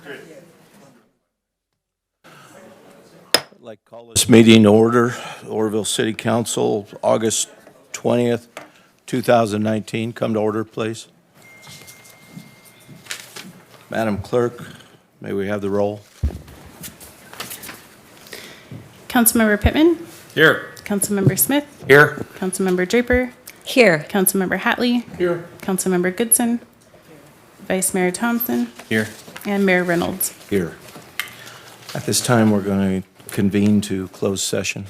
I'd like to call this meeting to order, Oroville City Council, August 20th, 2019. Come to order, please. Madam Clerk, may we have the roll? Councilmember Pittman, Here. Councilmember Smith, Here. Councilmember Draper, Here. Councilmember Hatley, Here. Councilmember Goodson, Vice Mayor Thompson, Here. and Mayor Reynolds. Here. At this time, we're going to convene to closed session.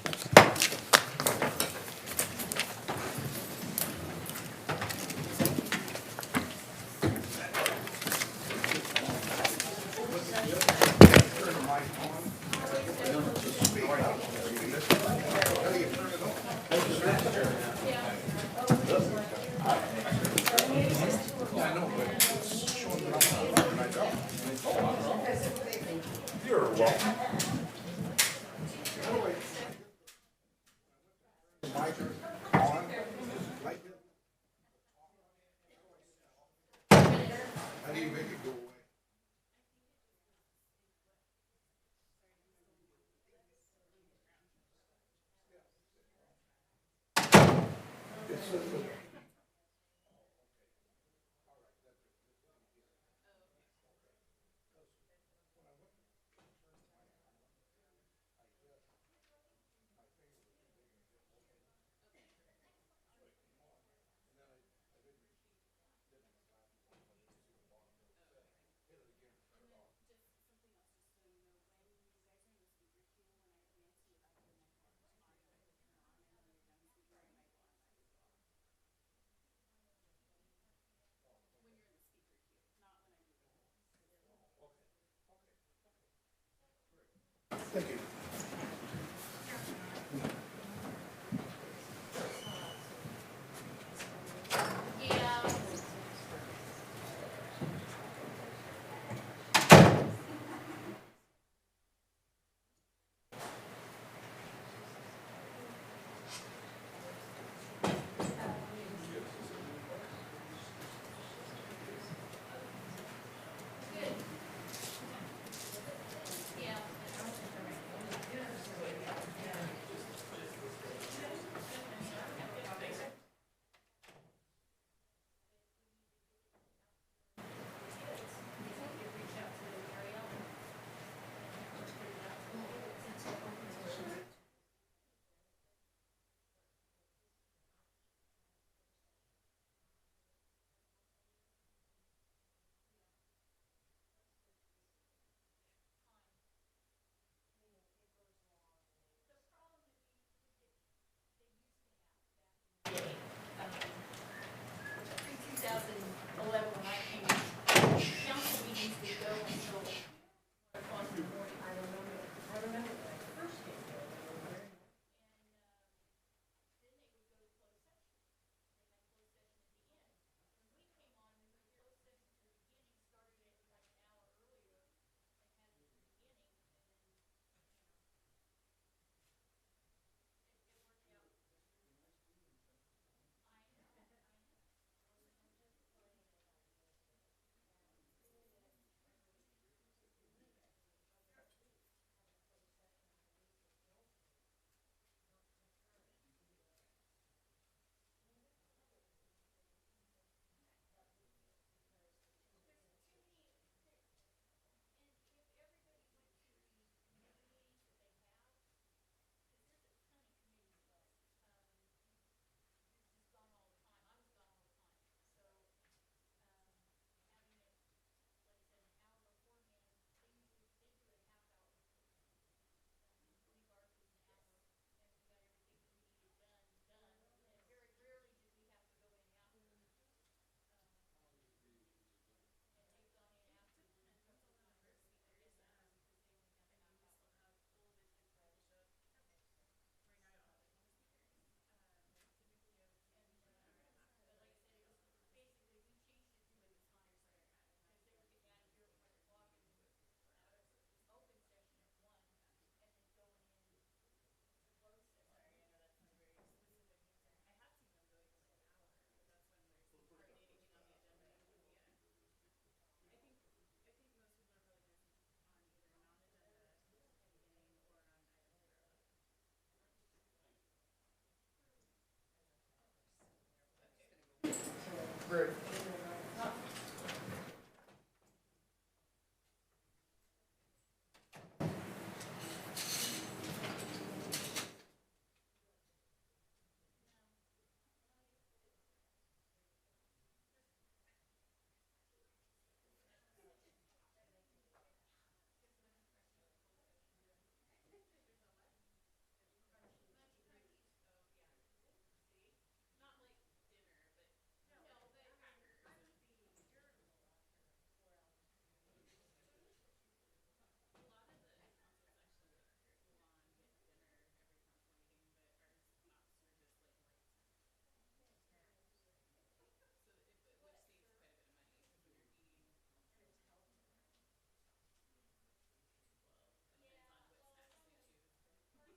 Ruth.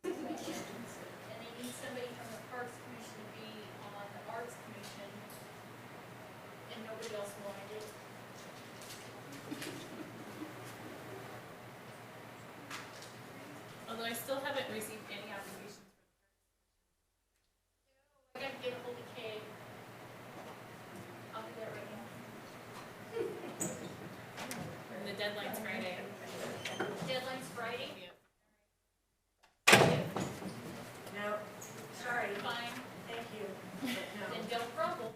And they need somebody from the Parks Commission to be on the Arts Commission, and nobody else wanted it. Although I still haven't received any applications. I gotta get ahold of Kay. I'll do that right now. And the deadline's Friday. Deadline's Friday? No, sorry, Fine, thank you, but no. then don't crumble.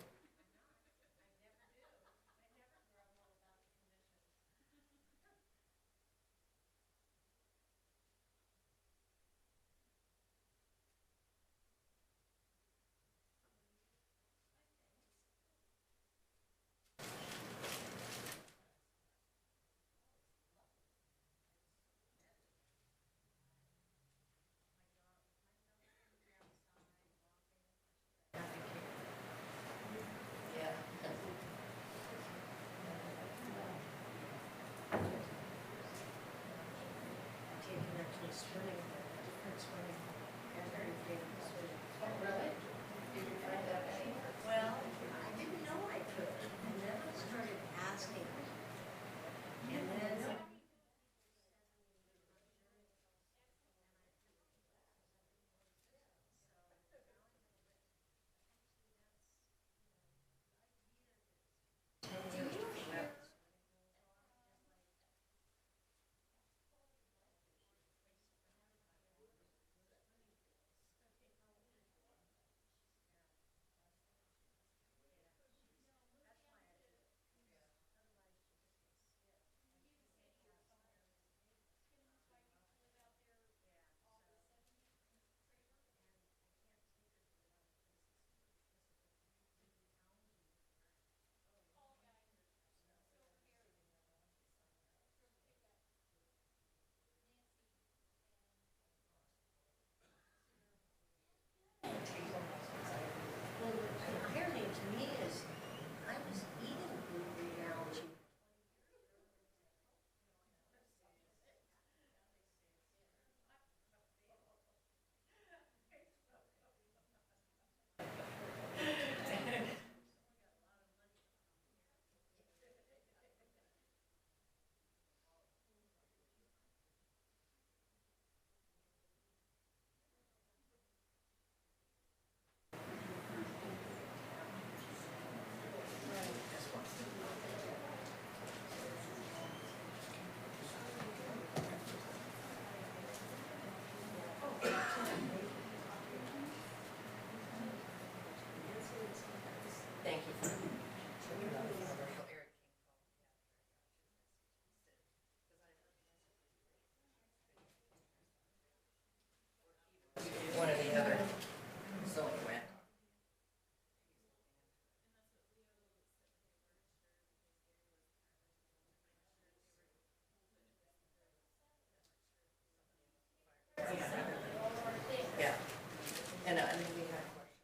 Yeah. Taking actually swimming, different swimming, and very famous swimming. Oh, really? Did you find that out? Well, I didn't know I could, and then I started asking. And then. Well, the irony to me is, I was eating gluten-free algae. Thank you. One or the other. So anyway. Yeah. And I mean, we had a question.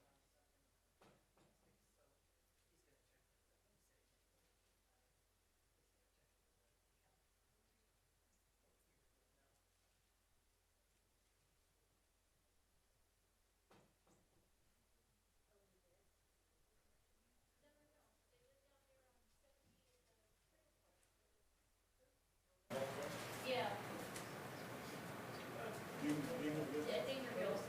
Yeah. Yeah, Dangerville.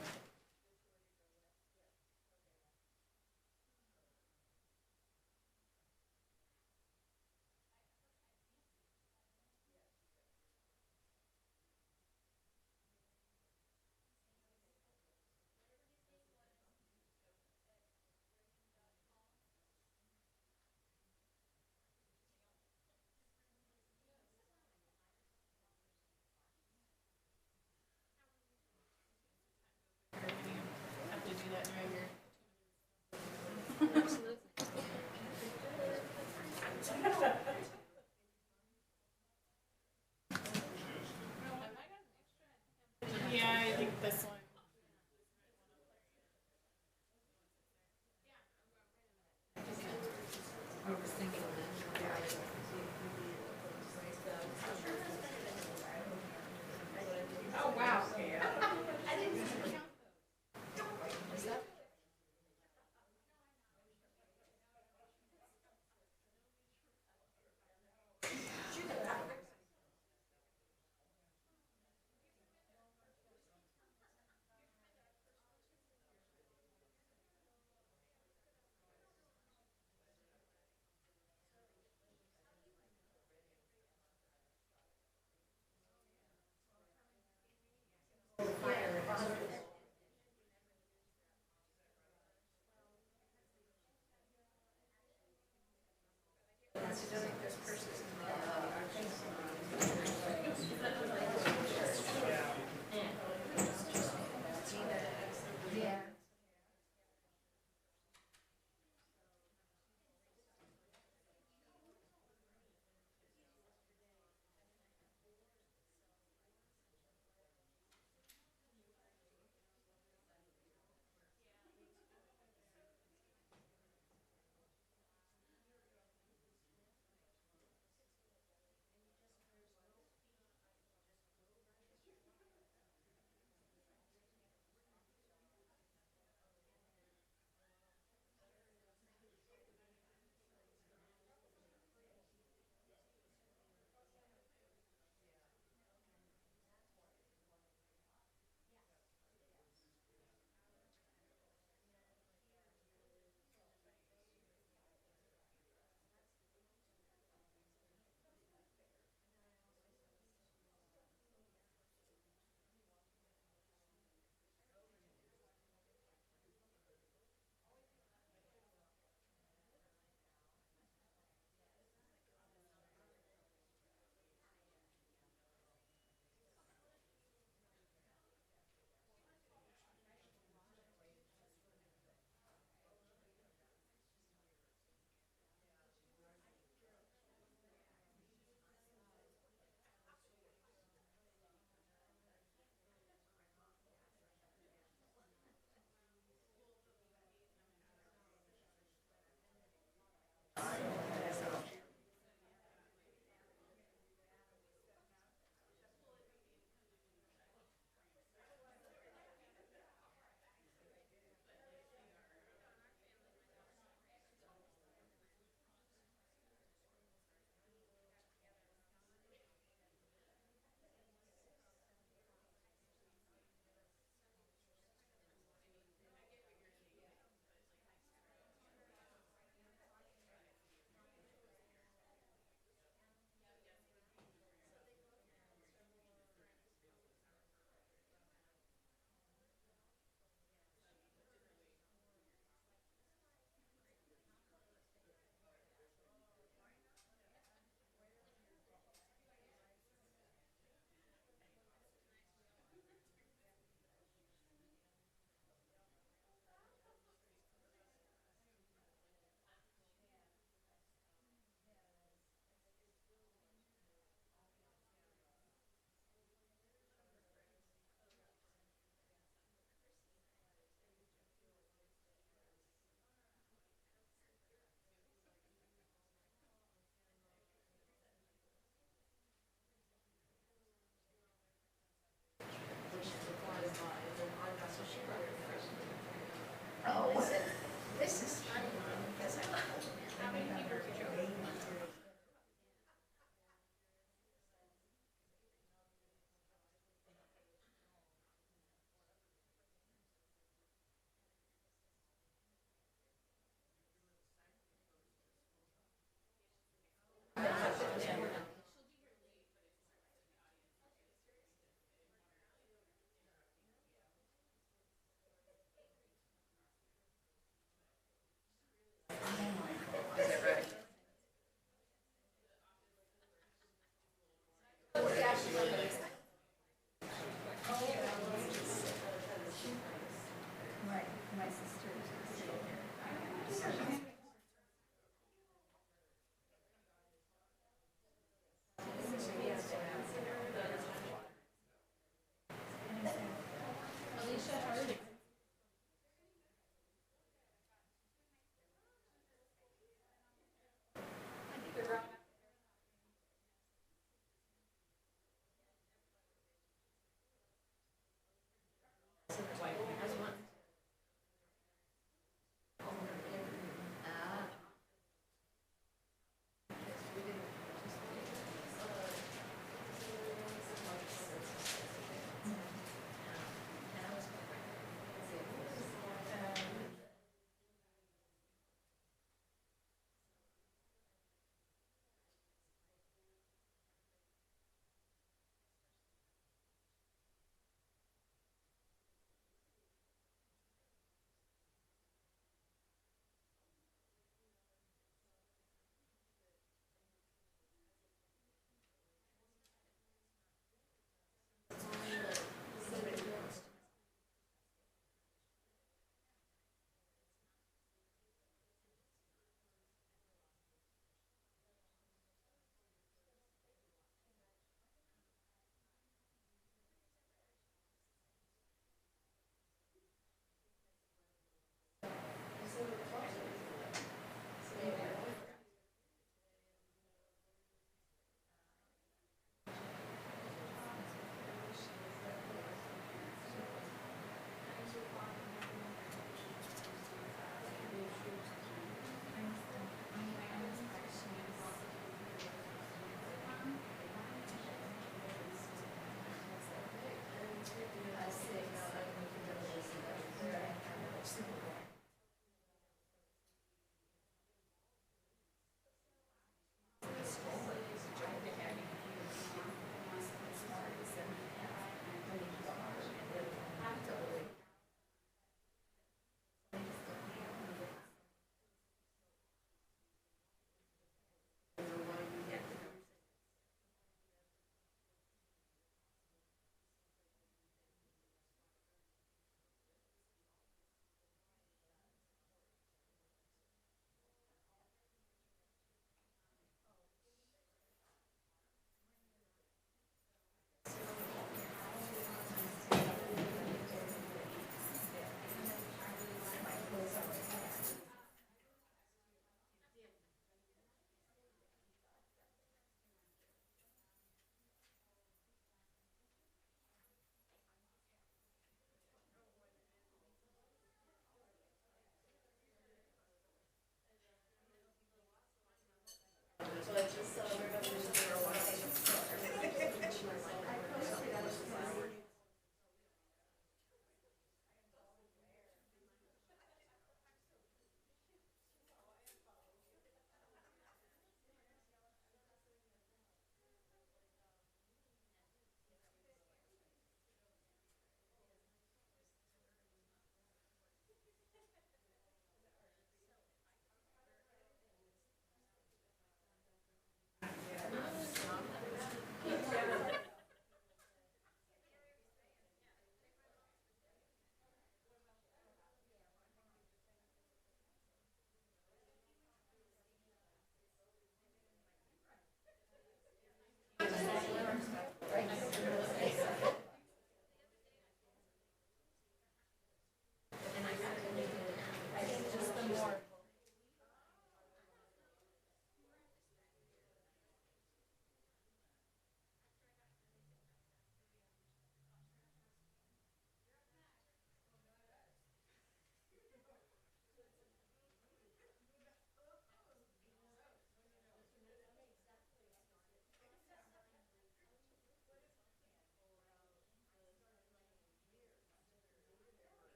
This one.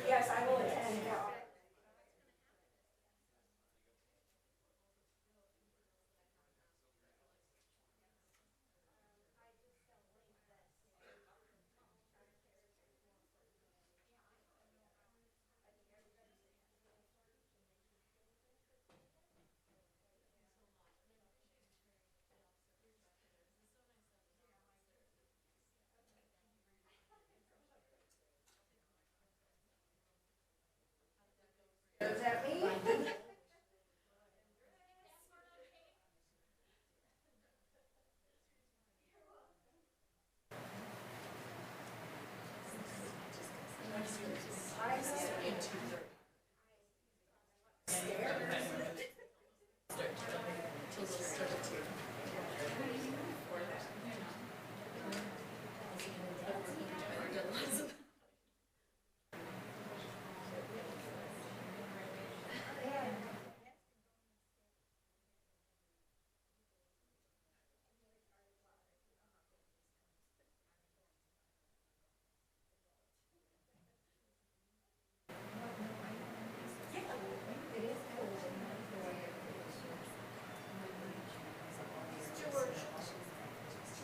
Yes, I will attend.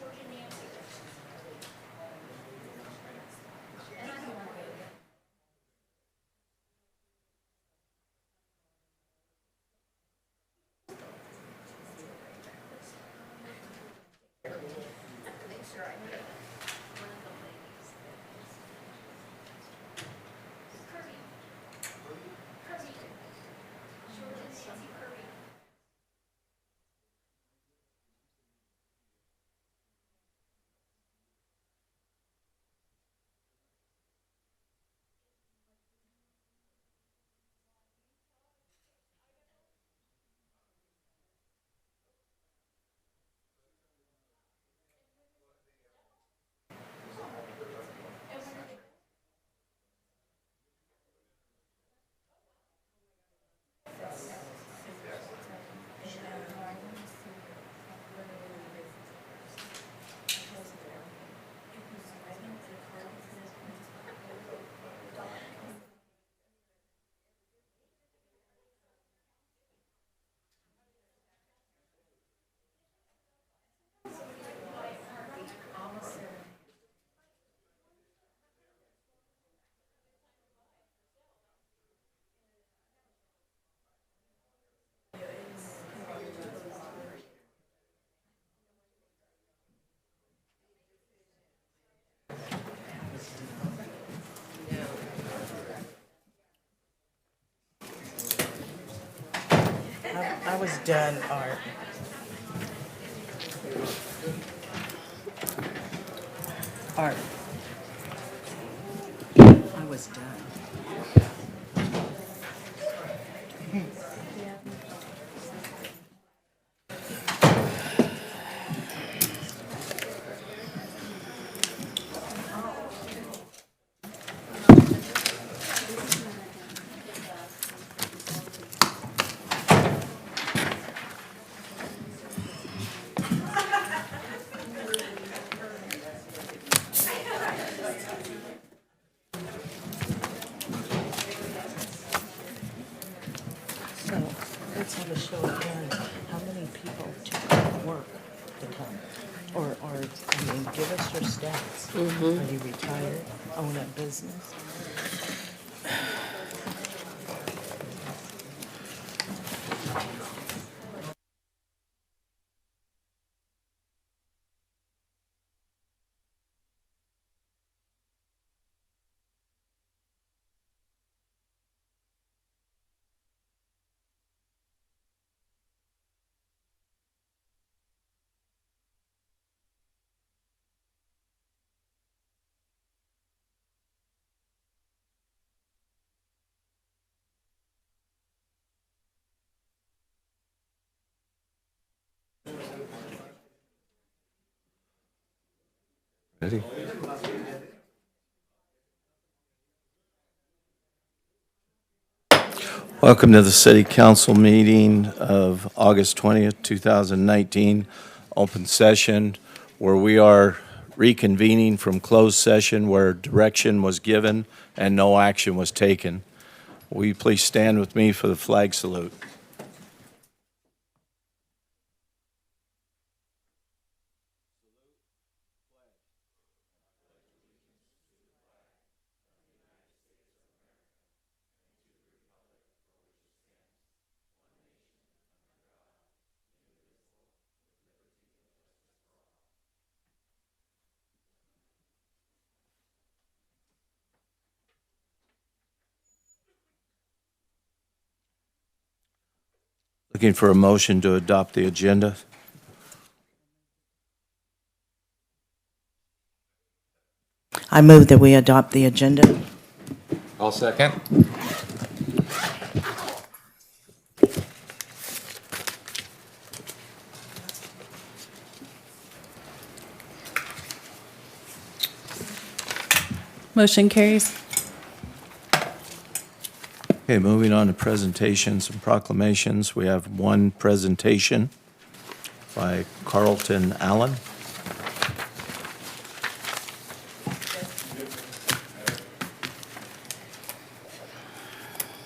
George and Nancy. Kirby. Kirby. George and Nancy Kirby. I was done, Art. Art. I was done. So let's have a show of hands. How many people took work to come? Or, I mean, give us your stats. Are you retired? Own a business? Ready? Welcome to the City Council meeting of August 20th, 2019, open session, where we are reconvening from closed session where direction was given and no action was taken. Will you please stand with me for the flag salute? Looking for a motion to adopt the agenda. I move that we adopt the agenda. I'll second. Motion carries. Okay, moving on to presentations and proclamations. We have one presentation by Carlton Allen.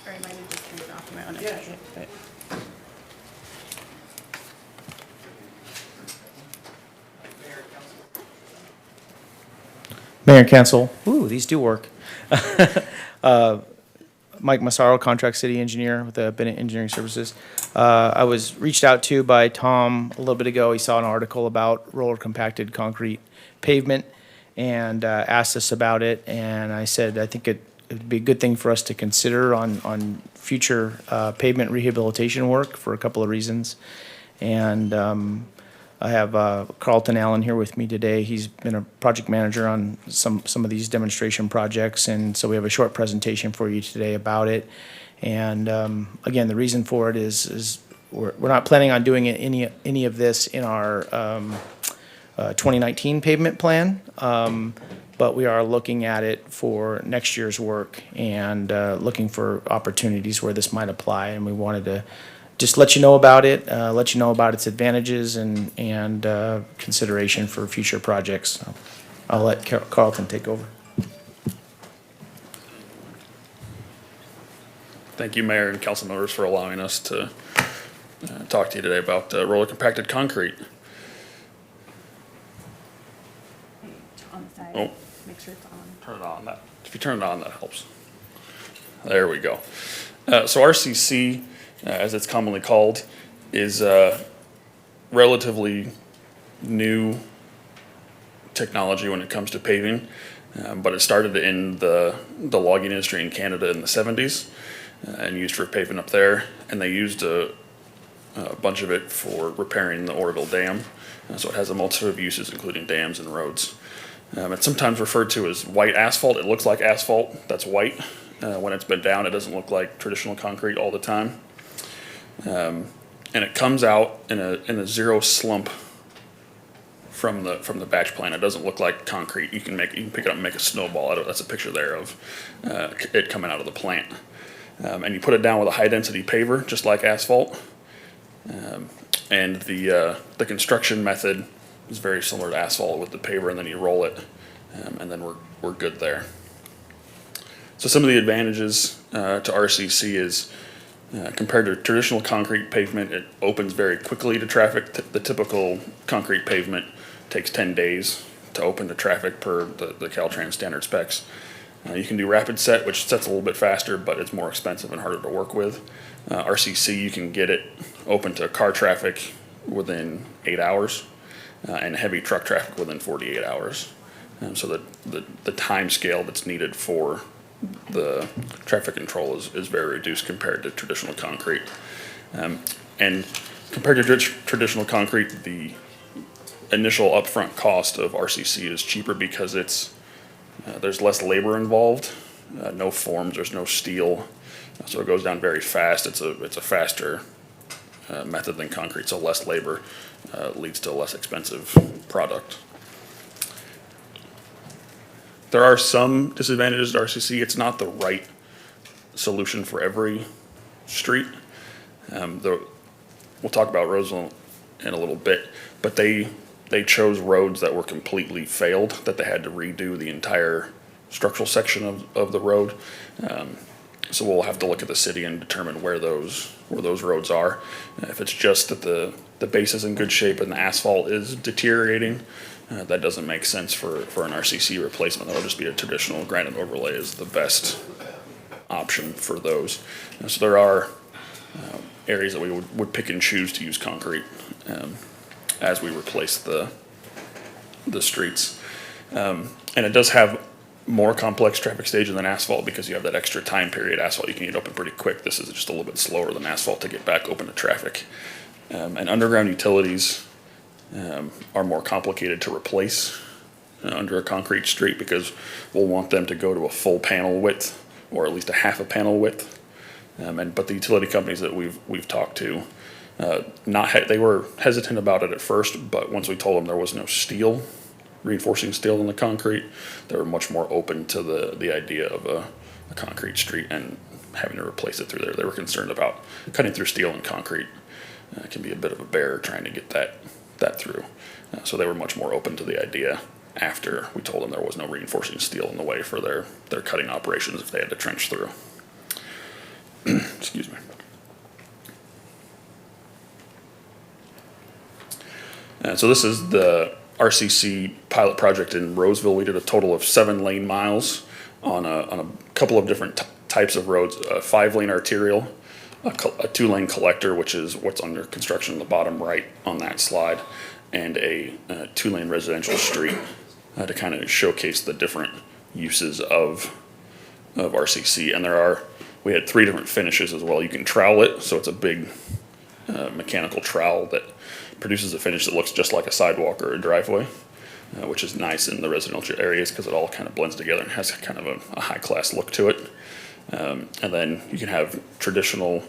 Or I might have just turned it off on my own. Yeah. Mayor and Council, ooh, these do work. Mike Massaro, Contract City Engineer with Bennett Engineering Services. I was reached out to by Tom a little bit ago. He saw an article about roller compacted concrete pavement and asked us about it. And I said, I think it'd be a good thing for us to consider on future pavement rehabilitation work for a couple of reasons. And I have Carlton Allen here with me today. He's been a project manager on some of these demonstration projects, and so we have a short presentation for you today about it. And again, the reason for it is we're not planning on doing any of this in our 2019 pavement plan, but we are looking at it for next year's work and looking for opportunities where this might apply. And we wanted to just let you know about it, let you know about its advantages and consideration for future projects. So I'll let Carlton take over. Thank you, Mayor and council members, for allowing us to talk to you today about roller compacted concrete. On the side. Oh. Make sure it's on. Turn it on. If you turn it on, that helps. There we go. So RCC, as it's commonly called, is relatively new technology when it comes to paving, but it started in the logging industry in Canada in the 70s and used for paving up there, and they used a bunch of it for repairing the Oroville Dam, so it has a multitude of uses including dams and roads. It's sometimes referred to as white asphalt. It looks like asphalt that's white. When it's been down, it doesn't look like traditional concrete all the time. And it comes out in a zero slump from the batch plant. It doesn't look like concrete. You can pick it up and make a snowball out of it. That's a picture there of it coming out of the plant. And you put it down with a high density paver, just like asphalt. And the construction method is very similar to asphalt with the paver, and then you roll it, and then we're good there. So some of the advantages to RCC is compared to traditional concrete pavement, it opens very quickly to traffic. The typical concrete pavement takes 10 days to open to traffic per the Caltrans standard specs. You can do rapid set, which sets a little bit faster, but it's more expensive and harder to work with. RCC, you can get it open to car traffic within 8 hours and heavy truck traffic within 48 hours. So the time scale that's needed for the traffic control is very reduced compared to traditional concrete. And compared to traditional concrete, the initial upfront cost of RCC is cheaper because there's less labor involved, no forms, there's no steel, so it goes down very fast. It's a faster method than concrete, so less labor leads to a less expensive product. There are some disadvantages to RCC. It's not the right solution for every street. We'll talk about Roseville in a little bit, but they they chose roads that were completely failed, that they had to redo the entire structural section of the road. So we'll have to look at the city and determine where those roads are. If it's just that the base is in good shape and the asphalt is deteriorating, that doesn't make sense for an RCC replacement. That'll just be a traditional granite overlay is the best option for those. So there are areas that we would pick and choose to use concrete as we replace the streets. And it does have more complex traffic staging than asphalt because you have that extra time period. Asphalt you can get open pretty quick. This is just a little bit slower than asphalt to get back open to traffic. And underground utilities are more complicated to replace under a concrete street because we'll want them to go to a full panel width or at least a half a panel width. But the utility companies that we've talked to, they were hesitant about it at first, but once we told them there was no steel, reinforcing steel in the concrete, they were much more open to the idea of a concrete street and having to replace it through there. They were concerned about cutting through steel and concrete. It can be a bit of a bear trying to get that through. So they were much more open to the idea after we told them there was no reinforcing steel in the way for their cutting operations if they had to trench through. Excuse me. So this is the RCC pilot project in Roseville. We did a total of 7 lane miles on a couple of different types of roads, a 5-lane arterial, a 2-lane collector, which is what's under construction in the bottom right on that slide, and a 2-lane residential street to kind of showcase the different uses of RCC. And we had 3 different finishes as well. You can trowel it, so it's a big mechanical trowel that produces a finish that looks just like a sidewalk or a driveway, which is nice in the residential areas because it all kind of blends together and has kind of a high-class look to it. And then you can have traditional,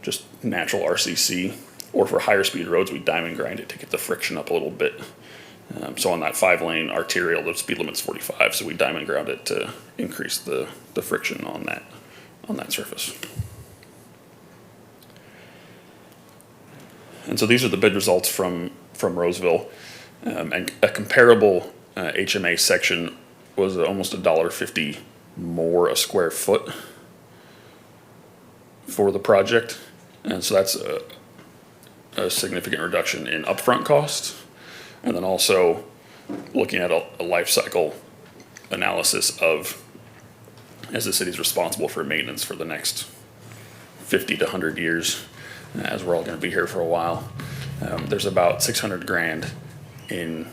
just natural RCC, or for higher speed roads, we diamond grind it to get the friction up a little bit. So on that 5-lane arterial, the speed limit's 45, so we diamond ground it to increase the friction on that surface. And so these are the bid results from Roseville. And a comparable HMA section was almost $1.50 more a square foot for the project. And so that's a significant reduction in upfront costs. And then also looking at a life cycle analysis of, as the city's responsible for maintenance for the next 50 to 100 years, as we're all going to be here for a while. There's about 600 grand in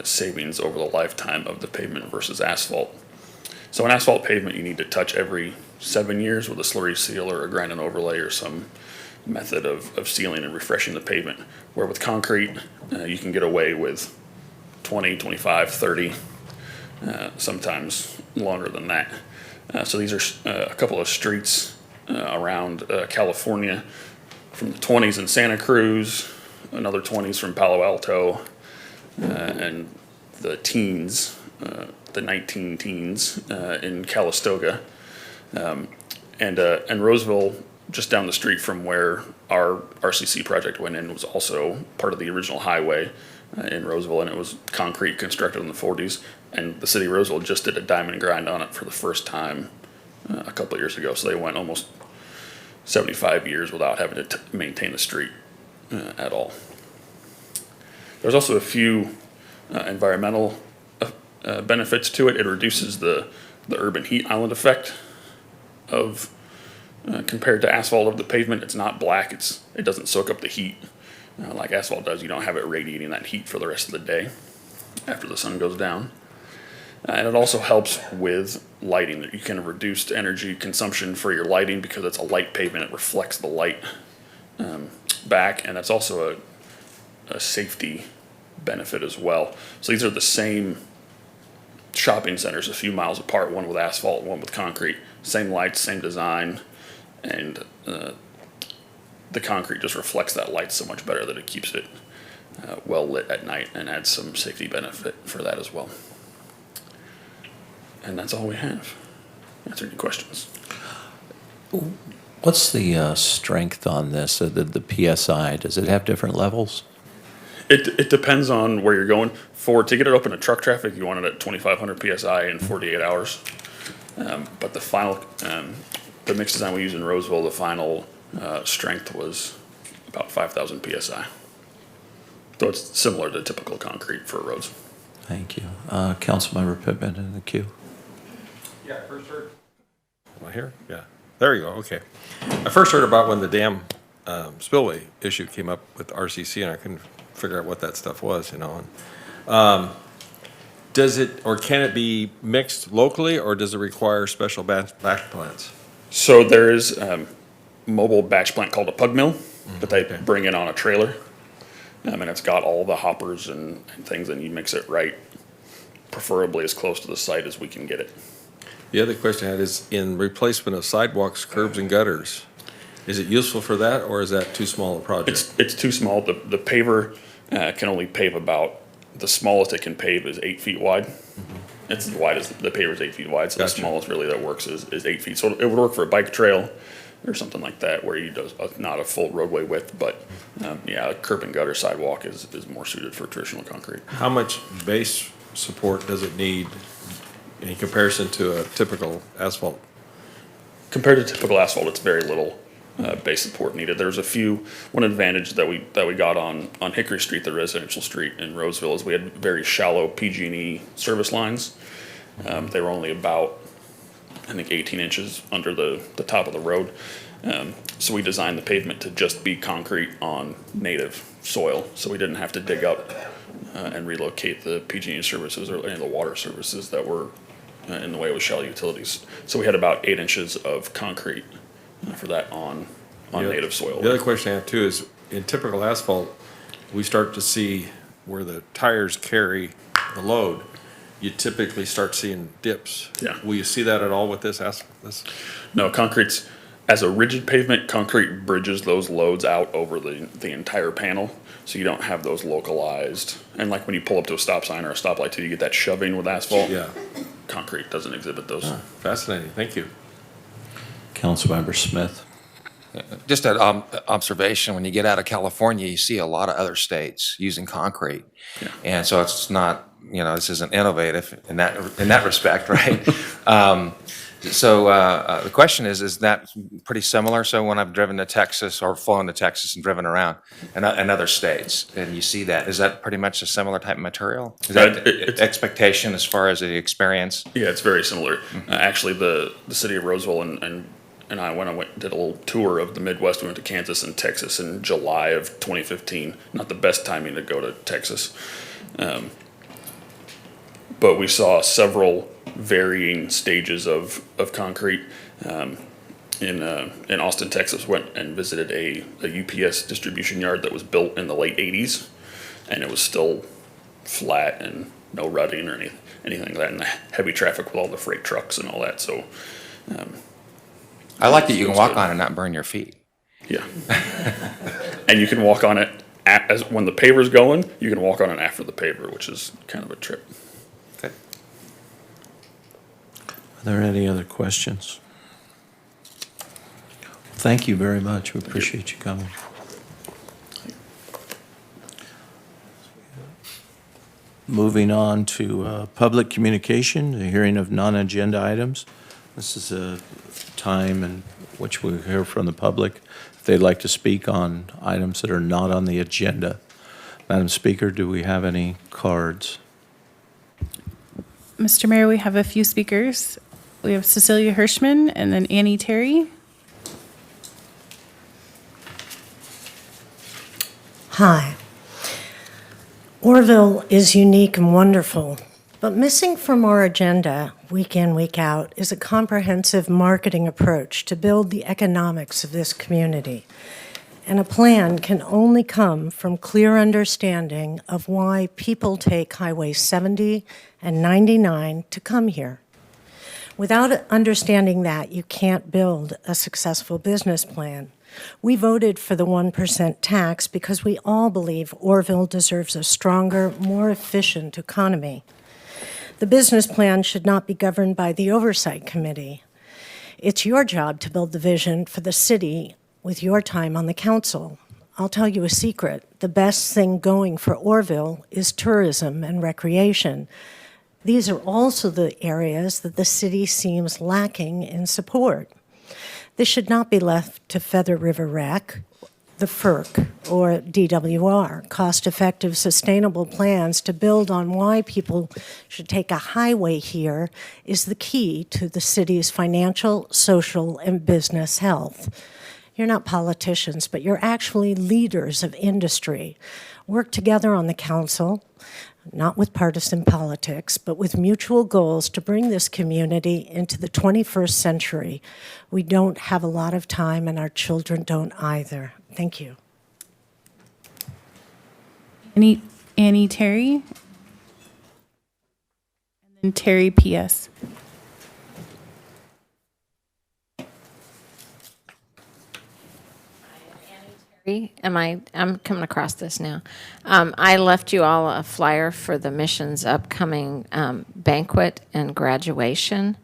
savings over the lifetime of the pavement versus asphalt. So an asphalt pavement you need to touch every 7 years with a slurry seal or a granite overlay or some method of sealing and refreshing the pavement. Where with concrete, you can get away with 20, 25, 30, sometimes longer than that. So these are a couple of streets around California from the 20s in Santa Cruz, another 20s from Palo Alto, and the teens, the 19 teens in Calistoga. And Roseville, just down the street from where our RCC project went in, was also part of the original highway in Roseville, and it was concrete constructed in the 40s. And the city of Roseville just did a diamond grind on it for the first time a couple of years ago. So they went almost 75 years without having to maintain the street at all. There's also a few environmental benefits to it. It reduces the urban heat island effect of compared to asphalt of the pavement. It's not black. It doesn't soak up the heat like asphalt does. You don't have it radiating that heat for the rest of the day after the sun goes down. And it also helps with lighting. You can reduce energy consumption for your lighting because it's a light pavement. It reflects the light back, and that's also a safety benefit as well. So these are the same shopping centers a few miles apart, one with asphalt, one with concrete. Same lights, same design, and the concrete just reflects that light so much better that it keeps it well lit at night and adds some safety benefit for that as well. And that's all we have. Answer any questions. What's the strength on this, the PSI? Does it have different levels? It depends on where you're going. To get it open to truck traffic, you want it at 2,500 PSI in 48 hours. But the final, the mix design we used in Roseville, the final strength was about 5,000 PSI. So it's similar to typical concrete for roads. Thank you. Councilmember Pittman in the queue. Yeah, I first heard. Am I here? Yeah. There you go. Okay. I first heard about when the dam spillway issue came up with RCC, and I couldn't figure out what that stuff was, you know. And, does it, or can it be mixed locally, or does it require special batch plants? So there is mobile batch plant called a pug mill that they okay. bring in on a trailer. And it's got all the hoppers and things, and you mix it right, preferably as close to the site as we can get it. The other question I had is in replacement of sidewalks, curbs, and gutters. Is it useful for that, or is that too small a project? It's too small. The paver can only pave about, the smallest it can pave is 8 feet wide. It's as wide as, the paver is 8 feet wide, so Gotcha. the smallest really that works is 8 feet. So it would work for a bike trail or something like that, where you do not a full roadway width, but yeah, a curb and gutter sidewalk is more suited for traditional concrete. How much base support does it need in comparison to a typical asphalt? Compared to typical asphalt, it's very little base support needed. There's one advantage that we got on Hickory Street, the residential street in Roseville, is we had very shallow PG&E service lines. They were only about, I think, 18 inches under the top of the road. So we designed the pavement to just be concrete on native soil, so we didn't have to dig up and relocate the PG&E services or any of the water services that were in the way with shallow utilities. So we had about 8 inches of concrete for that on native soil. The other question I have too is, in typical asphalt, we start to see where the tires carry the load. You typically start seeing dips. Yeah. Will you see that at all with this asphalt? No, concrete's, as a rigid pavement, concrete bridges those loads out over the entire panel, so you don't have those localized. And like when you pull up to a stop sign or a stoplight too, you get that shoving with asphalt. Yeah. Concrete doesn't exhibit those. Fascinating. Thank you. Councilmember Smith. Just an observation, when you get out of California, you see a lot of other states using concrete. Yeah. And so it's not, this isn't innovative in that respect, right? So the question is that pretty similar? So when I've driven to Texas or flown to Texas and driven around in other states, and you see that, is that pretty much a similar type of material? Is that It's- expectation as far as the experience? Yeah, it's very similar. Actually, the city of Roseville and I, when I did a little tour of the Midwest, we went to Kansas and Texas in July of 2015. Not the best timing to go to Texas. But we saw several varying stages of concrete. In Austin, Texas, went and visited a UPS distribution yard that was built in the late 80s, and it was still flat and no rutting or anything like that, and the heavy traffic with all the freight trucks and all that. So I like that you can walk on it and not burn your feet. yeah, and you can walk on it when the paver's going. You can walk on it after the paver, which is kind of a trip. Okay. Are there any other questions? Thank you very much. We appreciate you coming. Moving on to public communication, the hearing of non-agenda items. This is a time in which we hear from the public if they'd like to speak on items that are not on the agenda. Madam Speaker, do we have any cards? Mr. Mayor, we have a few speakers. We have Cecilia Hirschman and then Annie Terry. Hi. Oroville is unique and wonderful, but missing from our agenda week in, week out is a comprehensive marketing approach to build the economics of this community. And a plan can only come from clear understanding of why people take Highway 70 and 99 to come here. Without understanding that, you can't build a successful business plan. We voted for the 1% tax because we all believe Oroville deserves a stronger, more efficient economy. The business plan should not be governed by the Oversight Committee. It's your job to build the vision for the city with your time on the council. I'll tell you a secret. the best thing going for Oroville is tourism and recreation. These are also the areas that the city seems lacking in support. This should not be left to Feather River Rec, the FERC, or DWR, cost-effective, sustainable plans to build on why people should take a highway here is the key to the city's financial, social, and business health. You're not politicians, but you're actually leaders of industry. Work together on the council, not with partisan politics, but with mutual goals to bring this community into the 21st century. We don't have a lot of time, and our children don't either. Thank you. Annie Terry. And then Terry P.S. I'm coming across this now. I left you all a flyer for the mission's upcoming banquet and graduation.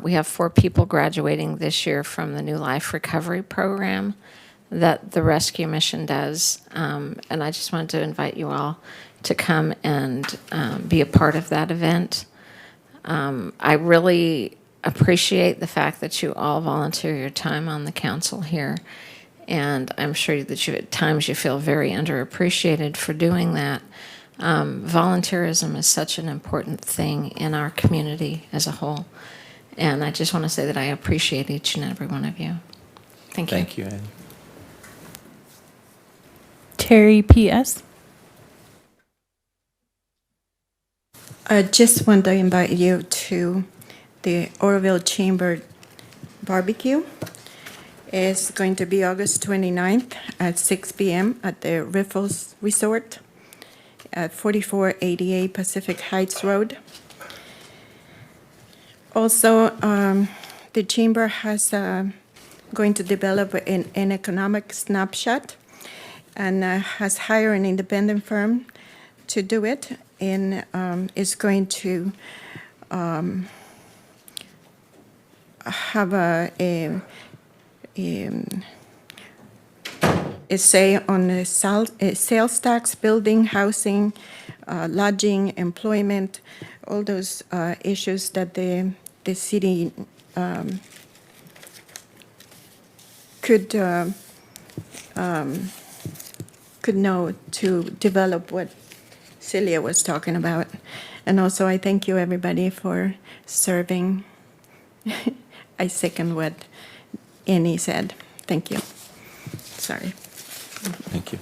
We have 4 people graduating this year from the New Life Recovery Program that the rescue mission does. And I just wanted to invite you all to come and be a part of that event. I really appreciate the fact that you all volunteer your time on the council here. And I'm sure that at times you feel very underappreciated for doing that. Volunteerism is such an important thing in our community as a whole. And I just want to say that I appreciate each and every one of you. Thank you. Thank you, Annie. Terry P.S. I just want to invite you to the Oroville Chamber Barbecue. It's going to be August 29th at 6 p.m. at the Riffles Resort at 4488 Pacific Heights Road. Also, the Chamber has going to develop an economic snapshot and has hired an independent firm to do it, and is going to have a say on the sales tax, building, housing, lodging, employment, all those issues that the city could know to develop what Celia was talking about. And also, I thank you, everybody, for serving. I second what Annie said. Thank you. Sorry. Thank you.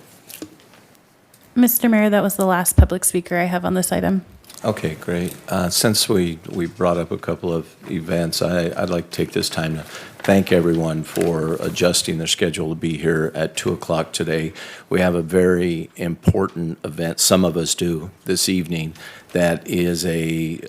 Mr. Mayor, that was the last public speaker I have on this item. Okay, great. Since we brought up a couple of events, I'd like to take this time to thank everyone for adjusting their schedule to be here at 2 o'clock today. We have a very important event, some of us do, this evening, that is a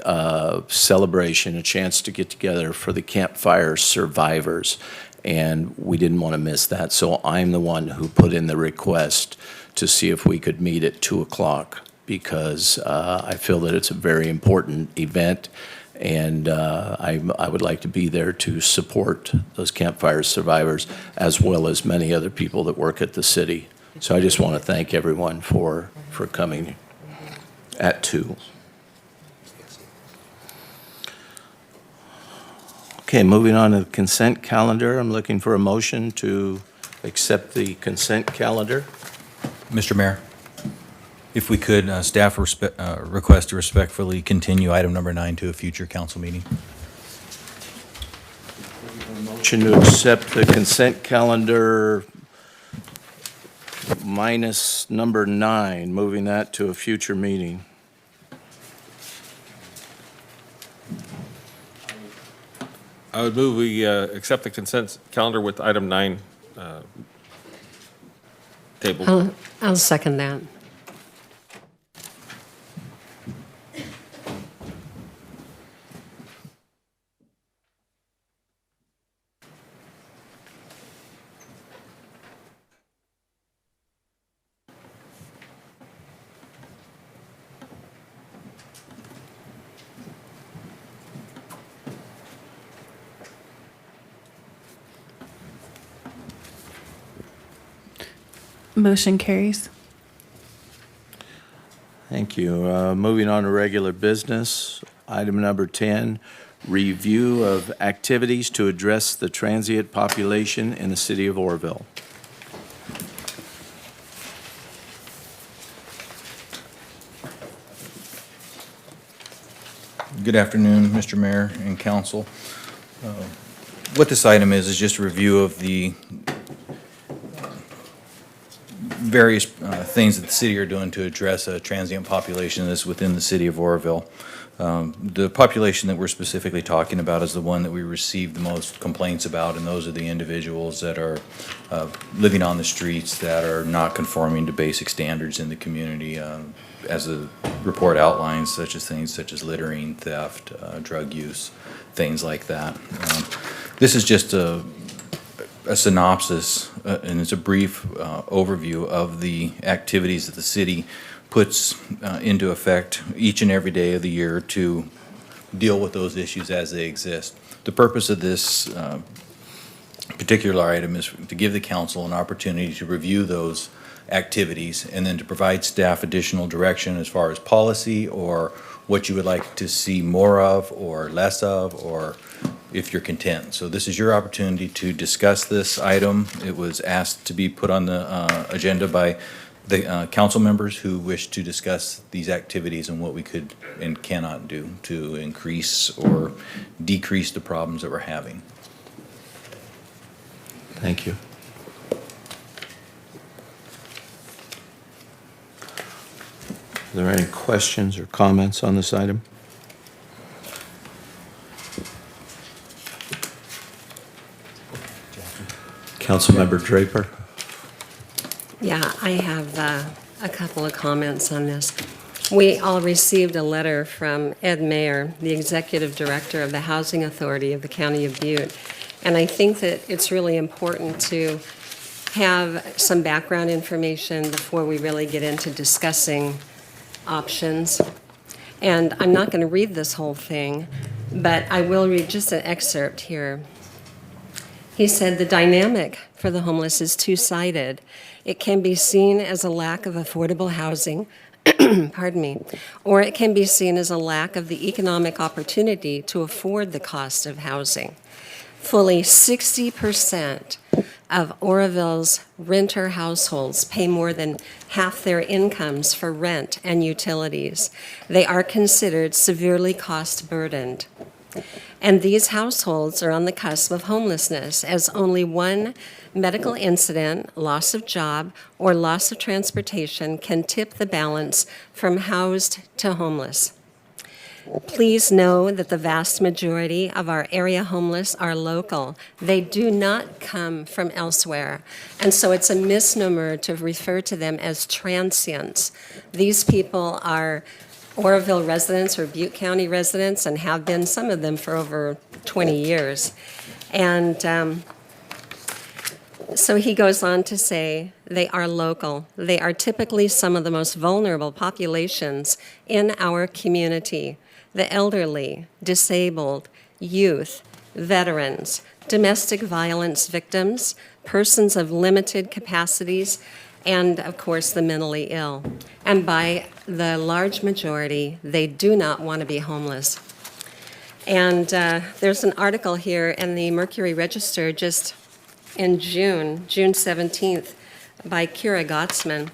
celebration, a chance to get together for the campfire survivors. And we didn't want to miss that, so I'm the one who put in the request to see if we could meet at 2 o'clock, because I feel that it's a very important event, and I would like to be there to support those campfire survivors, as well as many other people that work at the city. So I just want to thank everyone for coming at 2. Okay, moving on to the consent calendar. I'm looking for a motion to accept the consent calendar. Mr. Mayor, if we could, staff request to respectfully continue item number 9 to a future council meeting. Motion to accept the consent calendar minus number 9, moving that to a future meeting. I would move we accept the consent calendar with item 9 tabled. I'll second that. Motion carries. Thank you. Moving on to regular business, item number 10, review of activities to address the transient population in the city of Oroville. Good afternoon, Mr. Mayor and council. What this item is just a review of the various things that the city are doing to address a transient population that's within the city of Oroville. The population that we're specifically talking about is the one that we receive the most complaints about, and those are the individuals that are living on the streets that are not conforming to basic standards in the community, as the report outlines, such as things such as littering, theft, drug use, things like that. This is just a synopsis, and it's a brief overview of the activities that the city puts into effect each and every day of the year to deal with those issues as they exist. The purpose of this particular item is to give the council an opportunity to review those activities and then to provide staff additional direction as far as policy or what you would like to see more of or less of, or if you're content. So this is your opportunity to discuss this item. It was asked to be put on the agenda by the council members who wish to discuss these activities and what we could and cannot do to increase or decrease the problems that we're having. Thank you. Are there any questions or comments on this item? Councilmember Draper. Yeah, I have a couple of comments on this. We all received a letter from Ed Mayer, the Executive Director of the Housing Authority of the County of Butte, and I think that it's really important to have some background information before we really get into discussing options. And I'm not going to read this whole thing, but I will read just an excerpt here. He said, "The dynamic for the homeless is two-sided. It can be seen as a lack of affordable housing, pardon me, or it can be seen as a lack of the economic opportunity to afford the cost of housing. Fully 60% of Oroville's renter households pay more than half their incomes for rent and utilities. They are considered severely cost burdened. And these households are on the cusp of homelessness, as only one medical incident, loss of job, or loss of transportation can tip the balance from housed to homeless. Please know that the vast majority of our area homeless are local. They do not come from elsewhere. And so it's a misnomer to refer to them as transients. These people are Oroville residents or Butte County residents and have been, some of them, for over 20 years. And so he goes on to say they are local. They are typically some of the most vulnerable populations in our community: the elderly, disabled, youth, veterans, domestic violence victims, persons of limited capacities, and, of course, the mentally ill. And by the large majority, they do not want to be homeless. And there's an article here in the Mercury Register just in June 17th, by Kira Gottsman.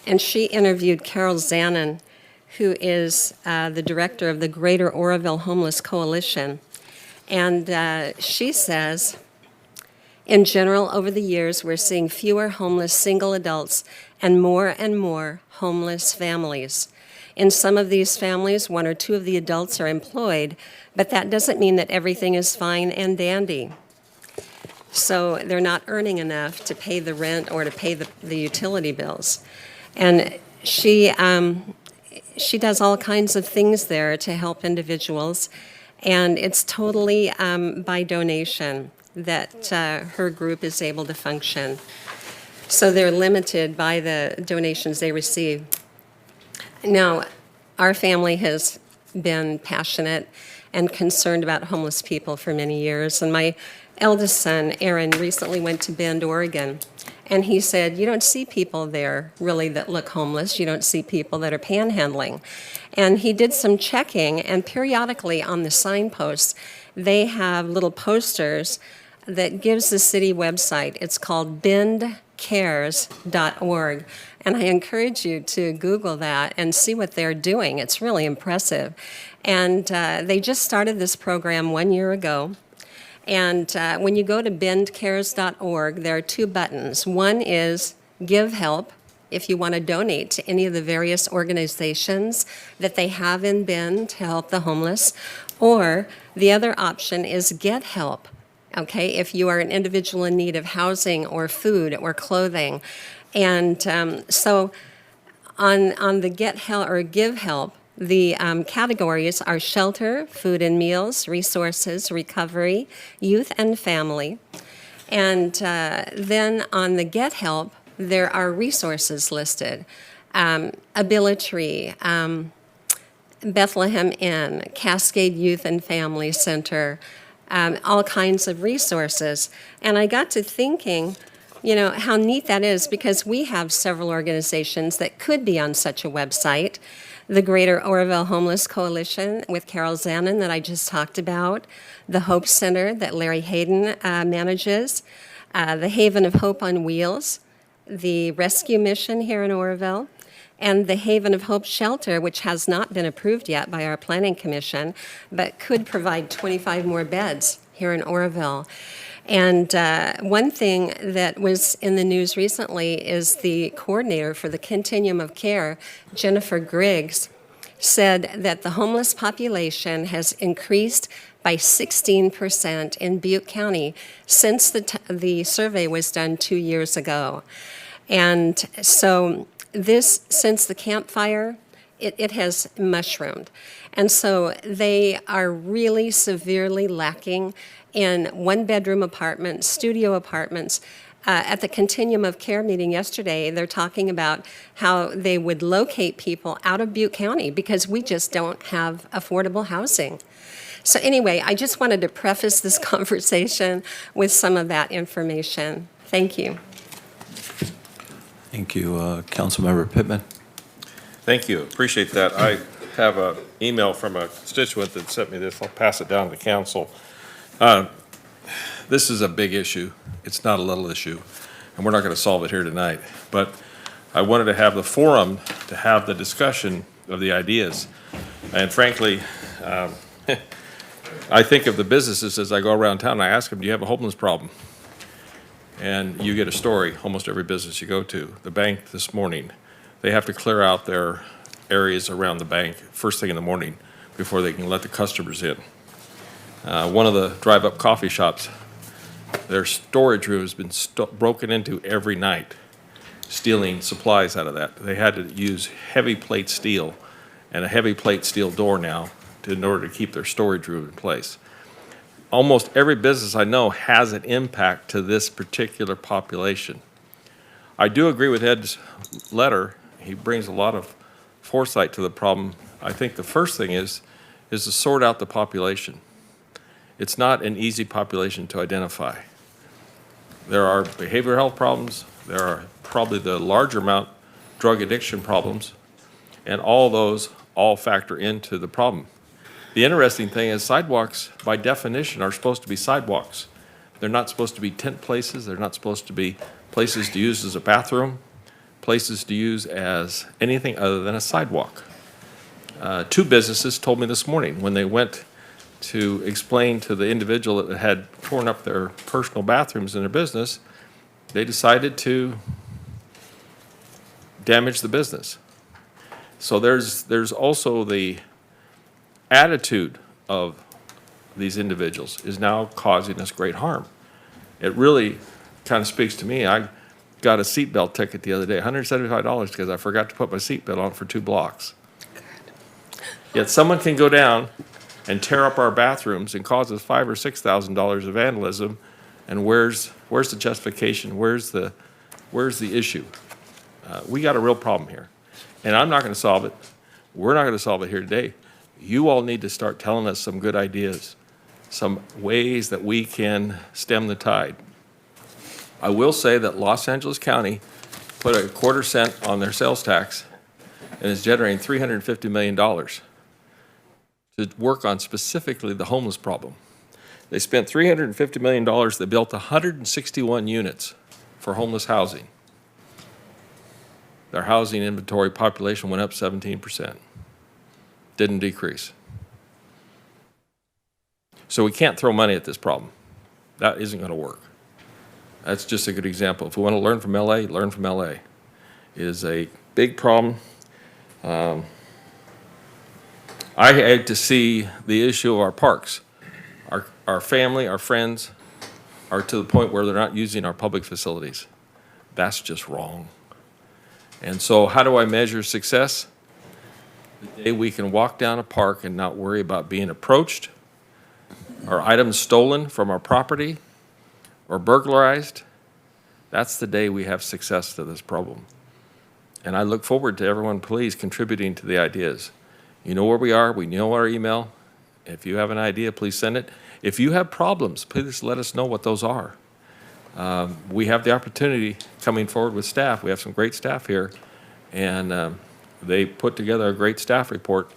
And she interviewed Carol Zanin, who is the director of the Greater Oroville Homeless Coalition. And she says, in general, over the years, we're seeing fewer homeless single adults and more homeless families. In some of these families, one or two of the adults are employed, but that doesn't mean that everything is fine and dandy. So they're not earning enough to pay the rent or to pay the utility bills. And she does all kinds of things there to help individuals, and it's totally by donation that her group is able to function. So they're limited by the donations they receive. Now, our family has been passionate and concerned about homeless people for many years, and my eldest son, Aaron, recently went to Bend, Oregon, And he said, you don't see people there really that look homeless. You don't see people that are panhandling. And he did some checking, and periodically on the signposts, they have little posters that gives the city website. It's called bendcares.org. And I encourage you to Google that and see what they're doing. It's really impressive. And they just started this program 1 year ago. And when you go to bendcares.org, there are 2 buttons. One is Give Help, if you want to donate to any of the various organizations that they have in Bend to help the homeless. Or the other option is Get Help, okay, if you are an individual in need of housing or food or clothing. And so on the Get Help or Give Help, the categories are shelter, food and meals, resources, recovery, youth and family. And then on the Get Help, there are resources listed. Ability, Bethlehem Inn, Cascade Youth and Family Center, all kinds of resources. And I got to thinking, you know, how neat that is, because we have several organizations that could be on such a website. The Greater Oroville Homeless Coalition with Carol Zanin that I just talked about, the Hope Center that Larry Hayden manages, the Haven of Hope on Wheels, the Rescue Mission here in Oroville, and the Haven of Hope Shelter, which has not been approved yet by our Planning Commission, but could provide 25 more beds here in Oroville. And one thing that was in the news recently is the coordinator for the Continuum of Care, Jennifer Griggs, said that the homeless population has increased by 16% in Butte County since the survey was done 2 years ago. And so this, since the campfire, it has mushroomed. And so they are really severely lacking in one-bedroom apartments, studio apartments. At the Continuum of Care meeting yesterday, they're talking about how they would locate people out of Butte County because we just don't have affordable housing. So anyway, I just wanted to preface this conversation with some of that information. Thank you. Thank you. Councilmember Pittman. Thank you, appreciate that. I have an email from a constituent that sent me this. I'll pass it down to council. This is a big issue. It's not a little issue, and we're not going to solve it here tonight. But I wanted to have the forum to have the discussion of the ideas. And frankly, I think of the businesses as I go around town, and I ask them, do you have a homeless problem? And you get a story, almost every business you go to. The bank this morning, they have to clear out their areas around the bank first thing in the morning before they can let the customers in. One of the drive-up coffee shops, their storage room has been broken into every night, stealing supplies out of that. They had to use heavy plate steel and a heavy plate steel door now in order to keep their storage room in place. Almost every business I know has an impact to this particular population. I do agree with Ed's letter. He brings a lot of foresight to the problem. I think the first thing is to sort out the population. It's not an easy population to identify. There are behavioral health problems. There are probably the larger amount drug addiction problems, and all those all factor into the problem. The interesting thing is sidewalks, by definition, are supposed to be sidewalks. They're not supposed to be tent places. They're not supposed to be places to use as a bathroom, places to use as anything other than a sidewalk. 2 businesses told me this morning when they went to explain to the individual that had torn up their personal bathrooms in their business, they decided to damage the business. So there's also the attitude of these individuals is now causing us great harm. It really kind of speaks to me. I got a seatbelt ticket the other day, $175 because I forgot to put my seatbelt on for 2 blocks. Yet someone can go down and tear up our bathrooms and cause us $5,000 or $6,000 of vandalism, and where's the justification? Where's the issue? We got a real problem here, and I'm not going to solve it. We're not going to solve it here today. You all need to start telling us some good ideas, some ways that we can stem the tide. I will say that Los Angeles County put a quarter cent on their sales tax and is generating $350 million to work on specifically the homeless problem. They spent $350 million. They built 161 units for homeless housing. Their housing inventory population went up 17%. Didn't decrease. So we can't throw money at this problem. That isn't going to work. That's just a good example. If we want to learn from LA, learn from LA. It is a big problem. I hate to see the issue of our parks. Our family, our friends are to the point where they're not using our public facilities. That's just wrong. And so how do I measure success? The day we can walk down a park and not worry about being approached, or items stolen from our property, or burglarized, that's the day we have success to this problem. And I look forward to everyone please contributing to the ideas. You know where we are, we know our email. If you have an idea, please send it. If you have problems, please let us know what those are. We have the opportunity coming forward with staff. We have some great staff here, and they put together a great staff report.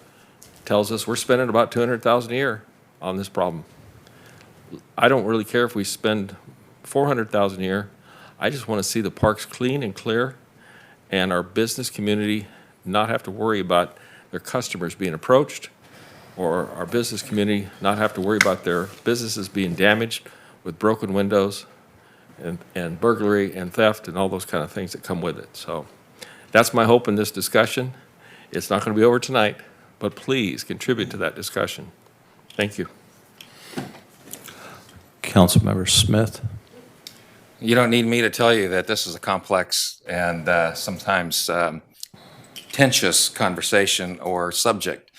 Tells us we're spending about $200,000 a year on this problem. I don't really care if we spend $400,000 a year. I just want to see the parks clean and clear, and our business community not have to worry about their customers being approached, or our business community not have to worry about their businesses being damaged with broken windows and burglary and theft and all those kind of things that come with it. So that's my hope in this discussion. It's not going to be over tonight, but please contribute to that discussion. Thank you. Councilmember Smith. You don't need me to tell you that this is a complex and sometimes contentious conversation or subject.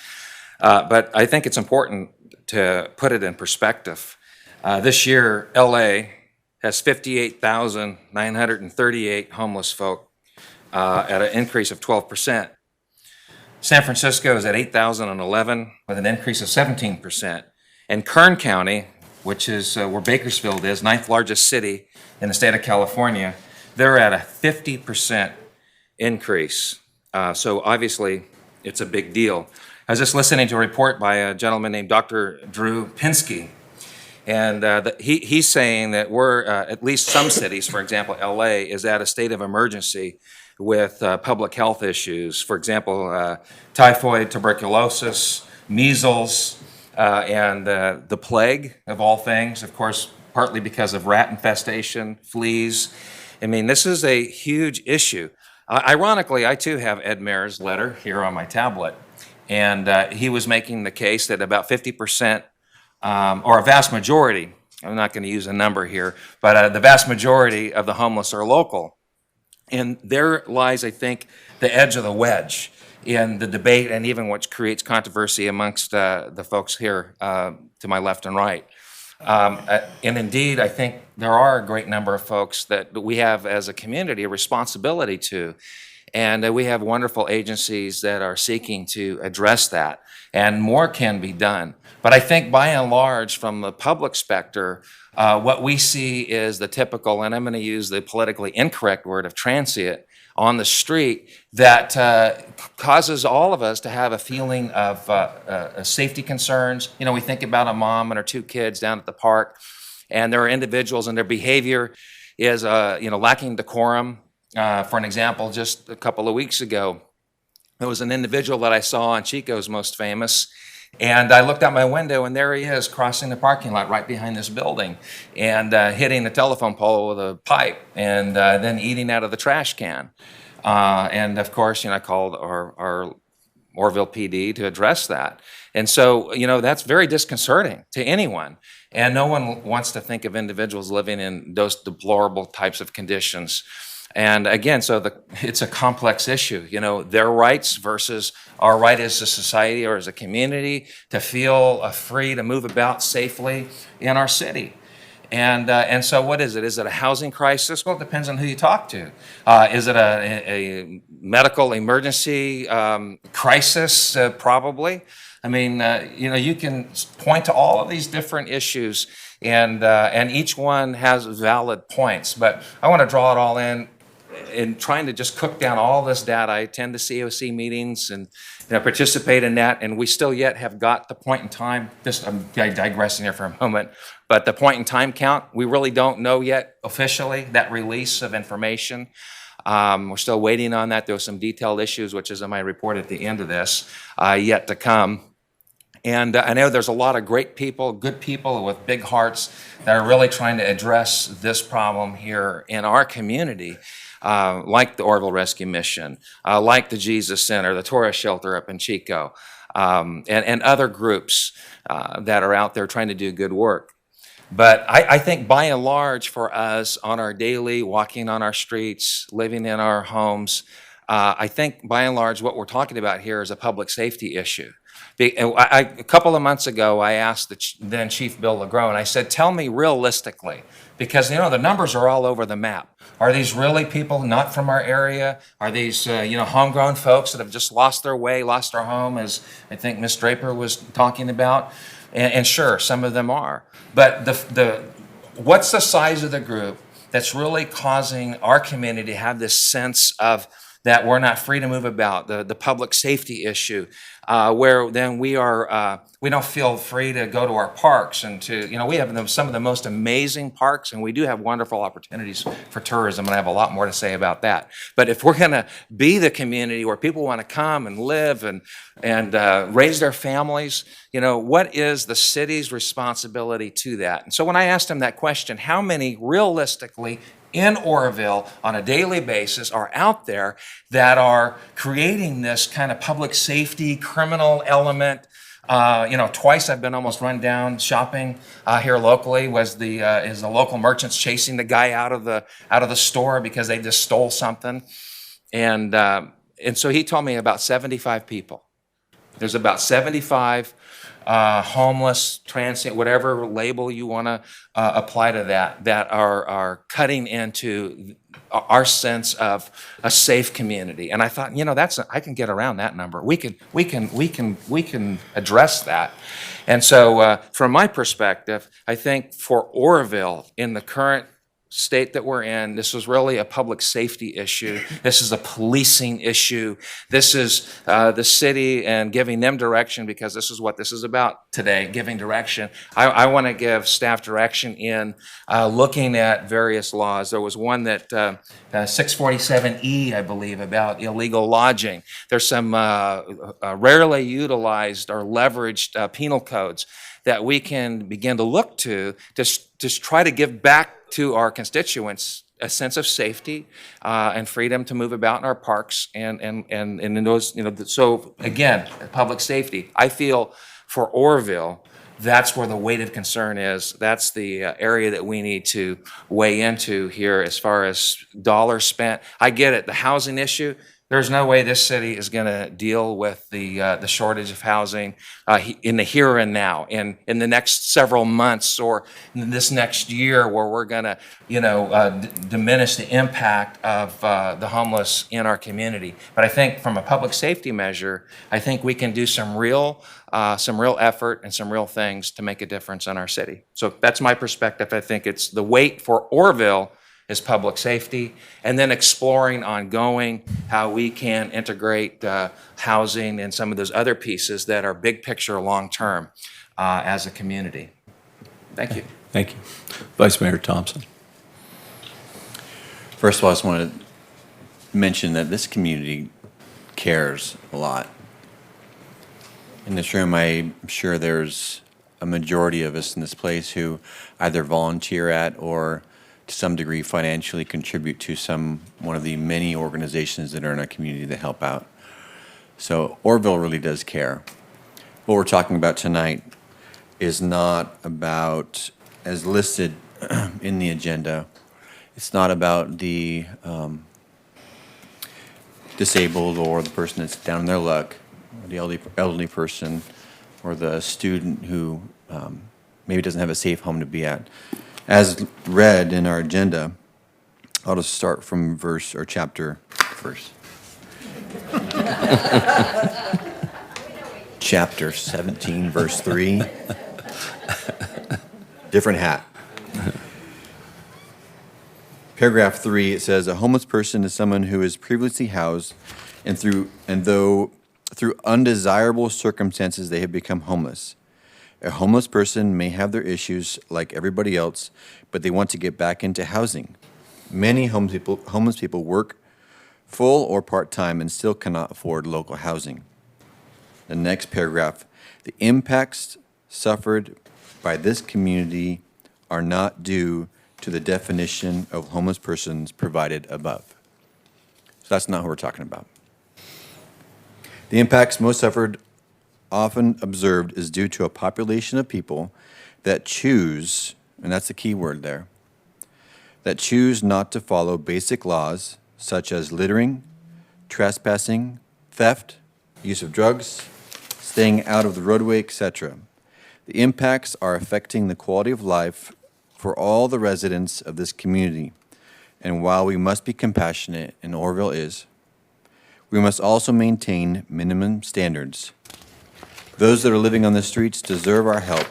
But I think it's important to put it in perspective. This year, LA has 58,938 homeless folk at an increase of 12%. San Francisco is at 8,011 with an increase of 17%. And Kern County, which is where Bakersfield is, ninth largest city in the state of California, they're at a 50% increase. So obviously, it's a big deal. I was just listening to a report by a gentleman named Dr. Drew Pinsky, and he's saying that we're, at least some cities, for example, LA, is at a state of emergency with public health issues. For example, typhoid, tuberculosis, measles, and the plague, of all things, of course, partly because of rat infestation, fleas. I mean, this is a huge issue. Ironically, I too have Ed Mayor's letter here on my tablet. And he was making the case that about 50%, or a vast majority, I'm not going to use a number here, but the vast majority of the homeless are local. And there lies, I think, the edge of the wedge in the debate, and even what creates controversy amongst the folks here to my left and right. And indeed, I think there are a great number of folks that we have as a community a responsibility to. And we have wonderful agencies that are seeking to address that, and more can be done. But I think by and large, from the public sector, what we see is the typical, and I'm going to use the politically incorrect word of transient, on the street that causes all of us to have a feeling of safety concerns. You know, we think about a mom and her two kids down at the park, and there are individuals and their behavior is lacking decorum. For an example, just a couple of weeks ago, there was an individual that I saw on Chico's Most Famous, and I looked out my window, and there he is crossing the parking lot right behind this building and hitting the telephone pole with a pipe and then eating out of the trash can. And of course, I called our Oroville PD to address that. And so, that's very disconcerting to anyone. And no one wants to think of individuals living in those deplorable types of conditions. And again, it's a complex issue, their rights versus our right as a society or as a community to feel free to move about safely in our city. And so what is it? Is it a housing crisis? Well, it depends on who you talk to. Is it a medical emergency crisis? Probably. I mean, you can point to all of these different issues, and each one has valid points. But I want to draw it all in trying to just cook down all this data. I attend the COC meetings and participate in that, and we still yet have got the point in time. I'm digressing here for a moment, but the point in time count, we really don't know yet officially that release of information. We're still waiting on that. There were some detailed issues, which is in my report at the end of this, yet to come. And I know there's a lot of great people, good people with big hearts that are really trying to address this problem here in our community, like the Oroville Rescue Mission, like the Jesus Center, the Torres Shelter up in Chico, and other groups that are out there trying to do good work. But I think by and large for us on our daily, walking on our streets, living in our homes, I think by and large what we're talking about here is a public safety issue. A couple of months ago, I asked then Chief Bill LeGros, and I said, tell me realistically, because the numbers are all over the map. Are these really people not from our area? Are these homegrown folks that have just lost their way, lost their home, as I think Ms. Draper was talking about? And sure, some of them are. But what's the size of the group that's really causing our community to have this sense of that we're not free to move about, the public safety issue, where then we don't feel free to go to our parks and we have some of the most amazing parks, and we do have wonderful opportunities for tourism, and I have a lot more to say about that. But if we're gonna be the community where people wanna come and live and raise their families, what is the city's responsibility to that? And so when I asked him that question, how many realistically in Oroville on a daily basis are out there that are creating this kind of public safety criminal element? Twice I've been almost run down shopping here locally. Is the local merchants chasing the guy out of the store because they just stole something, and so he told me about 75 people. There's about 75 homeless, transient, whatever label you want to apply to that are cutting into our sense of a safe community. And I thought, I can get around that number. We can address that. And so from my perspective, I think for Oroville in the current state that we're in, this is really a public safety issue. This is a policing issue. This is the city and giving them direction, because this is what this is about today, giving direction. I want to give staff direction in looking at various laws. There was one that 647E, I believe, about illegal lodging. There's some rarely utilized or leveraged penal codes that we can begin to look to just try to give back to our constituents a sense of safety and freedom to move about in our parks and in those, so again, public safety. I feel for Oroville, that's where the weighted concern is. That's the area that we need to weigh into here as far as dollars spent. I get it, the housing issue. There's no way this city is going to deal with the shortage of housing in the here and now, in the next several months or in this next year, where we're going to, diminish the impact of the homeless in our community. But I think from a public safety measure, I think we can do some real effort and some real things to make a difference in our city. So that's my perspective. I think it's the weight for Oroville is public safety, and then exploring ongoing how we can integrate housing and some of those other pieces that are big picture long-term as a community. Thank you. Thank you. Vice Mayor Thompson. First of all, I just want to mention that this community cares a lot. In this room, I'm sure there's a majority of us in this place who either volunteer at or to some degree financially contribute to one of the many organizations that are in our community that help out. So Oroville really does care. What we're talking about tonight is not about, as listed in the agenda, it's not about the disabled or the person that's down in their luck, or the elderly person, or the student who maybe doesn't have a safe home to be at. As read in our agenda, I'll just start from verse or chapter first. chapter 17, verse 3. Different hat. Paragraph 3, it says, a homeless person is someone who is previously housed though through undesirable circumstances they have become homeless. A homeless person may have their issues like everybody else, but they want to get back into housing. Many homeless people work full or part-time and still cannot afford local housing. The next paragraph, the impacts suffered by this community are not due to the definition of homeless persons provided above. So that's not what we're talking about. The impacts most suffered, often observed, is due to a population of people that choose, and that's the key word there, that choose not to follow basic laws such as littering, trespassing, theft, use of drugs, staying out of the roadway, etc. The impacts are affecting the quality of life for all the residents of this community. And while we must be compassionate, and Oroville is, we must also maintain minimum standards. Those that are living on the streets deserve our help,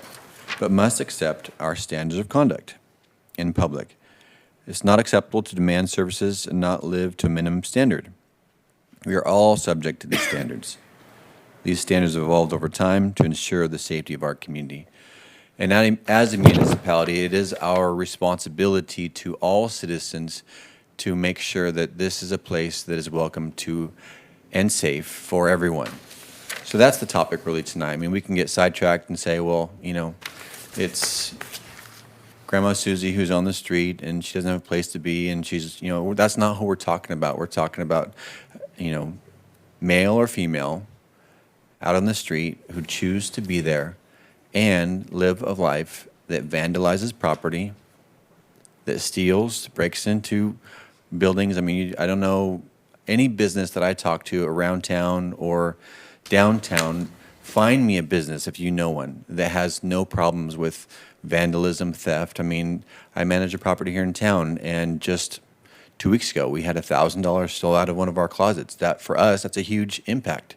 but must accept our standards of conduct in public. It's not acceptable to demand services and not live to a minimum standard. We are all subject to these standards. These standards have evolved over time to ensure the safety of our community. And as a municipality, it is our responsibility to all citizens to make sure that this is a place that is welcome to and safe for everyone. So that's the topic really tonight. I mean, we can get sidetracked and say, well, you know, it's Grandma Susie who's on the street and she doesn't have a place to be and she's, you know, that's not who we're talking about. We're talking about, you know, male or female out on the street who choose to be there and live a life that vandalizes property, that steals, breaks into buildings. I mean, I don't know any business that I talk to around town or downtown. Find me a business, if you know one, that has no problems with vandalism, theft. I mean, I manage a property here in town, and just 2 weeks ago, we had $1,000 stole out of one of our closets. That, for us, that's a huge impact.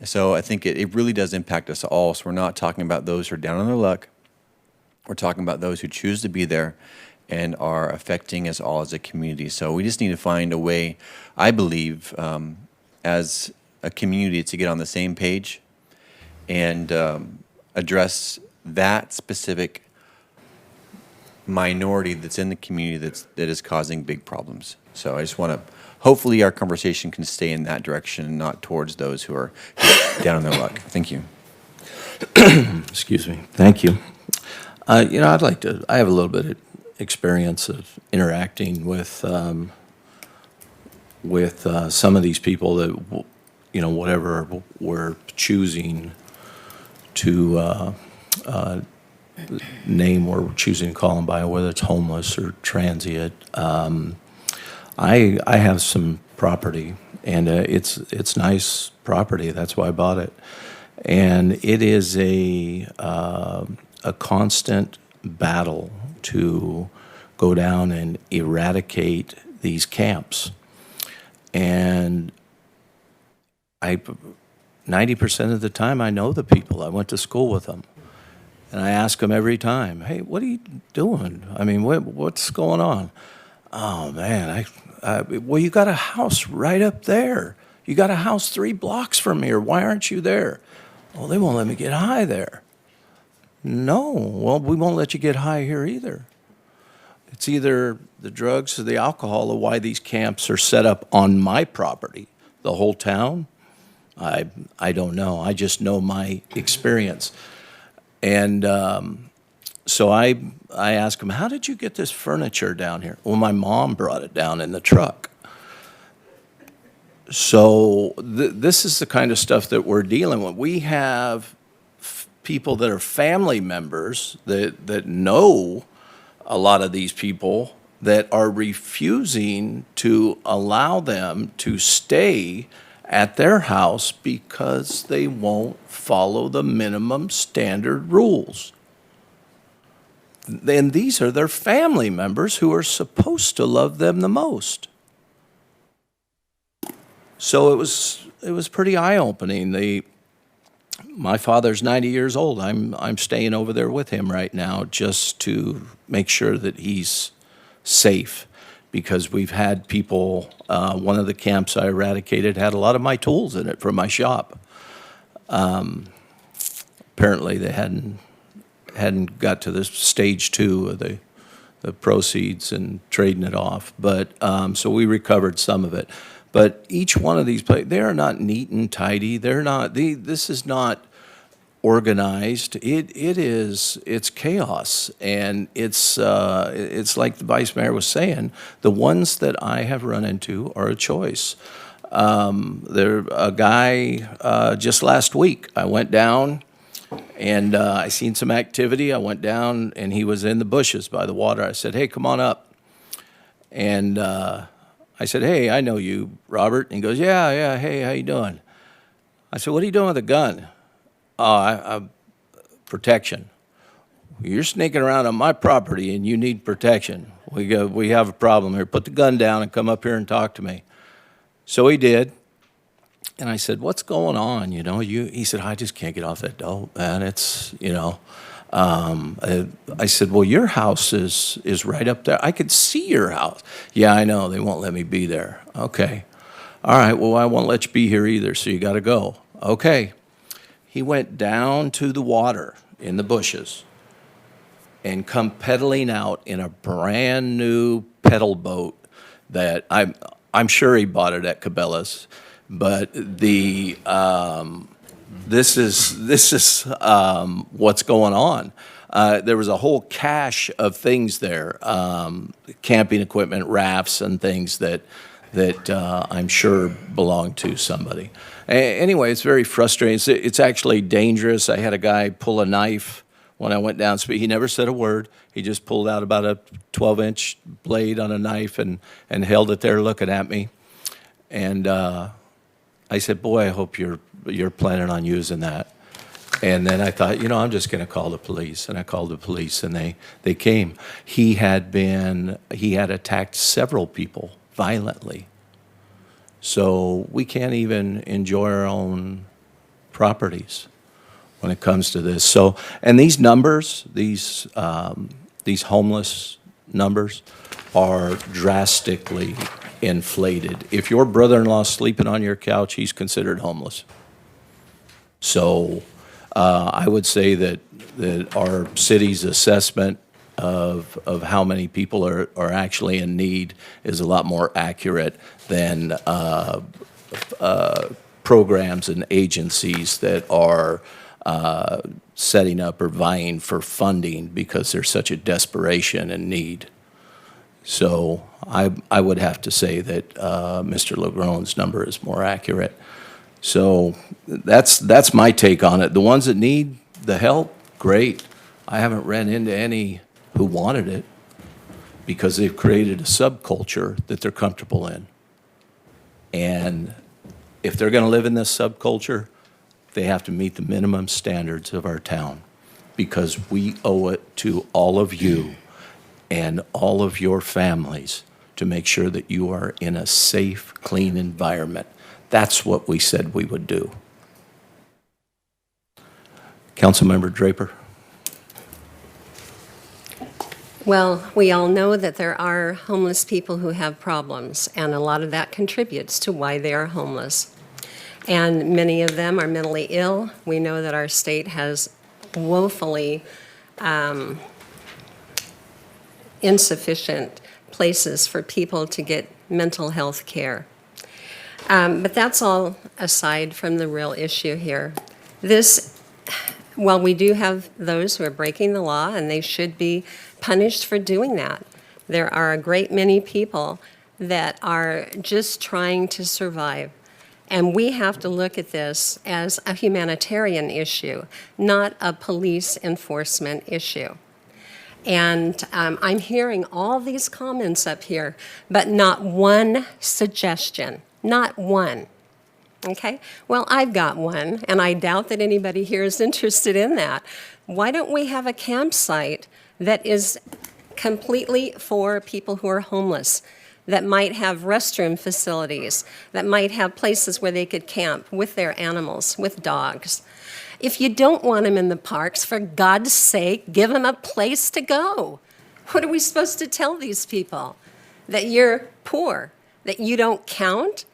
So I think it really does impact us all. So we're not talking about those who are down on their luck. We're talking about those who choose to be there and are affecting us all as a community. So we just need to find a way, I believe, as a community to get on the same page and address that specific minority that's in the community that is causing big problems. So I just want to, hopefully our conversation can stay in that direction and not towards those who are down on their luck. Thank you. Excuse me. Thank you. You know, I have a little bit of experience of interacting with some of these people that, you know, whatever we're choosing to name or we're choosing to call them by, whether it's homeless or transient. I have some property, and it's nice property. That's why I bought it, and it is a constant battle to go down and eradicate these camps, and 90% of the time I know the people. I went to school with them. And I ask them every time, hey, what are you doing? I mean, what's going on? Oh, man, well, you got a house right up there. You got a house 3 blocks from here. Why aren't you there? Oh, they won't let me get high there. No, well, we won't let you get high here either. It's either the drugs or the alcohol of why these camps are set up on my property. The whole town, I don't know. I just know my experience. And so I asked him, how did you get this furniture down here? Well, my mom brought it down in the truck. So this is the kind of stuff that we're dealing with. We have people that are family members that know a lot of these people that are refusing to allow them to stay at their house because they won't follow the minimum standard rules. And these are their family members who are supposed to love them the most. So it was pretty eye-opening. My father's 90 years old. I'm staying over there with him right now just to make sure that he's safe, because we've had people, one of the camps I eradicated had a lot of my tools in it from my shop. Apparently they hadn't got to the stage 2 of the proceeds and trading it off. But, so we recovered some of it. But each one of these places, they are not neat and tidy. They're not, this is not organized. It's chaos. And it's like the vice mayor was saying, the ones that I have run into are a choice. A guy, just last week, I went down and I seen some activity. I went down and he was in the bushes by the water. I said, hey, come on up. And I said, hey, I know you, Robert. And he goes, yeah, hey, how you doing? I said, what are you doing with a gun? Oh, protection. You're sneaking around on my property and you need protection. We have a problem here. Put the gun down and come up here and talk to me. So he did. And I said, what's going on? He said, I just can't get off that dope, man. It's, I said, well, your house is right up there. I could see your house. Yeah, I know. They won't let me be there. Okay. All right, well, I won't let you be here either, so you got to go. Okay. He went down to the water in the bushes and come pedaling out in a brand new pedal boat that I'm sure he bought it at Cabela's, but this is what's going on. There was a whole cache of things there, camping equipment, rafts, and things that I'm sure belonged to somebody. Anyway, it's very frustrating. It's actually dangerous. I had a guy pull a knife when I went down. He never said a word. He just pulled out about a 12-inch blade on a knife and held it there looking at me. And I said, boy, I hope you're planning on using that. And then I thought, I'm just going to call the police. And I called the police, and they came. He had attacked several people violently. So we can't even enjoy our own properties when it comes to this. So, and these numbers, these homeless numbers are drastically inflated. If your brother-in-law's sleeping on your couch, he's considered homeless. So I would say that our city's assessment of how many people are actually in need is a lot more accurate than programs and agencies that are setting up or vying for funding because there's such a desperation and need. So I would have to say that Mr. Legron's number is more accurate. So that's my take on it. The ones that need the help, great. I haven't ran into any who wanted it because they've created a subculture that they're comfortable in. And if they're going to live in this subculture, they have to meet the minimum standards of our town, because we owe it to all of you and all of your families to make sure that you are in a safe, clean environment. That's what we said we would do. Councilmember Draper. Well, we all know that there are homeless people who have problems, and a lot of that contributes to why they are homeless. And many of them are mentally ill. We know that our state has woefully insufficient places for people to get mental health care. But that's all aside from the real issue here. While we do have those who are breaking the law, and they should be punished for doing that, there are a great many people that are just trying to survive. And we have to look at this as a humanitarian issue, not a police enforcement issue. And I'm hearing all these comments up here, but not one suggestion, not one. Okay? Well, I've got one, and I doubt that anybody here is interested in that. Why don't we have a campsite that is completely for people who are homeless? that might have restroom facilities, that might have places where they could camp with their animals, with dogs. If you don't want them in the parks, for God's sake, give them a place to go. What are we supposed to tell these people? That you're poor, that you don't count?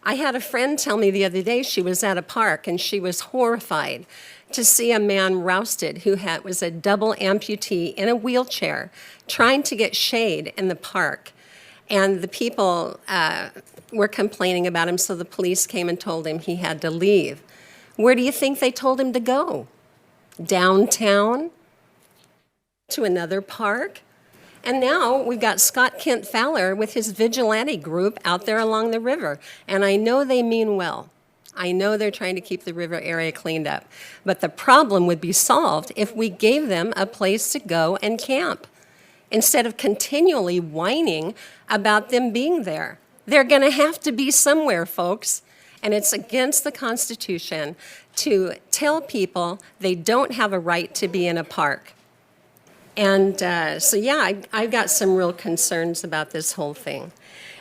I had a friend tell me the other day she was at a park and she was horrified to see a man rousted who was a double amputee in a wheelchair trying to get shade in the park. And the people were complaining about him, so the police came and told him he had to leave. Where do you think they told him to go? Downtown? To another park? And now we've got Scott Kent Fowler with his vigilante group out there along the river. And I know they mean well. I know they're trying to keep the river area cleaned up. But the problem would be solved if we gave them a place to go and camp, instead of continually whining about them being there. They're going to have to be somewhere, folks. And it's against the Constitution to tell people they don't have a right to be in a park. And so, yeah, I've got some real concerns about this whole thing.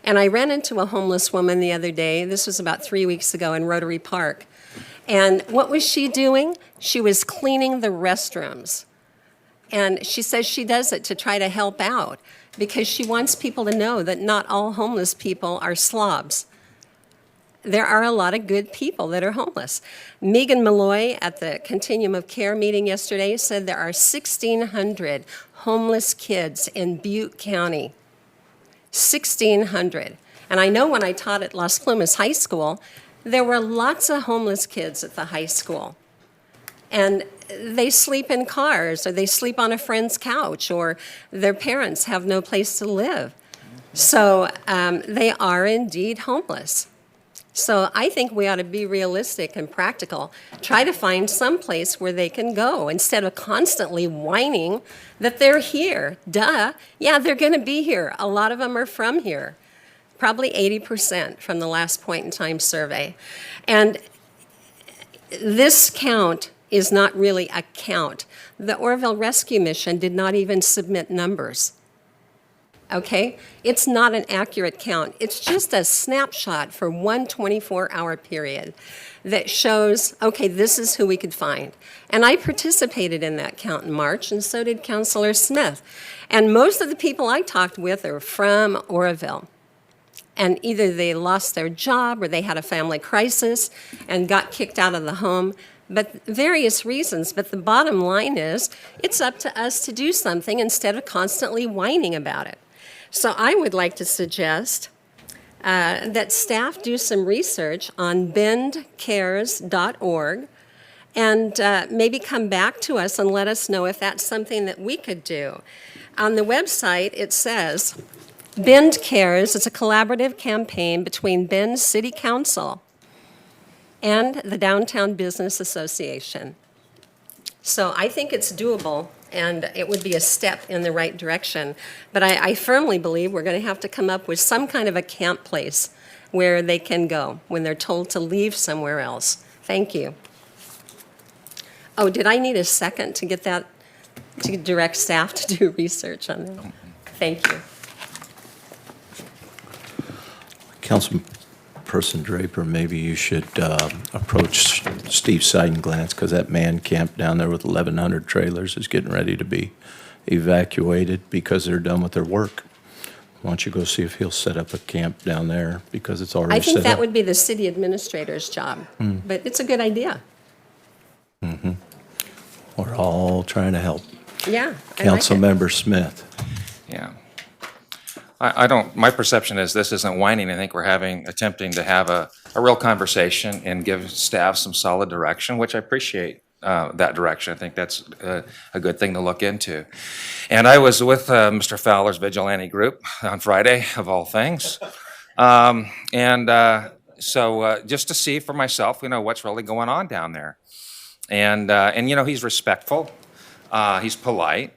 And I ran into a homeless woman the other day. This was about 3 weeks ago in Rotary Park. And what was she doing? She was cleaning the restrooms. And she says she does it to try to help out because she wants people to know that not all homeless people are slobs. There are a lot of good people that are homeless. Megan Malloy at the Continuum of Care meeting yesterday said there are 1,600 homeless kids in Butte County. 1,600. And I know when I taught at Las Plumas High School, there were lots of homeless kids at the high school. And they sleep in cars, or they sleep on a friend's couch, or their parents have no place to live. So they are indeed homeless. So I think we ought to be realistic and practical. Try to find some place where they can go instead of constantly whining that they're here. Duh. Yeah, they're going to be here. A lot of them are from here. Probably 80% from the last point in time survey. And this count is not really a count. The Oroville Rescue Mission did not even submit numbers. Okay? It's not an accurate count. It's just a snapshot for one 24-hour period that shows, okay, this is who we could find. And I participated in that count in March, and so did Councilor Smith. And most of the people I talked with are from Oroville. And either they lost their job or they had a family crisis and got kicked out of the home. But various reasons. But the bottom line is, it's up to us to do something instead of constantly whining about it. So I would like to suggest that staff do some research on bendcares.org and maybe come back to us and let us know if that's something that we could do. On the website, it says, Bend Cares is a collaborative campaign between Bend City Council and the Downtown Business Association. So I think it's doable, and it would be a step in the right direction. But I firmly believe we're going to have to come up with some kind of a camp place where they can go when they're told to leave somewhere else. Thank you. Oh, did I need a second to get that, to direct staff to do research on that? Thank you. Councilperson Draper, maybe you should approach Steve Seidenglantz, because that man camp down there with 1,100 trailers is getting ready to be evacuated because they're done with their work. Why don't you go see if he'll set up a camp down there, because it's already I set up. think that would be the city administrator's job, but it's a good idea. Mm-hmm. We're all trying to help. Yeah, I like it. Councilmember Smith. Yeah. I don't, my perception is this isn't whining. I think we're attempting to have a real conversation and give staff some solid direction, which I appreciate that direction. I think that's a good thing to look into. And I was with Mr. Fowler's vigilante group on Friday, of all things. So just to see for myself, what's really going on down there. And he's respectful, he's polite.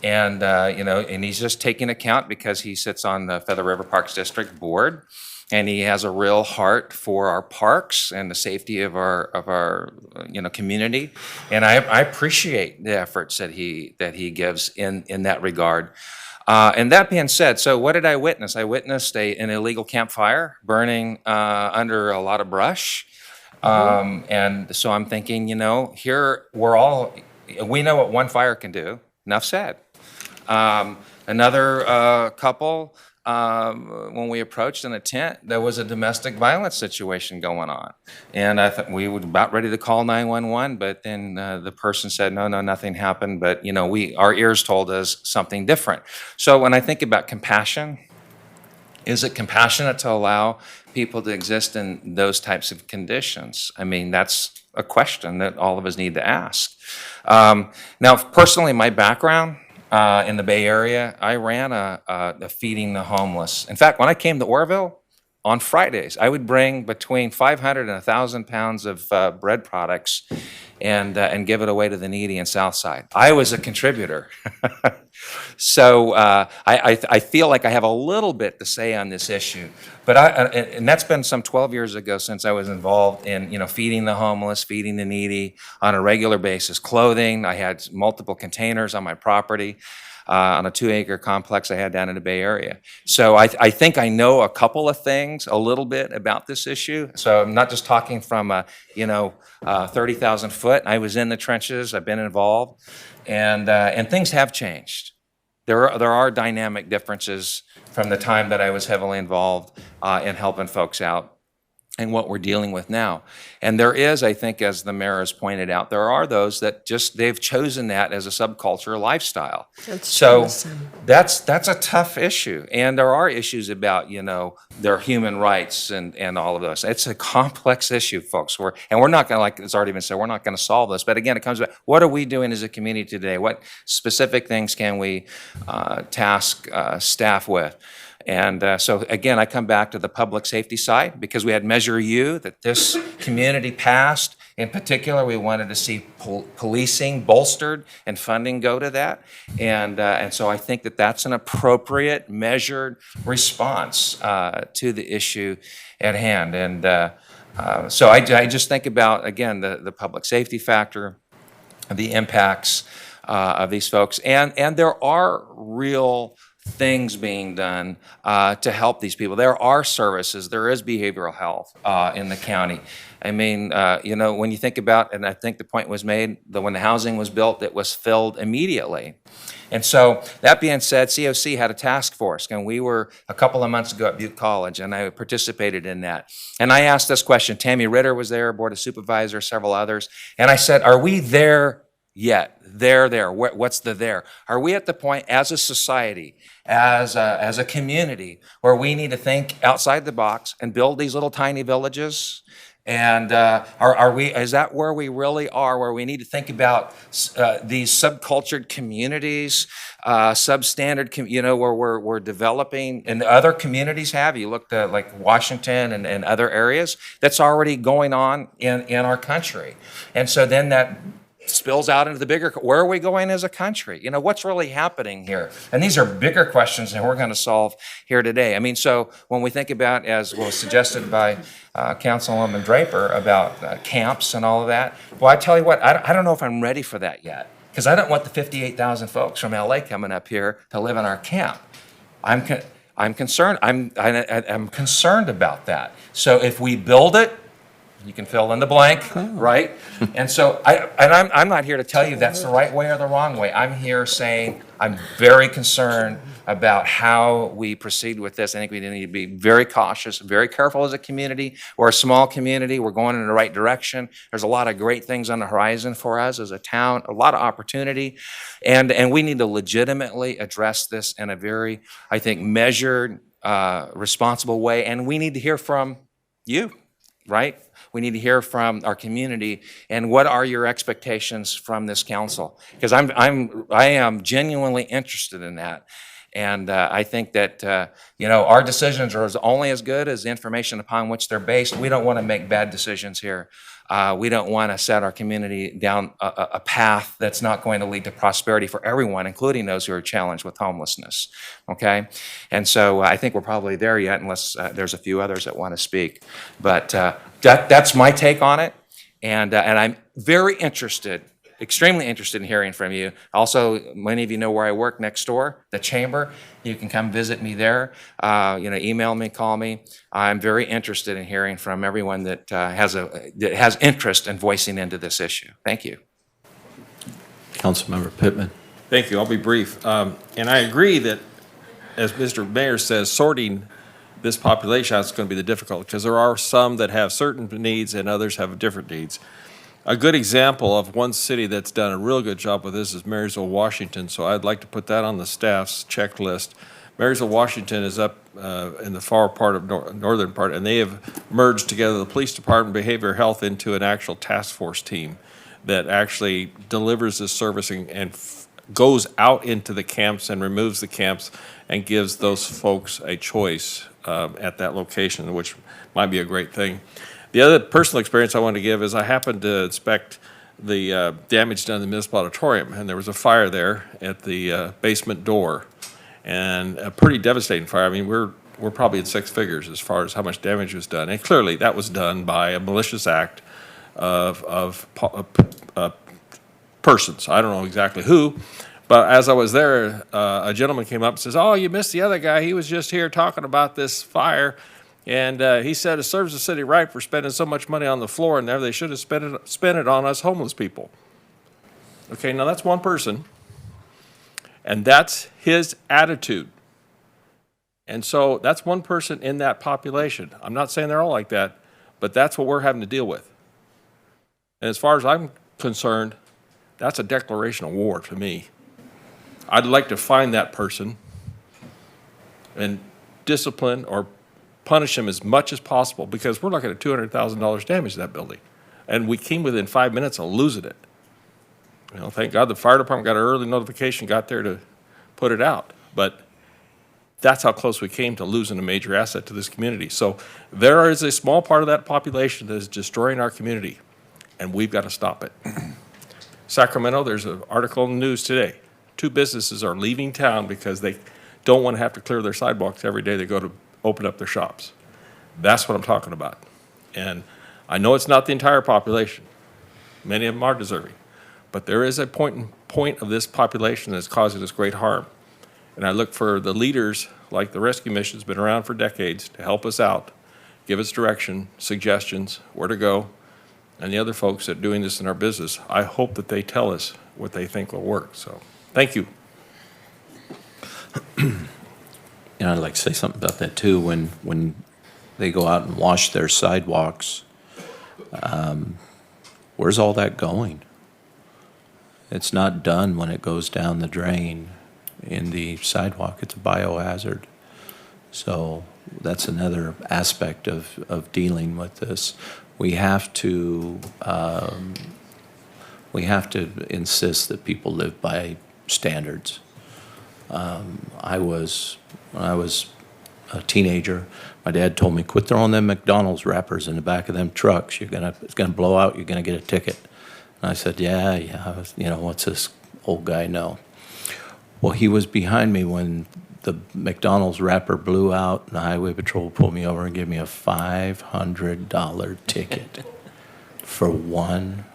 And, and he's just taking account because he sits on the Feather River Parks District Board, and he has a real heart for our parks and the safety of our community. And I appreciate the efforts that he gives in that regard. And that being said, so what did I witness? I witnessed an illegal campfire burning under a lot of brush. And so I'm thinking, here we know what one fire can do. Enough said. Another couple, when we approached in a tent, there was a domestic violence situation going on. And I thought we were about ready to call 911, but then the person said, no, nothing happened. But, our ears told us something different. So when I think about compassion, is it compassionate to allow people to exist in those types of conditions? I mean, that's a question that all of us need to ask. Now, personally, my background in the Bay Area, I ran a feeding the homeless. In fact, when I came to Oroville, on Fridays, I would bring between 500 and 1,000 pounds of bread products and give it away to the needy in Southside. I was a contributor. So I feel like I have a little bit to say on this issue. But and that's been some 12 years ago since I was involved in feeding the homeless, feeding the needy on a regular basis. Clothing, I had multiple containers on my property. On a 2-acre complex I had down in the Bay Area. So I think I know a couple of things, a little bit about this issue. So I'm not just talking from 30,000 foot. I was in the trenches. I've been involved, and things have changed. There are dynamic differences from the time that I was heavily involved in helping folks out and what we're dealing with now. And there is, I think, as the mayor has pointed out, there are those that they've chosen that as a subculture lifestyle. So that's a tough issue. And there are issues about, their human rights and all of those. It's a complex issue, folks. We're not going to, like it's already been said, we're not going to solve this. But again, it comes back, what are we doing as a community today? What specific things can we task staff with? And so, again, I come back to the public safety side because we had Measure U that this community passed. In particular, we wanted to see policing bolstered and funding go to that. And so I think that that's an appropriate, measured response to the issue at hand. And so I just think about, again, the public safety factor, the impacts of these folks. And there are real things being done to help these people. There are services. There is behavioral health in the county. I mean, when you think about, and I think the point was made, that when the housing was built, it was filled immediately. And so that being said, COC had a task force, and we were a couple of months ago at Butte College, and I participated in that. And I asked this question. Tammy Ritter was there, Board of Supervisors, several others. And I said, are we there yet? There. What's the there? Are we at the point as a society, as a community, where we need to think outside the box and build these little tiny villages? And is that where we really are, where we need to think about these subcultured communities, substandard, where we're developing, and other communities have, you looked at like Washington and other areas, that's already going on in our country. And so then that spills out into the bigger, where are we going as a country? What's really happening here? And these are bigger questions than we're going to solve here today. I mean, so when we think about, as was suggested by Councilwoman Draper, about camps and all of that, well, I tell you what, I don't know if I'm ready for that yet, because I don't want the 58,000 folks from LA coming up here to live in our camp. I'm concerned. I'm concerned about that. So if we build it, you can fill in the blank, right? And so I'm not here to tell you that's the right way or the wrong way. I'm here saying I'm very concerned about how we proceed with this. I think we need to be very cautious, very careful as a community. We're a small community. We're going in the right direction. There's a lot of great things on the horizon for us as a town, a lot of opportunity. And we need to legitimately address this in a very, I think, measured, responsible way. And we need to hear from you, right? We need to hear from our community, and what are your expectations from this council? Because I am genuinely interested in that, and I think that our decisions are only as good as the information upon which they're based. We don't want to make bad decisions here. We don't want to set our community down a path that's not going to lead to prosperity for everyone, including those who are challenged with homelessness. Okay, and so I think we're probably there yet, unless there's a few others that want to speak. But that's my take on it, and I'm very interested extremely interested in hearing from you. Also, many of you know where I work next door, the chamber. You can come visit me there. Email me, call me. I'm very interested in hearing from everyone that has interest in voicing into this issue. Thank you. Councilmember Pittman. Thank you. I'll be brief. And I agree that, as Mr. Mayor says, sorting this population out is going to be the difficult, because there are some that have certain needs and others have different needs. A good example of one city that's done a real good job with this is Marysville, Washington, so I'd like to put that on the staff's checklist. Marysville, Washington is up in the far part of northern part, and they have merged together the police department, behavioral health into an actual task force team that actually delivers this service and goes out into the camps and removes the camps and gives those folks a choice at that location, which might be a great thing. The other personal experience I want to give is I happened to inspect the damage done in the municipal auditorium, and there was a fire there at the basement door, and a pretty devastating fire. I mean, we're probably in six figures as far as how much damage was done, and clearly that was done by a malicious act of persons. I don't know exactly who, but as I was there, a gentleman came up and says, "Oh, you missed the other guy. He was just here talking about this fire. And he said it serves the city right for spending so much money on the floor in there. They should have spent it on us homeless people." Okay, now that's one person, and that's his attitude. And so that's one person in that population. I'm not saying they're all like that, but that's what we're having to deal with. And as far as I'm concerned, that's a declaration of war to me. I'd like to find that person and discipline or punish them as much as possible, because we're looking at $200,000 damage to that building. And we came within 5 minutes of losing it. Thank God the fire department got an early notification, got there to put it out. But that's how close we came to losing a major asset to this community. So there is a small part of that population that is destroying our community, and we've got to stop it. Sacramento, there's an article in the news today. 2 businesses are leaving town because they don't want to have to clear their sidewalks every day they go to open up their shops. That's what I'm talking about. And I know it's not the entire population. Many of them are deserving. But there is a point of this population that's causing us great harm. And I look for the leaders, like the rescue mission's been around for decades, to help us out, give us direction, suggestions, where to go. And the other folks that are doing this in our business, I hope that they tell us what they think will work. So, thank you. And I'd like to say something about that too. When they go out and wash their sidewalks, where's all that going? It's not done when it goes down the drain in the sidewalk. It's a biohazard. So that's another aspect of dealing with this. We have to insist that people live by standards. When I was a teenager, my dad told me, "Quit throwing them McDonald's wrappers in the back of them trucks. It's gonna blow out. You're gonna get a ticket." And I said, "Yeah. What's this old guy know?" Well, he was behind me when the McDonald's wrapper blew out, and the highway patrol pulled me over and gave me a $500 ticket for one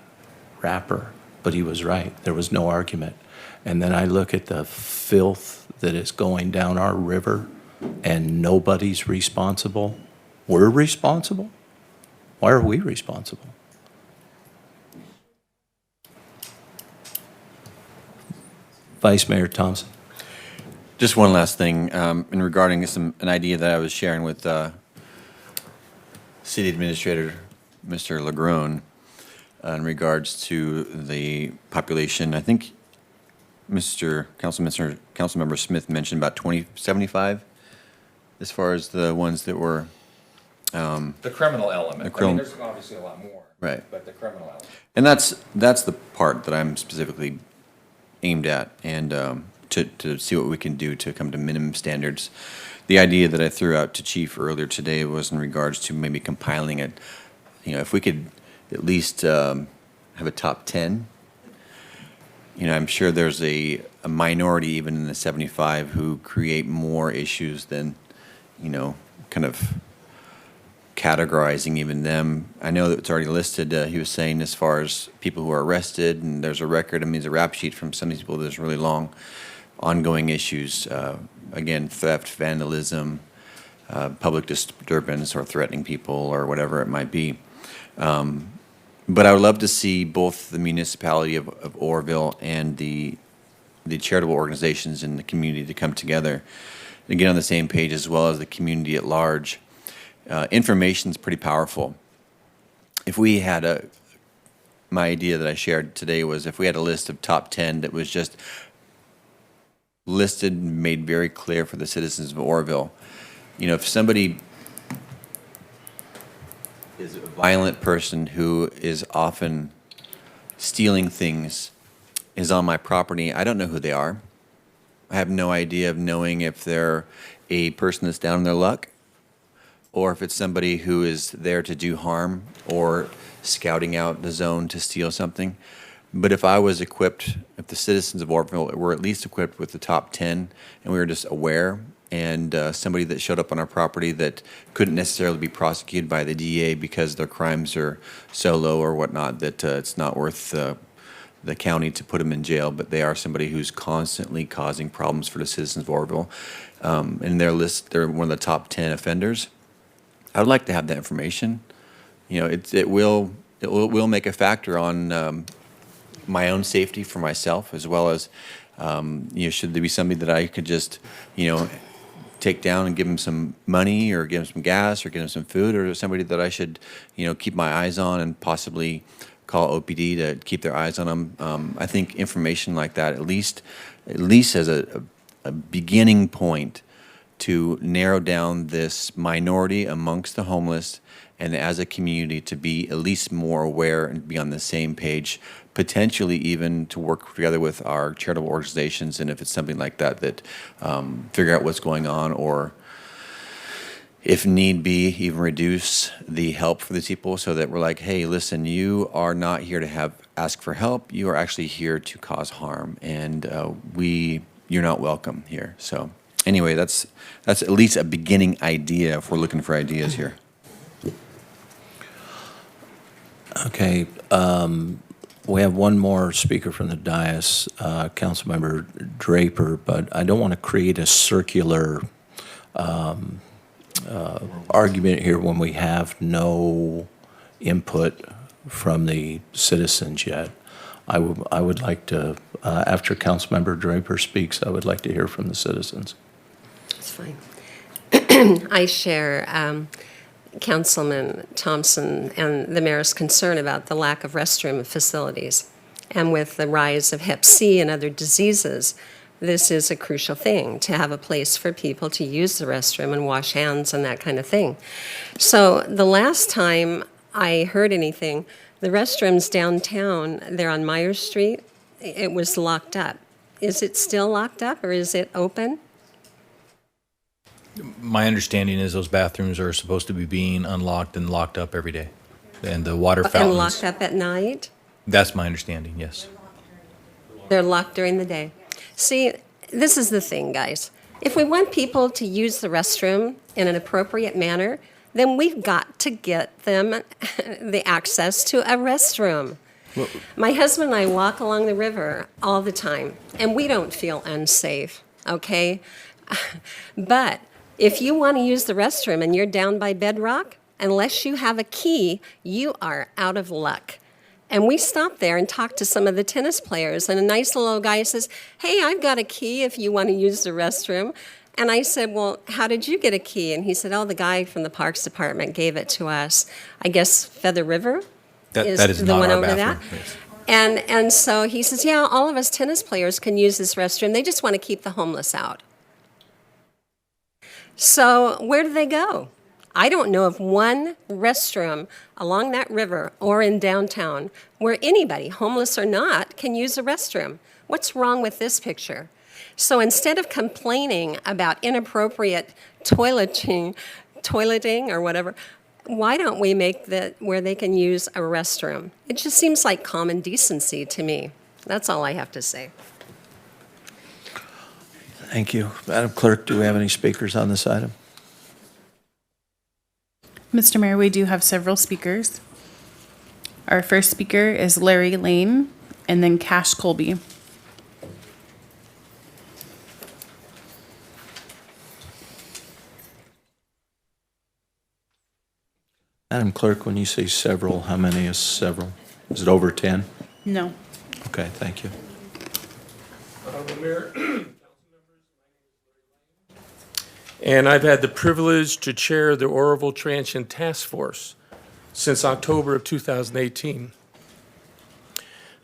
wrapper. But he was right. There was no argument. And then I look at the filth that is going down our river, and nobody's responsible. We're responsible? Why are we responsible? Vice Mayor Thompson. Just one last thing, in regarding an idea that I was sharing with City Administrator Mr. Legrone in regards to the population. I think Councilmember Smith mentioned about 2075 as far as the ones that were The criminal element. I mean, there's obviously a lot more. Right. But the criminal element. And that's the part that I'm specifically aimed at, and to see what we can do to come to minimum standards. The idea that I threw out to Chief earlier today was in regards to maybe compiling it. If we could at least have a top 10. I'm sure there's a minority even in the 75 who create more issues than, kind of categorizing even them. I know that it's already listed, he was saying, as far as people who are arrested, and there's a record, I mean, there's a rap sheet from some of these people, there's really long ongoing issues, again, theft, vandalism, public disturbance, or threatening people, or whatever it might be. But I would love to see both the municipality of Oroville and the charitable organizations in the community to come together and get on the same page, as well as the community at large. Information is pretty powerful. If we had my idea that I shared today was if we had a list of top 10 that was just listed, made very clear for the citizens of Oroville. You know, if somebody is a violent person who is often stealing things, is on my property, I don't know who they are. I have no idea of knowing if they're a person that's down on their luck, or if it's somebody who is there to do harm or scouting out the zone to steal something. But if I was equipped, if the citizens of Oroville were at least equipped with the top 10, and we were just aware, and somebody that showed up on our property that couldn't necessarily be prosecuted by the DA because their crimes are so low or whatnot, that it's not worth the county to put them in jail, but they are somebody who's constantly causing problems for the citizens of Oroville. In their list, they're one of the top 10 offenders. I would like to have that information. You know, it will make a factor on my own safety for myself, as well as, you know, should there be somebody that I could just, you know, take down and give them some money, or give them some gas, or give them some food, or somebody that I should, you know, keep my eyes on and possibly call OPD to keep their eyes on them. I think information like that, at least as a beginning point to narrow down this minority amongst the homeless, and as a community to be at least more aware and be on the same page, potentially even to work together with our charitable organizations, and if it's something like that, that figure out what's going on, or if need be, even reduce the help for these people, so that we're like, hey, listen, you are not here to ask for help. You are actually here to cause harm, and you're not welcome here. So anyway, that's at least a beginning idea if we're looking for ideas here. Okay, we have one more speaker from the dais, Councilmember Draper, but I don't want to create a circular argument here when we have no input from the citizens yet. I would like to, after Councilmember Draper speaks, I would like to hear from the citizens. That's fine. I share Councilman Thompson and the mayor's concern about the lack of restroom facilities. And with the rise of Hep C and other diseases, this is a crucial thing, to have a place for people to use the restroom and wash hands and that kind of thing. So the last time I heard anything, the restrooms downtown, there on Myers Street, it was locked up. Is it still locked up, or is it open? My understanding is those bathrooms are supposed to be being unlocked and locked up every day. And the water fountains. And locked up at night? That's my understanding, yes. They're locked during the day. See, this is the thing, guys. If we want people to use the restroom in an appropriate manner, then we've got to get them the access to a restroom. Well, my husband and I walk along the river all the time, and we don't feel unsafe, okay? But if you want to use the restroom and you're down by bedrock, unless you have a key, you are out of luck. And we stopped there and talked to some of the tennis players, and a nice little old guy says, hey, I've got a key if you want to use the restroom. And I said, well, how did you get a key? And he said, oh, the guy from the Parks Department gave it to us. I guess Feather River that is the not one our over bathroom. that. Yes. And so he says, yeah, all of us tennis players can use this restroom. They just want to keep the homeless out. So where do they go? I don't know of one restroom along that river or in downtown where anybody, homeless or not, can use a restroom. What's wrong with this picture? So instead of complaining about inappropriate toileting or whatever, why don't we make that where they can use a restroom? It just seems like common decency to me. That's all I have to say. Thank you. Madam Clerk, do we have any speakers on this item? Mr. Mayor, we do have several speakers. Our first speaker is Larry Lane, and then Cash Colby. Madam Clerk, when you say several, how many is several? Is it over 10? No. Okay, thank you. Honorable Mayor, and I've had the privilege to chair the Oroville Transient Task Force since October of 2018.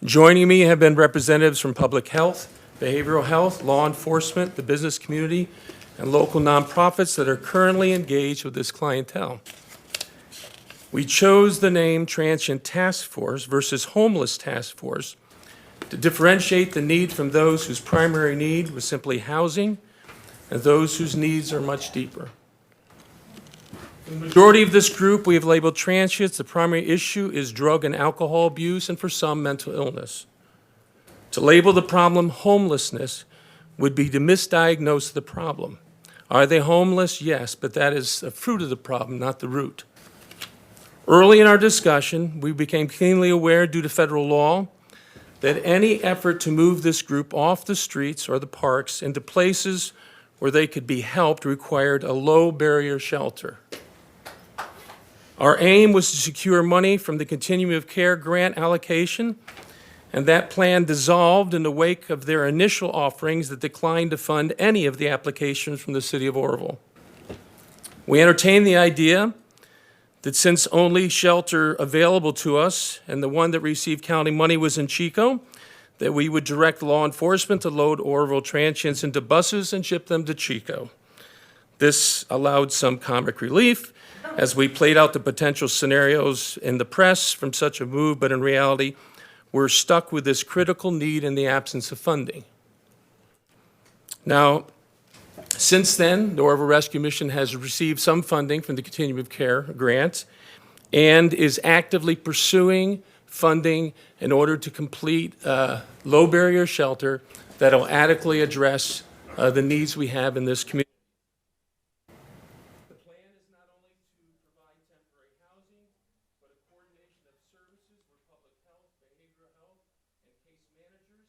Joining me have been representatives from public health, behavioral health, law enforcement, the business community, and local nonprofits that are currently engaged with this clientele. We chose the name Transient Task Force versus Homeless Task Force to differentiate the need from those whose primary need was simply housing and those whose needs are much deeper. For the majority of this group, we have labeled transients. The primary issue is drug and alcohol abuse, and for some, mental illness. To label the problem homelessness would be to misdiagnose the problem. Are they homeless? Yes, but that is a fruit of the problem, not the root. Early in our discussion, we became keenly aware, due to federal law, that any effort to move this group off the streets or the parks into places where they could be helped required a low-barrier shelter. Our aim was to secure money from the Continuum of Care grant allocation, and that plan dissolved in the wake of their initial offerings that declined to fund any of the applications from the city of Oroville. We entertained the idea that since only shelter available to us and the one that received county money was in Chico, that we would direct law enforcement to load Oroville transients into buses and ship them to Chico. This allowed some comic relief as we played out the potential scenarios in the press from such a move, but in reality, we're stuck with this critical need in the absence of funding. Now, since then, the Oroville Rescue Mission has received some funding from the Continuum of Care grant and is actively pursuing funding in order to complete low-barrier shelter that will adequately address the needs we have in this community. The plan is not only to provide temporary housing, but a coordination of services where public health, behavioral health, and case managers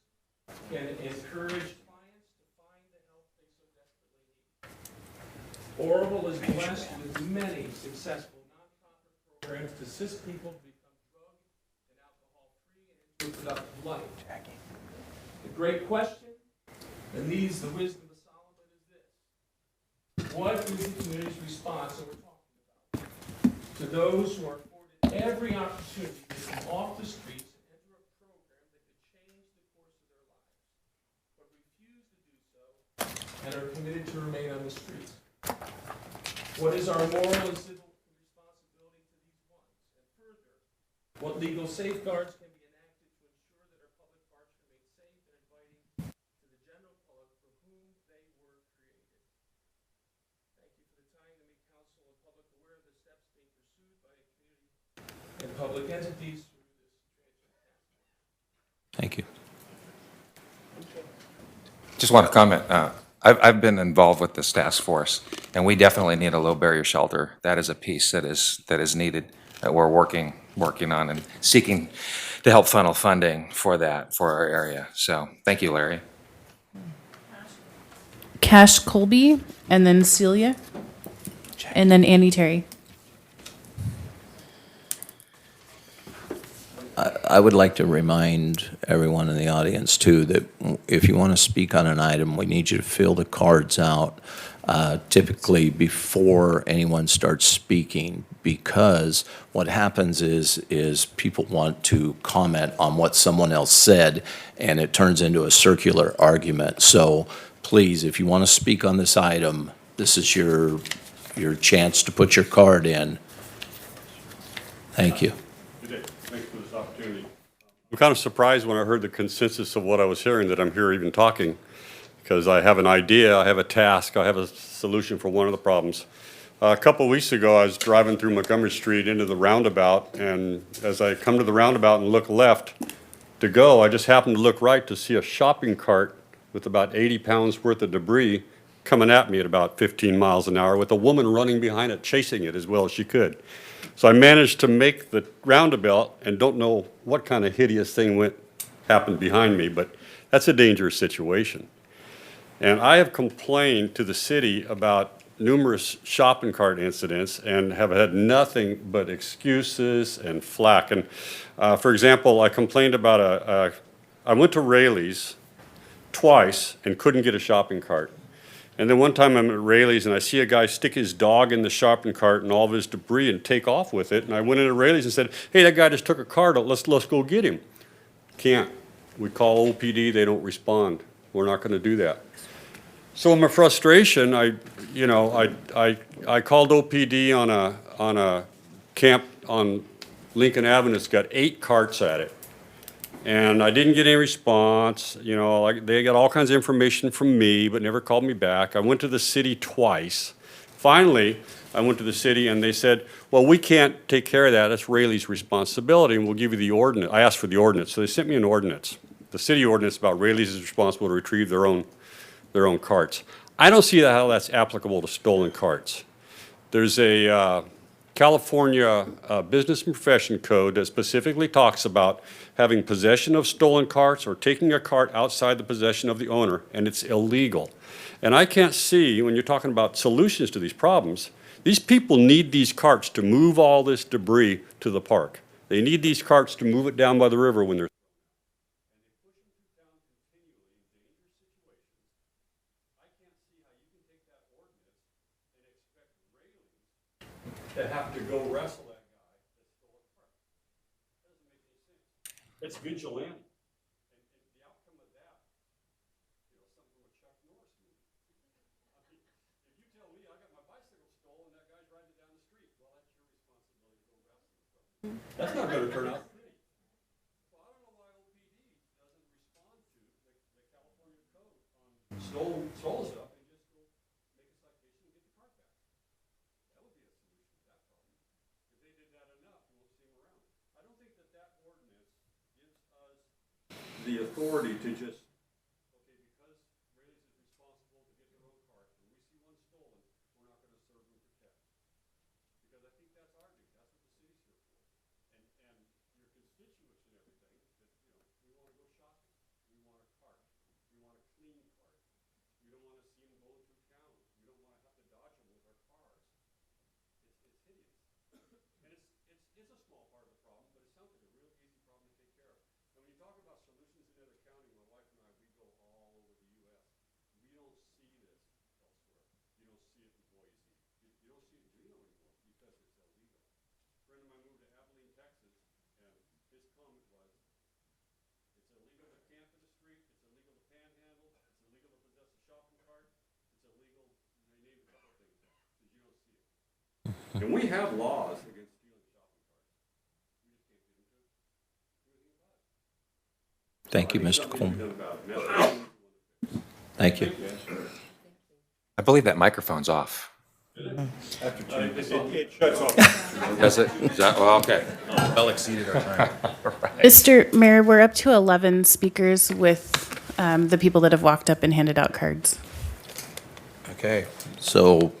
can encourage clients to find the help they so desperately need. Oroville is blessed with many successful nonprofit programs to assist people to become drug and alcohol-free and into a productive life. The great question that needs the wisdom of Solomon is this: what is the community's response that we're talking about to those who are afforded every opportunity to come off the streets and enter a program that could change the course of their lives, but refuse to do so and are committed to remain on the streets? What is our moral and civil responsibility to these ones? And further, what legal safeguards can be enacted to ensure that our public parks remain safe and inviting to the general public for whom they were created? Thank you for the time to make council and public aware of the steps being pursued by community and public entities through this transit. Thank you. Just want to comment. I've been involved with this task force, and we definitely need a low-barrier shelter. That is a piece that is needed, that we're working on and seeking to help funnel funding for that, for our area. So thank you, Larry. Cash Colby, and then Celia, and then Annie Terry. I would like to remind everyone in the audience, too, that if you want to speak on an item, we need you to fill the cards out typically before anyone starts speaking, because what happens is people want to comment on what someone else said, and it turns into a circular argument. So please, if you want to speak on this item, this is your chance to put your card in. Thank you. Thanks for this opportunity. I'm kind of surprised when I heard the consensus of what I was hearing that I'm here even talking, because I have an idea, I have a task, I have a solution for one of the problems. A couple of weeks ago, I was driving through Montgomery Street into the roundabout, and as I come to the roundabout and look left to go, I just happened to look right to see a shopping cart with about 80 pounds worth of debris coming at me at about 15 miles an hour with a woman running behind it, chasing it as well as she could. So I managed to make the roundabout and don't know what kind of hideous thing happened behind me, but that's a dangerous situation. And I have complained to the city about numerous shopping cart incidents and have had nothing but excuses and flack. And for example, I complained about I went to Rayleigh's twice and couldn't get a shopping cart. And then one time I'm at Rayleigh's and I see a guy stick his dog in the shopping cart and all of his debris and take off with it. And I went into Rayleigh's and said, hey, that guy just took a cart, let's go get him. Can't. We call OPD, they don't respond. We're not going to do that. So in my frustration, I called OPD on a camp on Lincoln Avenue. It's got 8 carts at it. And I didn't get any response. They got all kinds of information from me, but never called me back. I went to the city twice. Finally, I went to the city and they said, well, we can't take care of that. That's Rayleigh's responsibility, and we'll give you the ordinance. I asked for the ordinance, so they sent me an ordinance. The city ordinance about Rayleigh's is responsible to retrieve their own carts. I don't see how that's applicable to stolen carts. There's a California Business and Profession Code that specifically talks about having possession of stolen carts or taking a cart outside the possession of the owner, and it's illegal. And I can't see, when you're talking about solutions to these problems, these people need these carts to move all this debris to the park. They need these carts to move it down by the river when they're that have to go wrestle that guy that stole a cart. That doesn't make any sense. It's vigilante. And the outcome of that, something from a Chuck Norris movie. I mean, if you tell me I got my bicycle stolen and that guy's riding it down the street, well, that's your responsibility to go wrestle with him. That's not going to turn out pretty. So I don't know why OPD doesn't respond to the California code on stolen stuff. The authority to just, okay, because Rayleigh's is responsible to get their own cart, and we see one stolen, we're not going to serve them for cash. Because I think that's our duty. That's what the city's here for. And your constituents and everything, that, we want to go shopping. We want a cart. We want a clean cart. We don't want to see them going through town. We don't want to have to dodge them with our cars. It's hideous. And it's a small part of the problem, but it sounds like a real easy problem to take care of. And when you talk about solutions in other county, my wife and I, we go all over the U.S. We don't see this elsewhere. You don't see it in Boise. You don't see it in Reno anymore because it's illegal. A friend of mine moved to Abilene, Texas, and his comment was, it's illegal to camp in the street, it's illegal to panhandle, it's illegal to possess a shopping cart, it's illegal, they named a couple of things, because you don't see it. And we have laws against stealing shopping carts. We just can't get into it. Thank you, Mr. Coleman. Thank you. I believe that microphone's off. It shuts off. Does it? Is that, well, okay. Well exceeded our time. Mr. Mayor, we're up to 11 speakers with the people that have walked up and handed out cards. Okay, so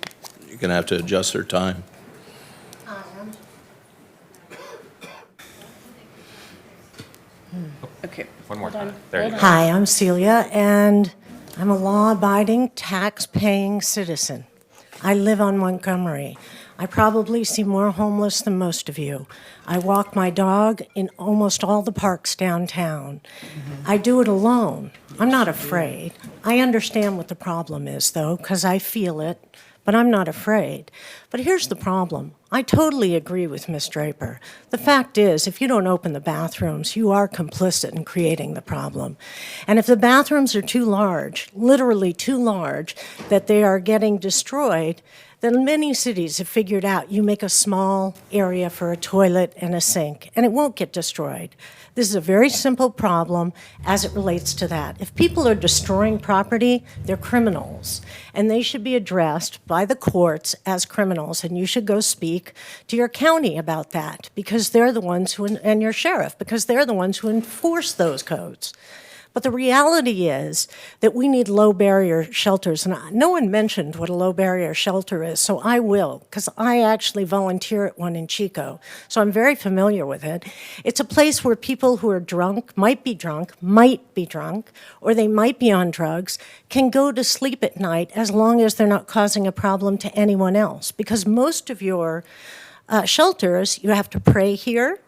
you're going to have to adjust their time. Okay. One more Hold on. time. There you go. Hi, I'm Celia, and I'm a law-abiding, tax-paying citizen. I live on Montgomery. I probably see more homeless than most of you. I walk my dog in almost all the parks downtown. I do it alone. I'm not afraid. I understand what the problem is, though, because I feel it, but I'm not afraid. But here's the problem. I totally agree with Ms. Draper. The fact is, if you don't open the bathrooms, you are complicit in creating the problem. And if the bathrooms are too large, literally too large, that they are getting destroyed, then many cities have figured out you make a small area for a toilet and a sink, and it won't get destroyed. This is a very simple problem as it relates to that. If people are destroying property, they're criminals, and they should be addressed by the courts as criminals, and you should go speak to your county about that, because they're the ones who, and your sheriff, because they're the ones who enforce those codes. But the reality is that we need low barrier shelters. And no one mentioned what a low barrier shelter is, so I will, because I actually volunteer at one in Chico. So I'm very familiar with it. It's a place where people who are drunk, might be drunk, or they might be on drugs, can go to sleep at night as long as they're not causing a problem to anyone else. Because most of your shelters, you have to pray here,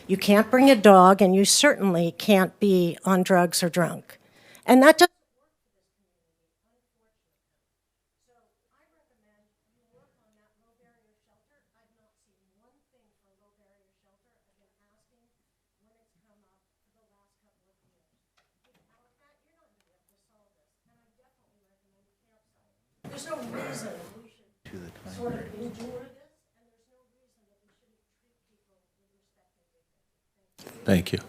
you can't bring a dog, and you certainly can't be on drugs or drunk. And that doesn't work for this community, unfortunately. So I recommend you work on that low barrier shelter. I've not seen one thing for a low barrier shelter. I've been asking when it's come up for the last couple of years. Without that, you're not going to be able to solve this. And I definitely recommend campsite. There's no reason we should sort of endure this. Thank you.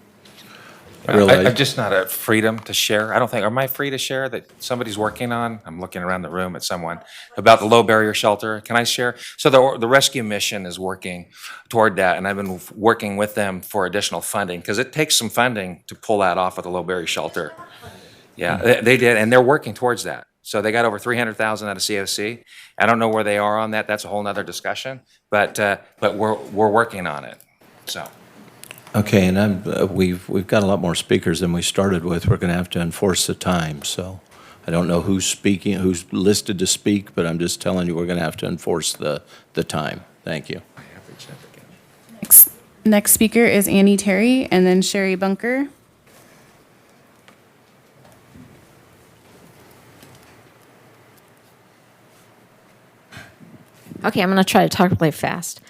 I'm just not a freedom to share. I don't think, am I free to share that somebody's working on? I'm looking around the room at someone about the low barrier shelter. Can I share? So the rescue mission is working toward that, and I've been working with them for additional funding because it takes some funding to pull that off of the low barrier shelter. Yeah, they did, and they're working towards that. So they got over 300,000 out of COC. I don't know where they are on that. That's a whole nother discussion, but we're working on it. So. Okay, and we've got a lot more speakers than we started with. We're going to have to enforce the time, so I don't know who's speaking, who's listed to speak, but I'm just telling you, we're going to have to enforce the time. Thank you. Next speaker is Annie Terry, and then Sherry Bunker. Okay, I'm going to try to talk really fast.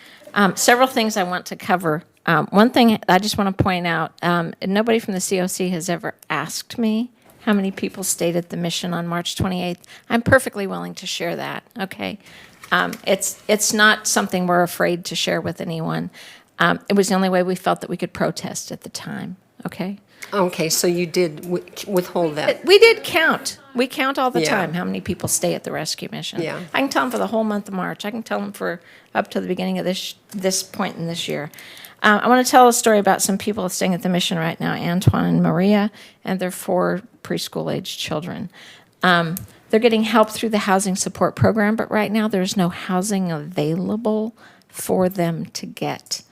Several things I want to cover. One thing I just want to point out, nobody from the COC has ever asked me how many people stayed at the mission on March 28th. I'm perfectly willing to share that, okay? It's not something we're afraid to share with anyone. It was the only way we felt that we could protest at the time, okay? Okay, so you did withhold that. We did count. We count all the Yeah. time how many people stay at the rescue mission. Yeah. I can tell them for the whole month of March. I can tell them for up to the beginning of this point in this year. I want to tell a story about some people staying at the mission right now, Antoine and Maria, and their 4 preschool-aged children. They're getting help through the housing support program, but right now there's no housing available for them to get.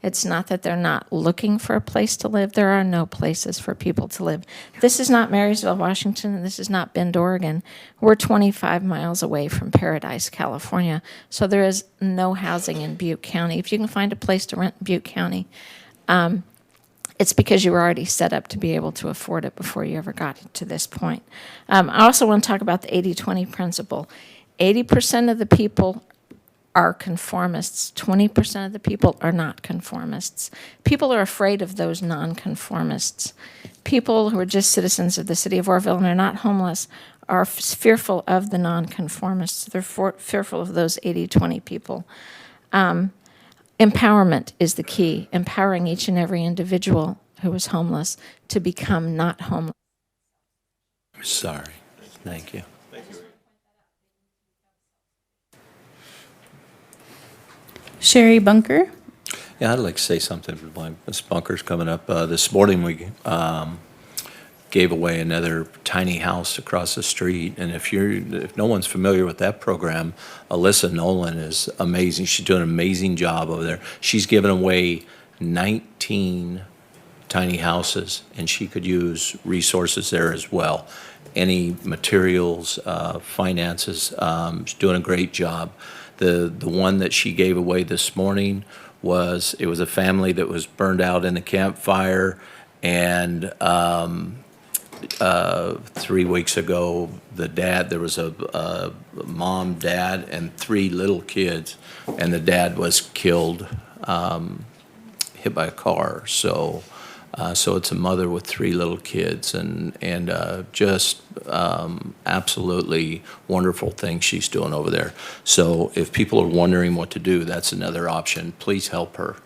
It's not that they're not looking for a place to live. There are no places for people to live. This is not Marysville, Washington, and this is not Bend, Oregon. We're 25 miles away from Paradise, California, so there is no housing in Butte County. If you can find a place to rent in Butte County, it's because you were already set up to be able to afford it before you ever got to this point. I also want to talk about the 80-20 principle. 80% of the people are conformists. 20% of the people are not conformists. People are afraid of those nonconformists. People who are just citizens of the city of Oroville and are not homeless are fearful of the nonconformists. They're fearful of those 80-20 people. Empowerment is the key, empowering each and every individual who is homeless to become not homeless. Sorry. Thank you. Sherry Bunker. Yeah, I'd like to say something while Ms. Bunker's coming up. This morning, we gave away another tiny house across the street, and if no one's familiar with that program, Alyssa Nolan is amazing. She's doing an amazing job over there. She's given away 19 tiny houses, and she could use resources there as well. Any materials, finances, she's doing a great job. The one that she gave away this morning was a family that was burned out in a campfire, and 3 weeks ago, there was a mom, dad, and 3 little kids, and the dad was killed, hit by a car. So it's a mother with 3 little kids, and just absolutely wonderful thing she's doing over there. So if people are wondering what to do, that's another option. Please help her.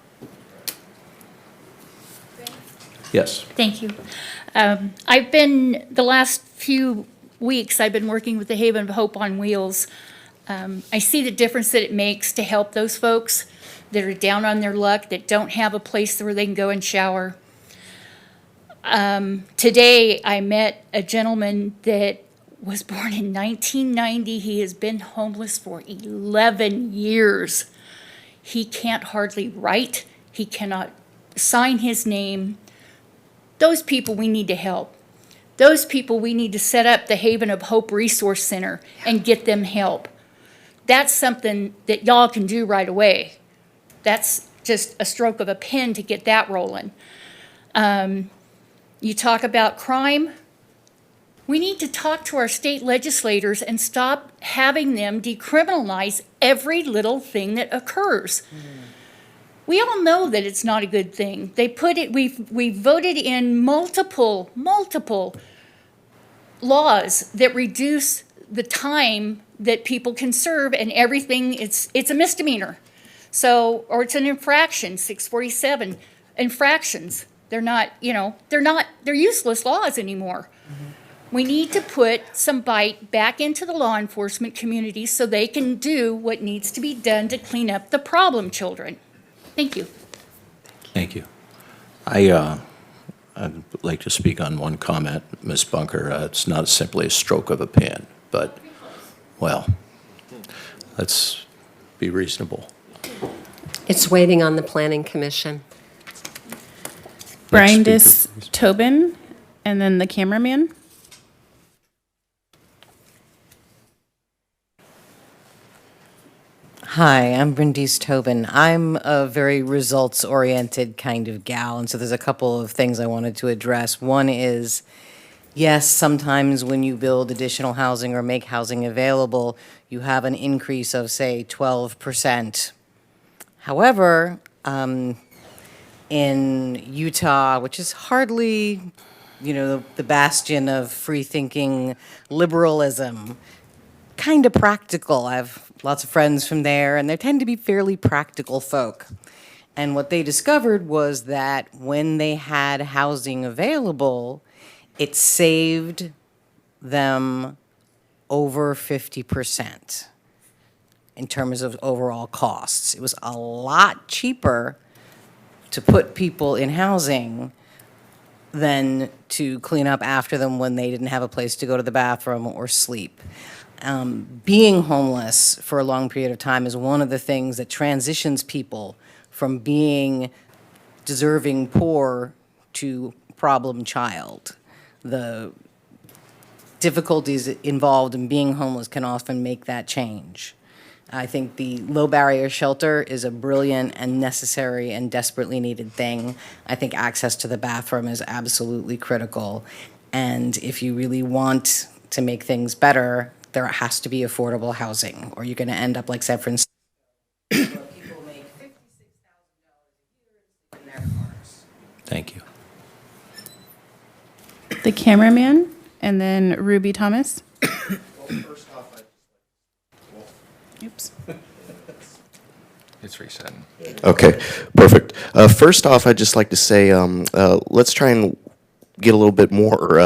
Yes. Thank you. The last few weeks, I've been working with the Haven of Hope on Wheels. I see the difference that it makes to help those folks that are down on their luck, that don't have a place where they can go and shower. Today, I met a gentleman that was born in 1990. He has been homeless for 11 years. He can't hardly write. He cannot sign his name. Those people we need to help. Those people we need to set up the Haven of Hope Resource Center and get them help. That's something that y'all can do right away. That's just a stroke of a pen to get that rolling. You talk about crime. We need to talk to our state legislators and stop having them decriminalize every little thing that occurs. We all know that it's not a good thing. They put it, we voted in multiple laws that reduce the time that people can serve, and everything, it's a misdemeanor. So, or it's an infraction, 647. Infractions, they're not, they're useless laws anymore. We need to put some bite back into the law enforcement community so they can do what needs to be done to clean up the problem children. Thank you. Thank you. I'd like to speak on one comment, Ms. Bunker. It's not simply a stroke of a pen, but, well, let's be reasonable. It's waiting on the Planning Commission. Brindis Tobin, and then the cameraman. Hi, I'm Brindis Tobin. I'm a very results-oriented kind of gal, and so there's a couple of things I wanted to address. One is, yes, sometimes when you build additional housing or make housing available, you have an increase of, say, 12%. However, in Utah, which is hardly, the bastion of free-thinking liberalism, kind of practical. I have lots of friends from there, and they tend to be fairly practical folk. And what they discovered was that when they had housing available, it saved them over 50% in terms of overall costs. It was a lot cheaper to put people in housing than to clean up after them when they didn't have a place to go to the bathroom or sleep. Being homeless for a long period of time is one of the things that transitions people from being deserving poor to problem child. The difficulties involved in being homeless can often make that change. I think the low barrier shelter is a brilliant and necessary and desperately needed thing. I think access to the bathroom is absolutely critical. And if you really want to make things better, there has to be affordable housing, or you're going to end up like San Francisco, where people make $56,000 a year and sleep in their cars. Thank you. The cameraman, and then Ruby Thomas. Oops. It's reset. Okay, perfect. First off, I'd just like to say, let's try and get a little bit more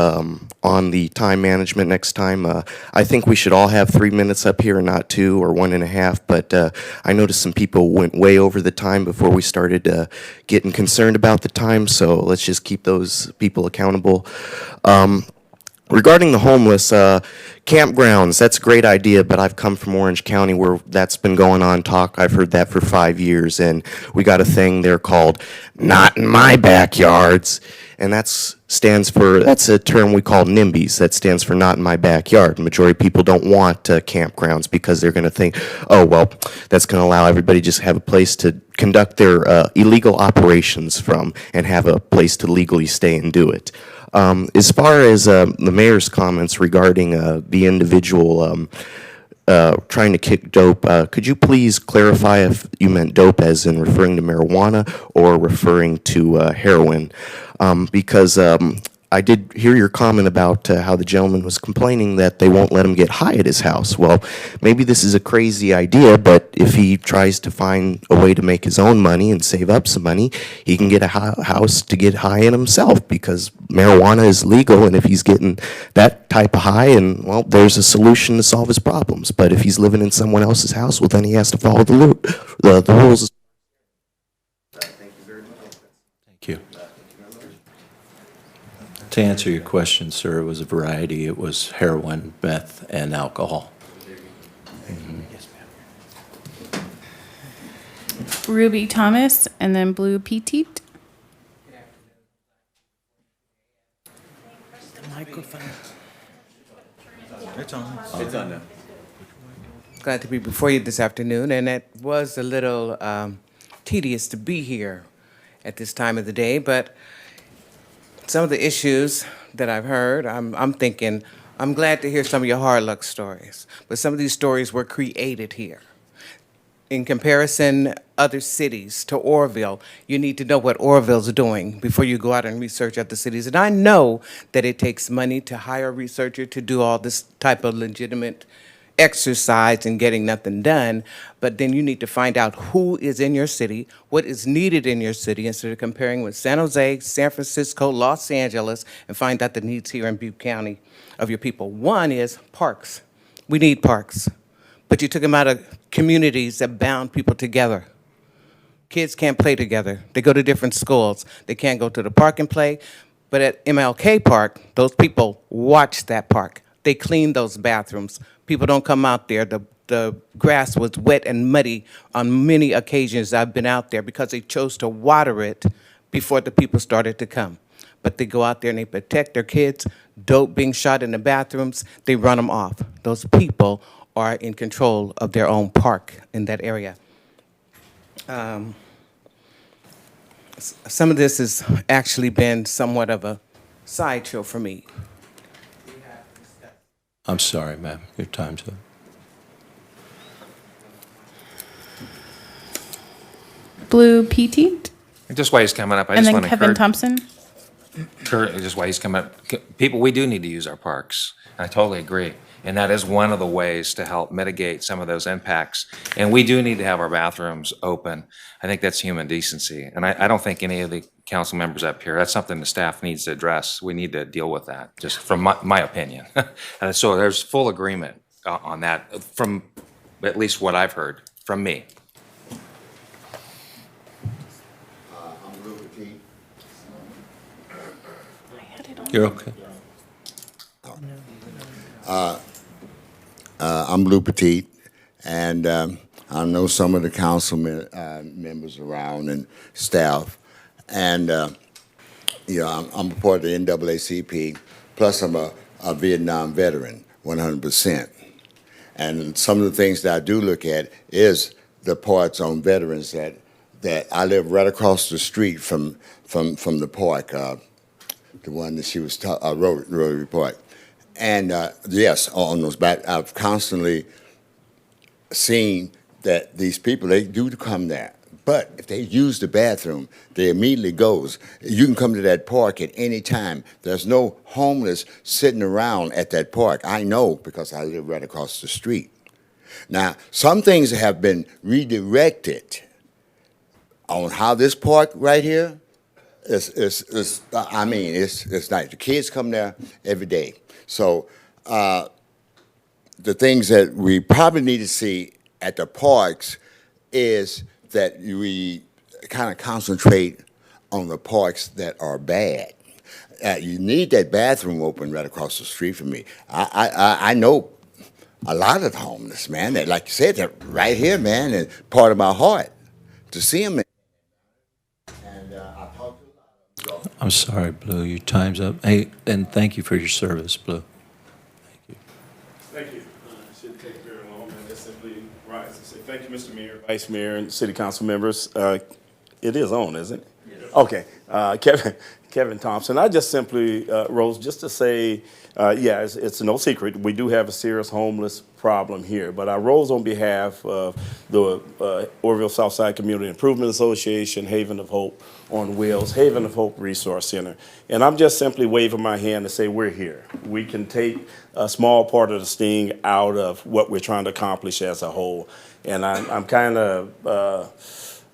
on the time management next time. I think we should all have 3 minutes up here and not 2 or 1.5, but I noticed some people went way over the time before we started getting concerned about the time, so let's just keep those people accountable. Regarding the homeless, campgrounds, that's a great idea, but I've come from Orange County where that's been going on I've heard that for 5 years, and we got a thing there called "Not in My Backyards," and that's a term we call NIMBYs. That stands for Not in My Backyard. The majority of people don't want campgrounds because they're going to think, oh, well, that's going to allow everybody just have a place to conduct their illegal operations from and have a place to legally stay and do it. As far as the mayor's comments regarding the individual trying to kick dope, could you please clarify if you meant dope as in referring to marijuana or referring to heroin? Because I did hear your comment about how the gentleman was complaining that they won't let him get high at his house. Well, maybe this is a crazy idea, but if he tries to find a way to make his own money and save up some money, he can get a house to get high in himself because marijuana is legal, and if he's getting that type of high, and well, there's a solution to solve his problems. But if he's living in someone else's house, well, then he has to follow the rules. Thank you. To answer your question, sir, it was a variety. It was heroin, meth, and alcohol. Ruby Thomas, and then Blue Petite. Microphone. It's on. It's on now. Glad to be before you this afternoon, and it was a little tedious to be here at this time of the day, but some of the issues that I've heard, I'm thinking, I'm glad to hear some of your hard luck stories, but some of these stories were created here. In comparison, other cities to Oroville, you need to know what Oroville's doing before you go out and research other cities. And I know that it takes money to hire a researcher to do all this type of legitimate exercise and getting nothing done, but then you need to find out who is in your city, what is needed in your city, instead of comparing with San Jose, San Francisco, Los Angeles, and find out the needs here in Butte County of your people. One is parks. We need parks. But you took them out of communities that bound people together. Kids can't play together. They go to different schools. They can't go to the park and play. But at MLK Park, those people watch that park. They clean those bathrooms. People don't come out there. The grass was wet and muddy on many occasions I've been out there because they chose to water it before the people started to come. But they go out there and they protect their kids. Dope being shot in the bathrooms, they run them off. Those people are in control of their own park in that area. Some of this has actually been somewhat of a sideshow for me. I'm sorry, ma'am. Your time's up. Blue Petite, Just while he's coming up, I and just then want to Kevin Thompson. just while he's coming up, people, we do need to use our parks. I totally agree. And that is one of the ways to help mitigate some of those impacts. And we do need to have our bathrooms open. I think that's human decency. And I don't think any of the council members up here, that's something the staff needs to address. We need to deal with that, just from my opinion. And so there's full agreement on that, from at least what I've heard from me. You're okay. I'm Blue Petite, and I know some of the council members around and staff, and I'm a part of the NAACP. Plus, I'm a Vietnam veteran, 100%. And some of the things that I do look at is the parts on veterans that I live right across the street from the park, the one that she was Rotary Park. And yes, on those back, I've constantly seen that these people, they do come there. But if they use the bathroom, they immediately goes. You can come to that park at any time. There's no homeless sitting around at that park. I know because I live right across the street. Now, some things have been redirected on how this park right here it's nice. The kids come there every day. So the things that we probably need to see at the parks is that we kind of concentrate on the parks that are bad. You need that bathroom open right across the street from me. I know a lot of the homeless, man. That, like you said, they're right here, man, and part of my heart to see them. I'm sorry, Blue. Your time's up. Hey, and thank you for your service, Blue. Thank you. Shouldn't take very long. I just simply rise and say thank you, Mr. Mayor, Vice Mayor, and City Council members. It is on, isn't it? Yes. Okay. Kevin Thompson. I just simply rose just to say, it's no secret. We do have a serious homeless problem here, but I rose on behalf of the Oroville Southside Community Improvement Association, Haven of Hope on Wheels, Haven of Hope Resource Center. And I'm just simply waving my hand to say we're here. We can take a small part of the sting out of what we're trying to accomplish as a whole. And I'm kind of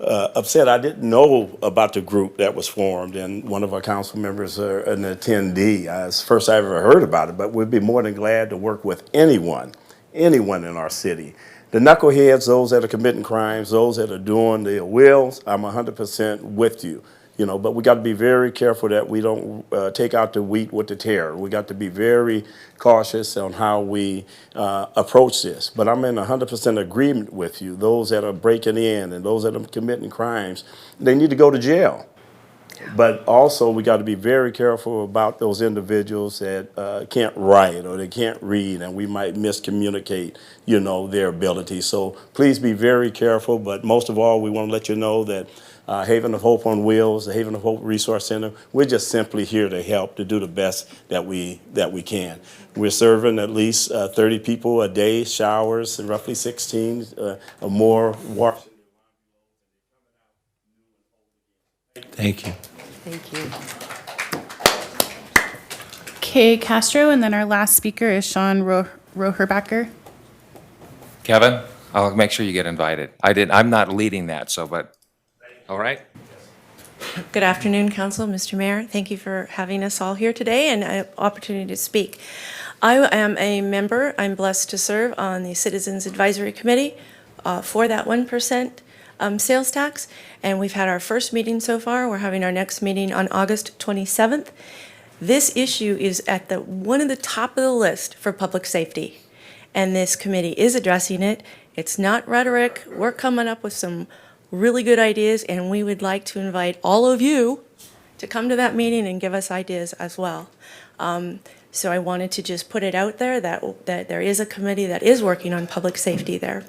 upset. I didn't know about the group that was formed, and one of our council members, an attendee. It's the first I've ever heard about it, but we'd be more than glad to work with anyone in our city. The knuckleheads, those that are committing crimes, those that are doing the wills, I'm 100% with you. but we got to be very careful that we don't take out the wheat with the tare. We got to be very cautious on how we approach this. But I'm in 100% agreement with you. Those that are breaking in and those that are committing crimes, they need to go to jail. But also, we got to be very careful about those individuals that can't write or they can't read, and we might miscommunicate, their ability. So please be very careful. But most of all, we want to let you know that Haven of Hope on Wheels, the Haven of Hope Resource Center, we're just simply here to help, to do the best that we can. We're serving at least 30 people a day, showers, and roughly 16 or more water. Thank you. Thank you. Kay Castro, and then our last speaker is Sean Rohrbacher. Kevin, I'll make sure you get invited. I'm not leading that, but, all right? Good afternoon, Council, Mr. Mayor. Thank you for having us all here today and an opportunity to speak. I am a member, I'm blessed to serve on the Citizens Advisory Committee for that 1% sales tax, and we've had our first meeting so far. We're having our next meeting on August 27th. This issue is at one of the top of the list for public safety, and this committee is addressing it. It's not rhetoric. We're coming up with some really good ideas, and we would like to invite all of you to come to that meeting and give us ideas as well. So I wanted to just put it out there that there is a committee that is working on public safety there,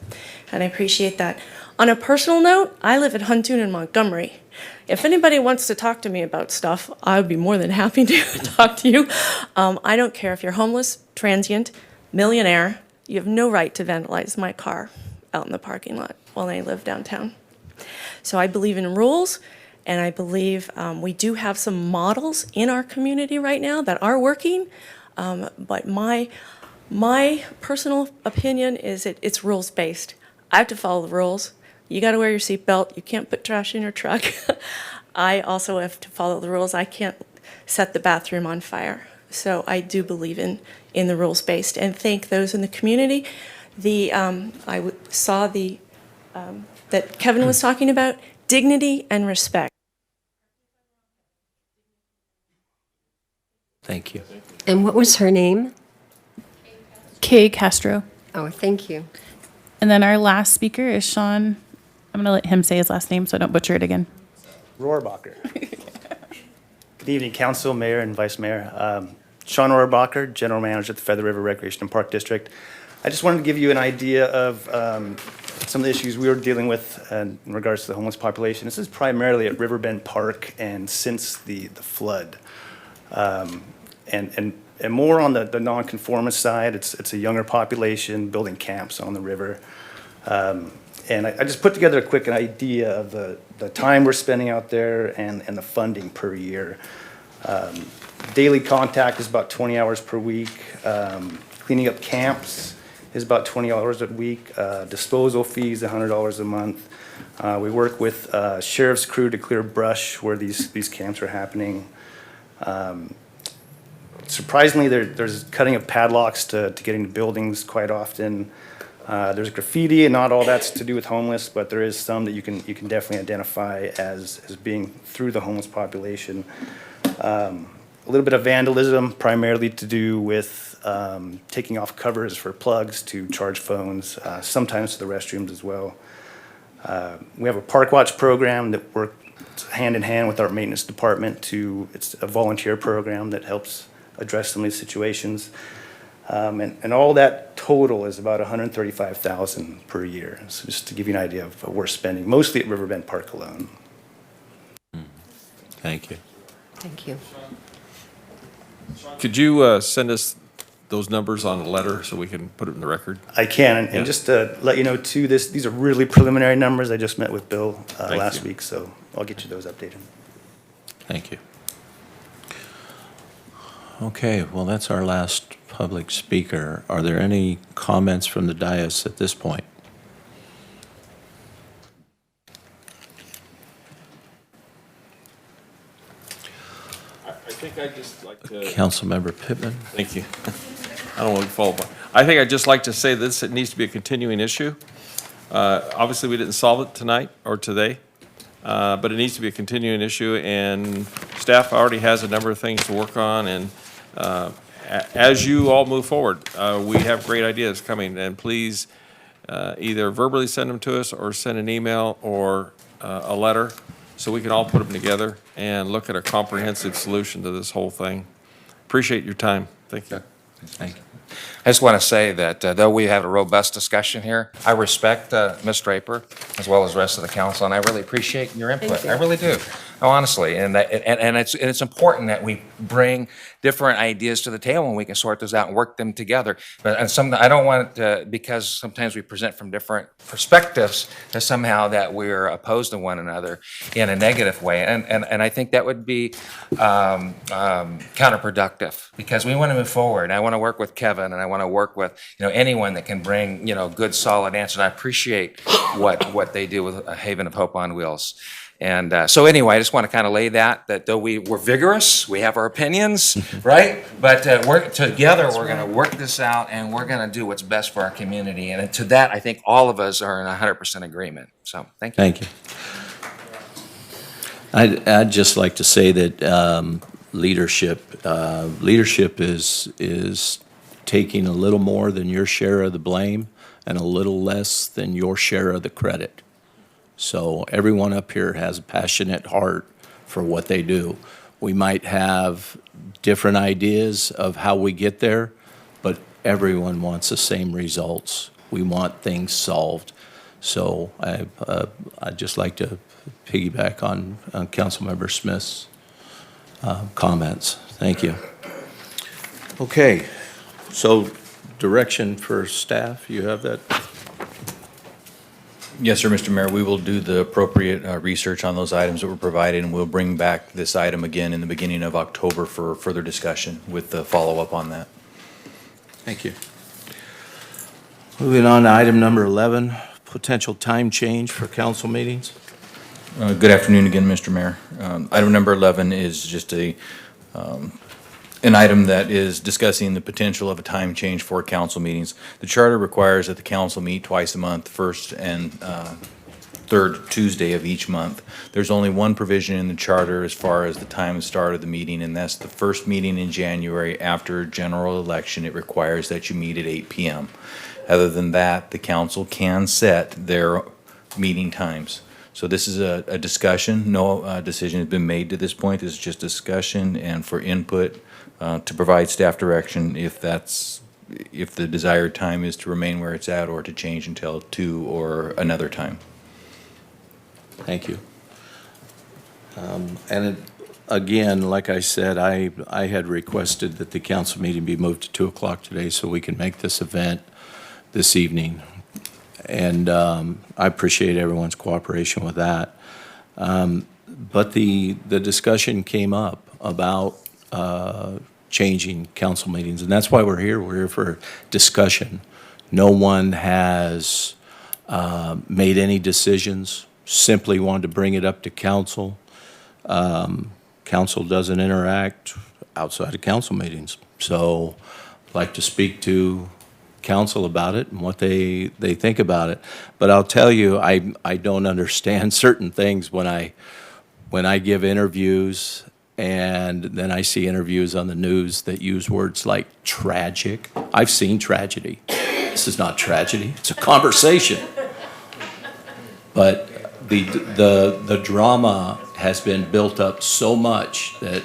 and I appreciate that. On a personal note, I live at Huntoon and Montgomery. If anybody wants to talk to me about stuff, I would be more than happy to talk to you. I don't care if you're homeless, transient, millionaire, you have no right to vandalize my car out in the parking lot while I live downtown. So I believe in rules, and I believe we do have some models in our community right now that are working, but my personal opinion is it's rules-based. I have to follow the rules. You got to wear your seatbelt. You can't put trash in your truck. I also have to follow the rules. I can't set the bathroom on fire. So I do believe in the rules-based, and thank those in the community. Saw that Kevin was talking about, dignity and respect. Thank you. And what was her name? Kay Castro. Oh, thank you. And then our last speaker is Sean. I'm going to let him say his last name so I don't butcher it again. Rohrbacher. Good evening, Council, Mayor, and Vice Mayor. Sean Rohrbacher, General Manager at the Feather River Recreation and Park District. I just wanted to give you an idea of some of the issues we were dealing with in regards to the homeless population. This is primarily at Riverbend Park and since the flood. And more on the nonconformist side, it's a younger population building camps on the river. And I just put together a quick idea of the time we're spending out there and the funding per year. Daily contact is about 20 hours per week. Cleaning up camps is about 20 hours a week. Disposal fees, $100 a month. We work with sheriff's crew to clear brush where these camps are happening. Surprisingly, there's cutting of padlocks to get into buildings quite often. There's graffiti, and not all that's to do with homeless, but there is some that you can definitely identify as being through the homeless population. A little bit of vandalism, primarily to do with taking off covers for plugs to charge phones, sometimes to the restrooms as well. We have a Park Watch program that works hand in hand with our maintenance department. It's a volunteer program that helps address some of these situations. And all that total is about $135,000 per year. So just to give you an idea of what we're spending, mostly at Riverbend Park alone. Thank you. Thank you. Could you send us those numbers on a letter so we can put it in the record? I can, and just to let you know too, these are really preliminary numbers. I just met with Bill last week, so I'll get you those updated. Thank you. Okay, well, that's our last public speaker. Are there any comments from the dais at this point? I think I'd just like to... Councilmember Pittman. Thank you. I don't want to follow up. I think I'd just like to say this, it needs to be a continuing issue. Obviously, we didn't solve it tonight or today, but it needs to be a continuing issue, and staff already has a number of things to work on, and as you all move forward, we have great ideas coming, and please either verbally send them to us or send an email or a letter so we can all put them together and look at a comprehensive solution to this whole thing. Appreciate your time. Thank you. Thank you. I just want to say that though we have a robust discussion here, I respect Ms. Draper as well as the rest of the council, and I really appreciate your input. I really do. No, honestly, and it's important that we bring different ideas to the table and we can sort those out and work them together. But I don't want it because sometimes we present from different perspectives that somehow that we're opposed to one another in a negative way, and I think that would be counterproductive because we want to move forward. I want to work with Kevin, and I want to work with anyone that can bring good solid answers. And I appreciate what they do with a Haven of Hope on Wheels. And so anyway, I just want to kind of lay that though we're vigorous, we have our opinions, right? But we're going to work this out, and we're going to do what's best for our community. And to that, I think all of us are in 100% agreement. So thank you. Thank you. I'd just like to say that leadership is taking a little more than your share of the blame and a little less than your share of the credit. So everyone up here has a passionate heart for what they do. We might have different ideas of how we get there, but everyone wants the same results. We want things solved. So I'd just like to piggyback on Councilmember Smith's comments. Thank you. Okay, so direction for staff, you have that? Yes, sir, Mr. Mayor. We will do the appropriate research on those items that were provided, and we'll bring back this item again in the beginning of October for further discussion with the follow-up on that. Thank you. Moving on to item number 11, potential time change for council meetings. Good afternoon again, Mr. Mayor. Item number 11 is just an item that is discussing the potential of a time change for council meetings. The charter requires that the council meet twice a month, first and third Tuesday of each month. There's only one provision in the charter as far as the time and start of the meeting, and that's the first meeting in January after general election. It requires that you meet at 8 p.m. Other than that, the council can set their meeting times. So this is a discussion. No decision has been made to this point. It's just discussion and for input to provide staff direction if the desired time is to remain where it's at or to change until 2 or another time. Thank you. Again, like I said, I had requested that the council meeting be moved to 2 o'clock today so we can make this event this evening. And I appreciate everyone's cooperation with that. But the discussion came up about changing council meetings, and that's why we're here. We're here for discussion. No one has made any decisions, simply wanted to bring it up to council. Council doesn't interact outside of council meetings. So I'd like to speak to council about it and what they think about it. But I'll tell you, I don't understand certain things when I give interviews and then I see interviews on the news that use words like tragic. I've seen tragedy. This is not tragedy, it's a conversation. But the drama has been built up so much that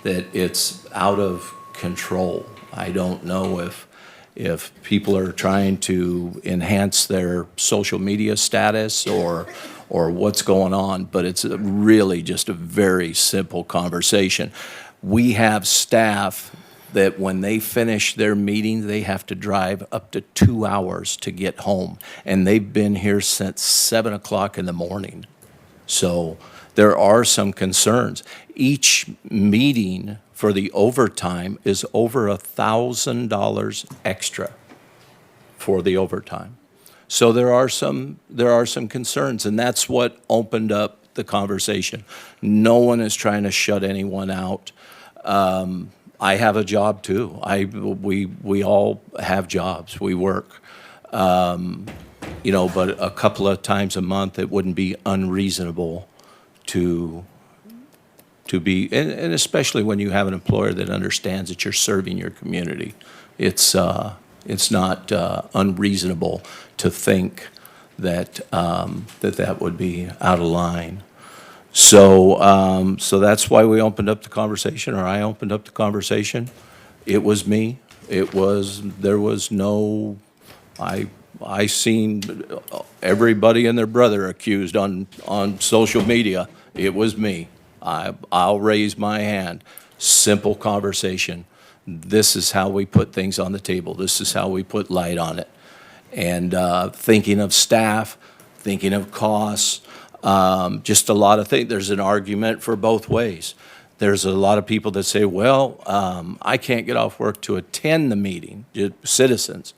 it's out of control. I don't know if people are trying to enhance their social media status or what's going on, but it's really just a very simple conversation. We have staff that when they finish their meeting, they have to drive up to 2 hours to get home, and they've been here since 7 o'clock in the morning. So there are some concerns. Each meeting for the overtime is over $1,000 extra for the overtime. So there are some concerns, and that's what opened up the conversation. No one is trying to shut anyone out. I have a job too. We all have jobs. We work. But a couple of times a month, it wouldn't be unreasonable to be, and especially when you have an employer that understands that you're serving your community. It's not unreasonable to think that that would be out of line. So that's why we opened up the conversation, or I opened up the conversation. It was me. There was no, I seen everybody and their brother accused on social media. It was me. I'll raise my hand. Simple conversation. This is how we put things on the table. This is how we put light on it. And thinking of staff, thinking of costs, just a lot of things. There's an argument for both ways. There's a lot of people that say, well, I can't get off work to attend the meeting, citizens.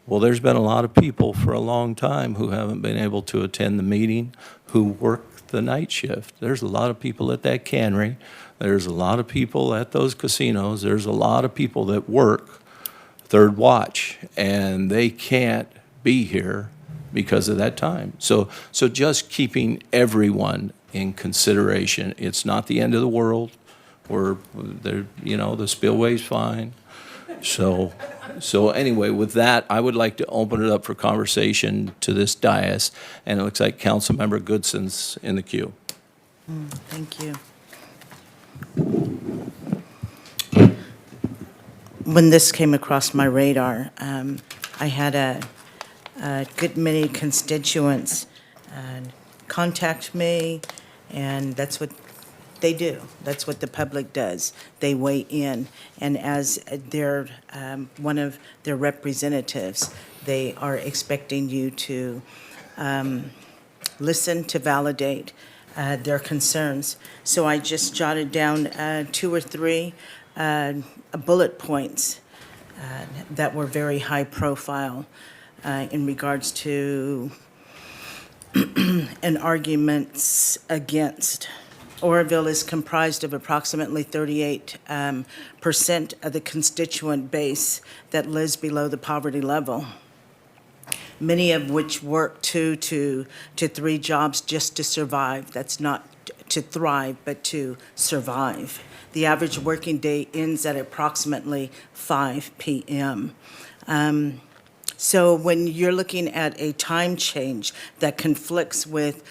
Well, there's been a lot of people for a long time who haven't been able to attend the meeting, who work the night shift. There's a lot of people at that cannery. There's a lot of people at those casinos. There's a lot of people that work third watch, and they can't be here because of that time. So just keeping everyone in consideration. It's not the end of the world. The spillway's fine. So anyway, with that, I would like to open it up for conversation to this dais, and it looks like Councilmember Goodson's in the queue. Thank you. When this came across my radar, I had a good many constituents contact me, and that's what they do. That's what the public does. They weigh in, and as their one of their representatives, they are expecting you to listen, to validate their concerns. So I just jotted down 2 or 3 bullet points that were very high profile in regards to and arguments against. Oroville is comprised of approximately 38% of the constituent base that lives below the poverty level, many of which work 2 to 3 jobs just to survive. That's not to thrive, but to survive. The average working day ends at approximately 5 p.m. So when you're looking at a time change that conflicts with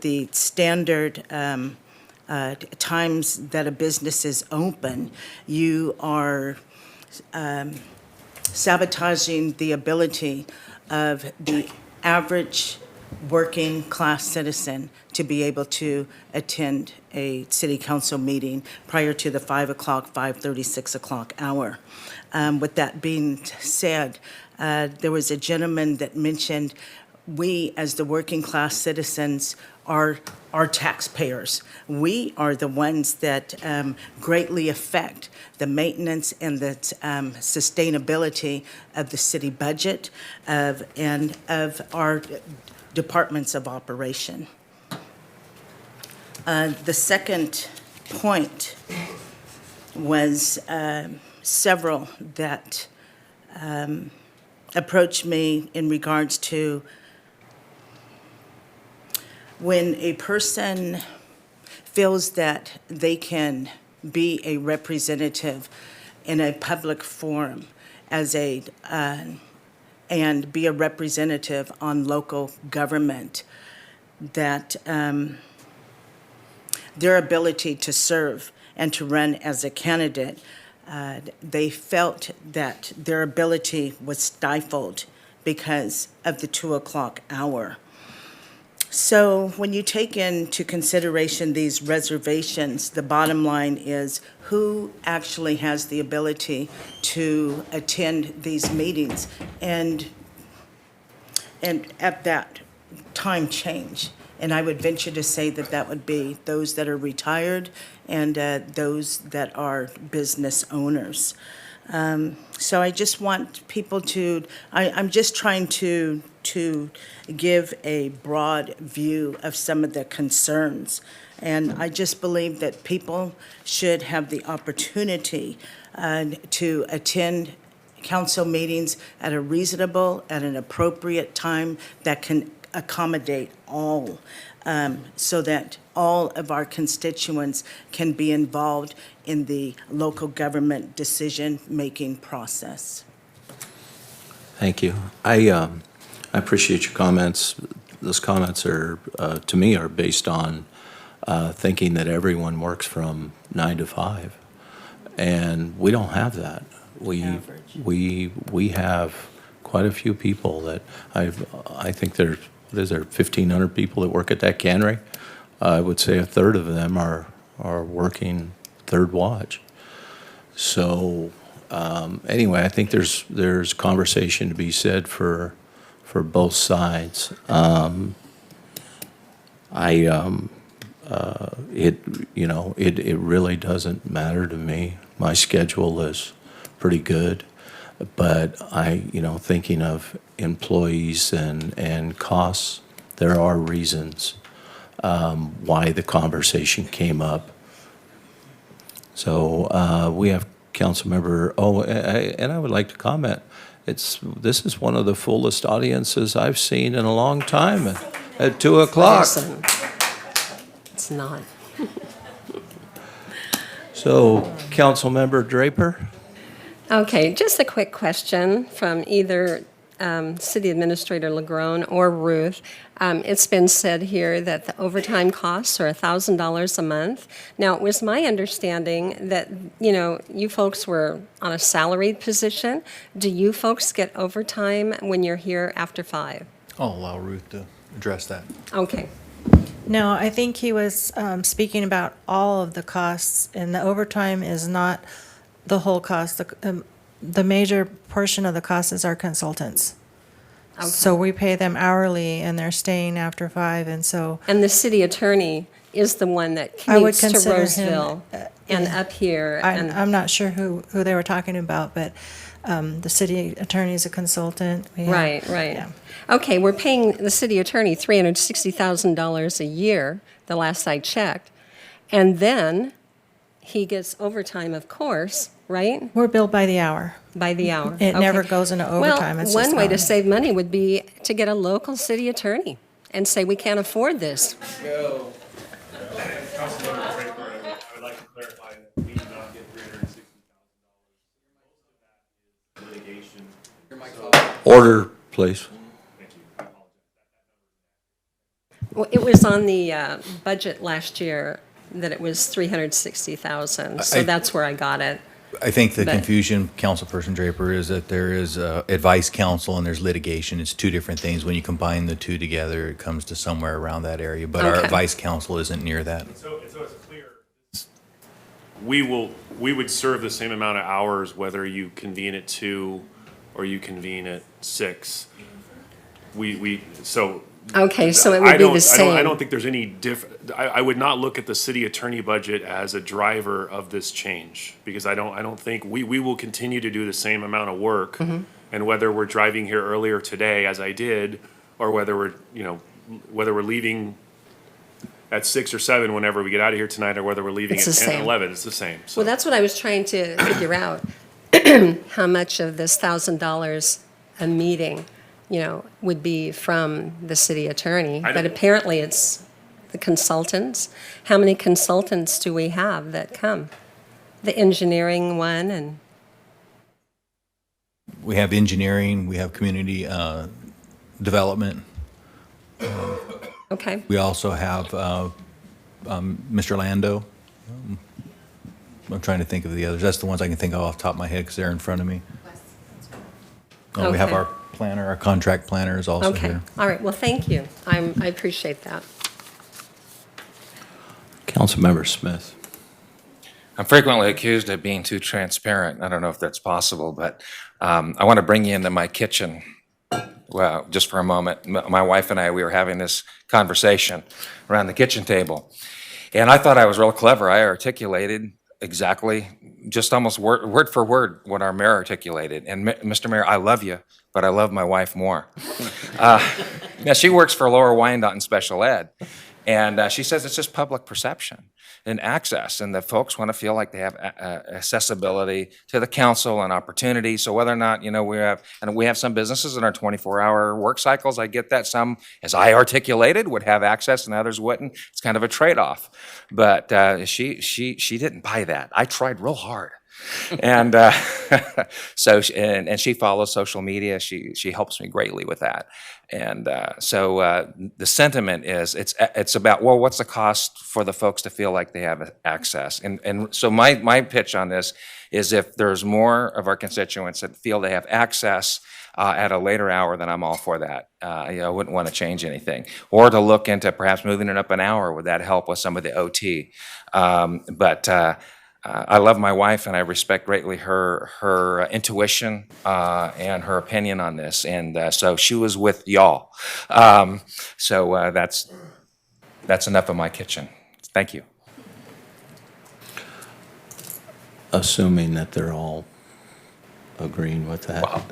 the standard times that a business is open, you are sabotaging the ability of the average working class citizen to be able to attend a city council meeting prior to the 5 o'clock, 5:30, 6 o'clock hour. With that being said, there was a gentleman that mentioned we as the working class citizens are taxpayers. We are the ones that greatly affect the maintenance and the sustainability of the city budget and of our departments of operation. The second point was several that approached me in regards to when a person feels that they can be a representative in a public forum as and be a representative on local government, that their ability to serve and to run as a candidate, they felt that their ability was stifled because of the 2 o'clock hour. So when you take into consideration these reservations, the bottom line is who actually has the ability to attend these meetings and at that time change. And I would venture to say that that would be those that are retired and those that are business owners. So I just want people to, I'm just trying to give a broad view of some of the concerns. And I just believe that people should have the opportunity to attend council meetings at a reasonable, at an appropriate time that can accommodate all, so that all of our constituents can be involved in the local government decision-making process. Thank you. I appreciate your comments. Those comments are, to me, are based on thinking that everyone works from 9 to 5. And we don't have that. We have quite a few people that I think there's, what is there, 1,500 people that work at that cannery? I would say a third of them are working third watch. So anyway, I think there's conversation to be said for both sides. It really doesn't matter to me. My schedule is pretty good, but thinking of employees and costs, there are reasons why the conversation came up. So we have Councilmember, and I would like to comment. This is one of the fullest audiences I've seen in a long time at 2 o'clock. It's not. So, Councilmember Draper? Okay, just a quick question from either City Administrator Legron or Ruth. It's been said here that the overtime costs are $1,000 a month. Now, it was my understanding that, you folks were on a salaried position. Do you folks get overtime when you're here after 5? I'll allow Ruth to address that. Okay. No, I think he was speaking about all of the costs, and the overtime is not the whole cost. The major portion of the cost is our consultants. Okay. So we pay them hourly, and they're staying after 5, and so. And the city attorney is the one that I would commutes to consider Roseville him, and up here. and I'm not sure who they were talking about, but the city attorney is a consultant. We have- Right. yeah. Okay, we're paying the city attorney $360,000 a year, the last I checked. And then he gets overtime, of course, right? We're billed by the hour. By the hour. It Okay. never goes into overtime. It's Well, just one way to hourly. save money would be to get a local city attorney and say, we can't afford this. Councilmember Draper, I would like to clarify that we do not get $360,000. Litigation. Order, please. Well, it was on the budget last year that it was $360,000, so that's where I got it. I think the But- confusion, Councilperson Draper, is that there is advice council and there's litigation. It's two different things. When you combine the two together, it comes to somewhere around that area. But our Okay. advice council isn't near that. So it's clear, we would serve the same amount of hours whether you convene at 2 or you convene at 6. Okay, so it would I be don't- the same. I don't think there's any I would not look at the city attorney budget as a driver of this change, because I don't think, we will continue to do the same amount of work. Mm-hmm. And whether we're driving here earlier today, as I did, or whether we're leaving at 6 or 7 whenever we get out of here tonight, or whether we're leaving It's at the 10 or same. 11, it's the same. So Well, that's what I was trying to figure out, how much of this $1,000 a meeting, would be from the city attorney. I But don't- apparently it's the consultants. How many consultants do we have that come? The engineering one and, We have engineering, we have community development. okay. We also have Mr. Lando. I'm trying to think of the others. That's the ones I can think of off the top of my head because they're in front of me. We have Okay. our planner, our contract planner is also Okay, here. all right, well, thank you. I appreciate that. Councilmember Smith. I'm frequently accused of being too transparent. I don't know if that's possible, but I want to bring you into my kitchen. Well, just for a moment. My wife and I, we were having this conversation around the kitchen table. And I thought I was real clever. I articulated exactly, just almost word for word, what our mayor articulated. And Mr. Mayor, I love you, but I love my wife more. Now, she works for Laura Wyandotte in special ed. And she says it's just public perception and access, and that folks want to feel like they have accessibility to the council and opportunity. So whether or not, we have some businesses in our 24-hour work cycles, I get that. Some, as I articulated, would have access and others wouldn't. It's kind of a trade-off. But she didn't buy that. I tried real hard. And so she follows social media. She helps me greatly with that. And so the sentiment is it's about, well, what's the cost for the folks to feel like they have access? And so my pitch on this is, if there's more of our constituents that feel they have access at a later hour, then I'm all for that. I wouldn't want to change anything, or to look into perhaps moving it up an hour. Would that help with some of the OT? I love my wife, and I respect greatly her intuition and her opinion on this. And so she was with y'all. So that's enough of my kitchen. Thank you. Assuming that they're all agreeing with that. Wow.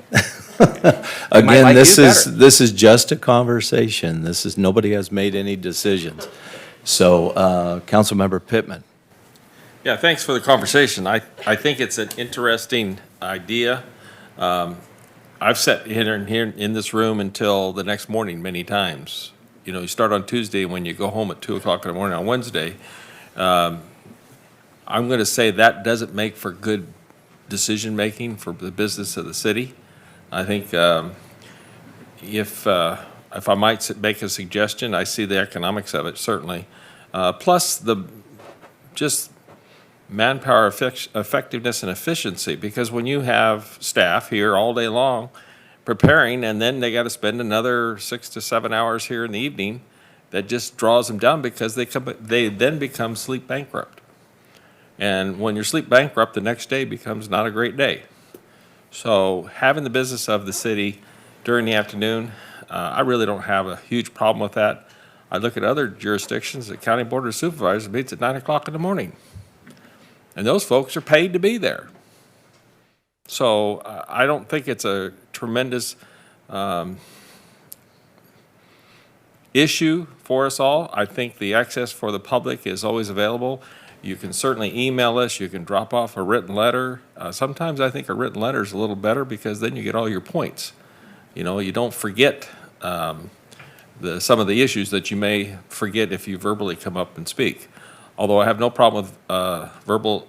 Again, like this you is just a conversation. Nobody has made any decisions. So, Councilmember Pittman. Yeah, thanks for the conversation. I think it's an interesting idea. I've sat here in this room until the next morning many times. You start on Tuesday, when you go home at 2 o'clock in the morning on Wednesday. I'm going to say that doesn't make for good decision-making for the business of the city. I think if I might make a suggestion, I see the economics of it, certainly. Plus the just manpower effectiveness and efficiency, because when you have staff here all day long preparing, and then they got to spend another 6 to 7 hours here in the evening, that just draws them down, because they then become sleep bankrupt. And when you're sleep bankrupt, the next day becomes not a great day. So having the business of the city during the afternoon, I really don't have a huge problem with that. I look at other jurisdictions, the County Board of Supervisors meets at 9 o'clock in the morning. And those folks are paid to be there. So I don't think it's a tremendous issue for us all. I think the access for the public is always available. You can certainly email us. You can drop off a written letter. Sometimes I think a written letter is a little better, because then you get all your points. You don't forget some of the issues that you may forget if you verbally come up and speak. Although I have no problem with verbal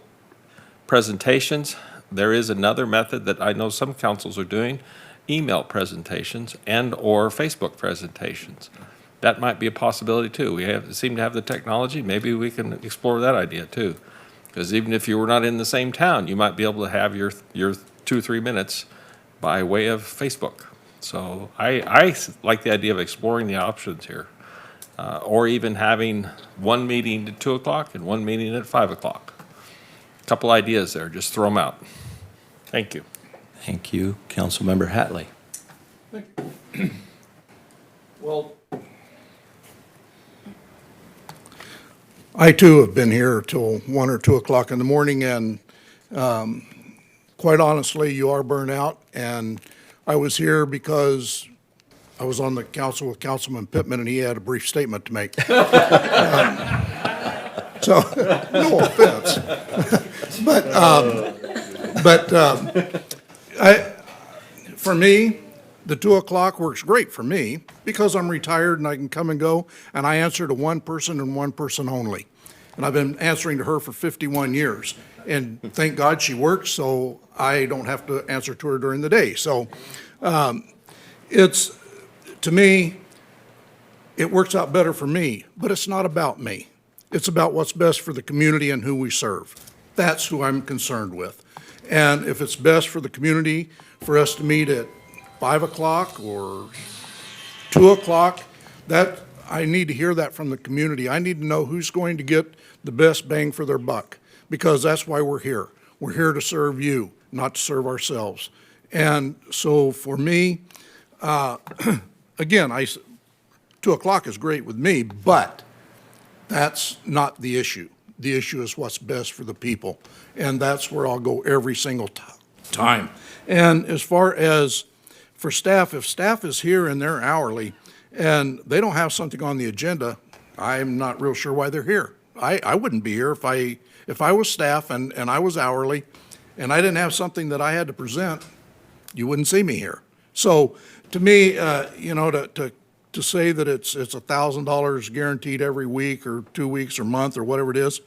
presentations, there is another method that I know some councils are doing: email presentations and/or Facebook presentations. That might be a possibility too. We seem to have the technology. Maybe we can explore that idea too. Because even if you were not in the same town, you might be able to have your 2 or 3 minutes by way of Facebook. So I like the idea of exploring the options here. Or even having one meeting at 2 o'clock and one meeting at 5 o'clock. A couple ideas there, just throw them out. Thank you. Thank you. Councilmember Hatley. Well, I too have been here till 1 or 2 o'clock in the morning, and quite honestly, you are burnt out. And I was here because I was on the council with Councilman Pittman, and he had a brief statement to make. So, no offense. For me, the 2 o'clock works great for me, because I'm retired and I can come and go, and I answer to one person and one person only. And I've been answering to her for 51 years. And thank God she works, so I don't have to answer to her during the day. So to me, it works out better for me, but it's not about me. It's about what's best for the community and who we serve. That's who I'm concerned with. And if it's best for the community for us to meet at 5 o'clock or 2 o'clock, I need to hear that from the community. I need to know who's going to get the best bang for their buck, because that's why we're here. We're here to serve you, not to serve ourselves. And so for me, again, 2 o'clock is great with me, but that's not the issue. The issue is what's best for the people, and that's where I'll go every single time. And as far as for staff, if staff is here and they're hourly and they don't have something on the agenda, I'm not real sure why they're here. I wouldn't be here if I was staff and I was hourly and I didn't have something that I had to present, you wouldn't see me here. So to me, to say that it's $1,000 guaranteed every week or 2 weeks or month or whatever it is,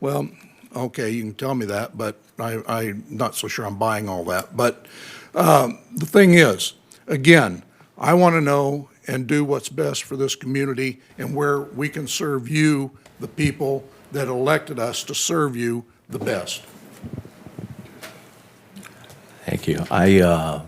well, okay, you can tell me that, but I'm not so sure I'm buying all that. But the thing is, again, I want to know and do what's best for this community and where we can serve you, the people that elected us to serve you, the best. Thank you. I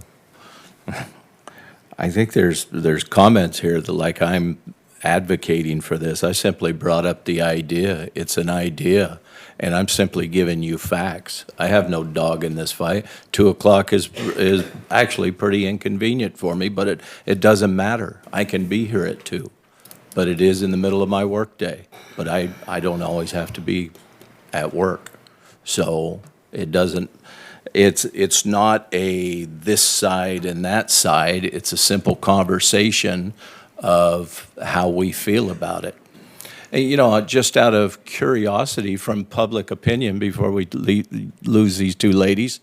think there's comments here that like I'm advocating for this. I simply brought up the idea. It's an idea, and I'm simply giving you facts. I have no dog in this fight. 2 o'clock is actually pretty inconvenient for me, but it doesn't matter. I can be here at 2, but it is in the middle of my workday. But I don't always have to be at work, so it doesn't. It's not a this side and that side. It's a simple conversation of how we feel about it. And, just out of curiosity from public opinion, before we lose these two ladies,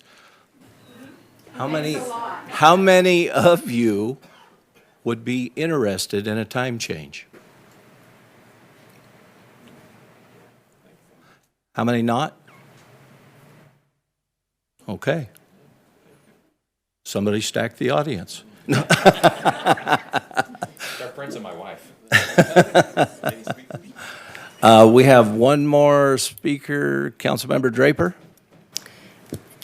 how many of you would be interested in a time change? How many not? Okay. Somebody stack the audience. They're friends of my wife. We have one more speaker, Councilmember Draper.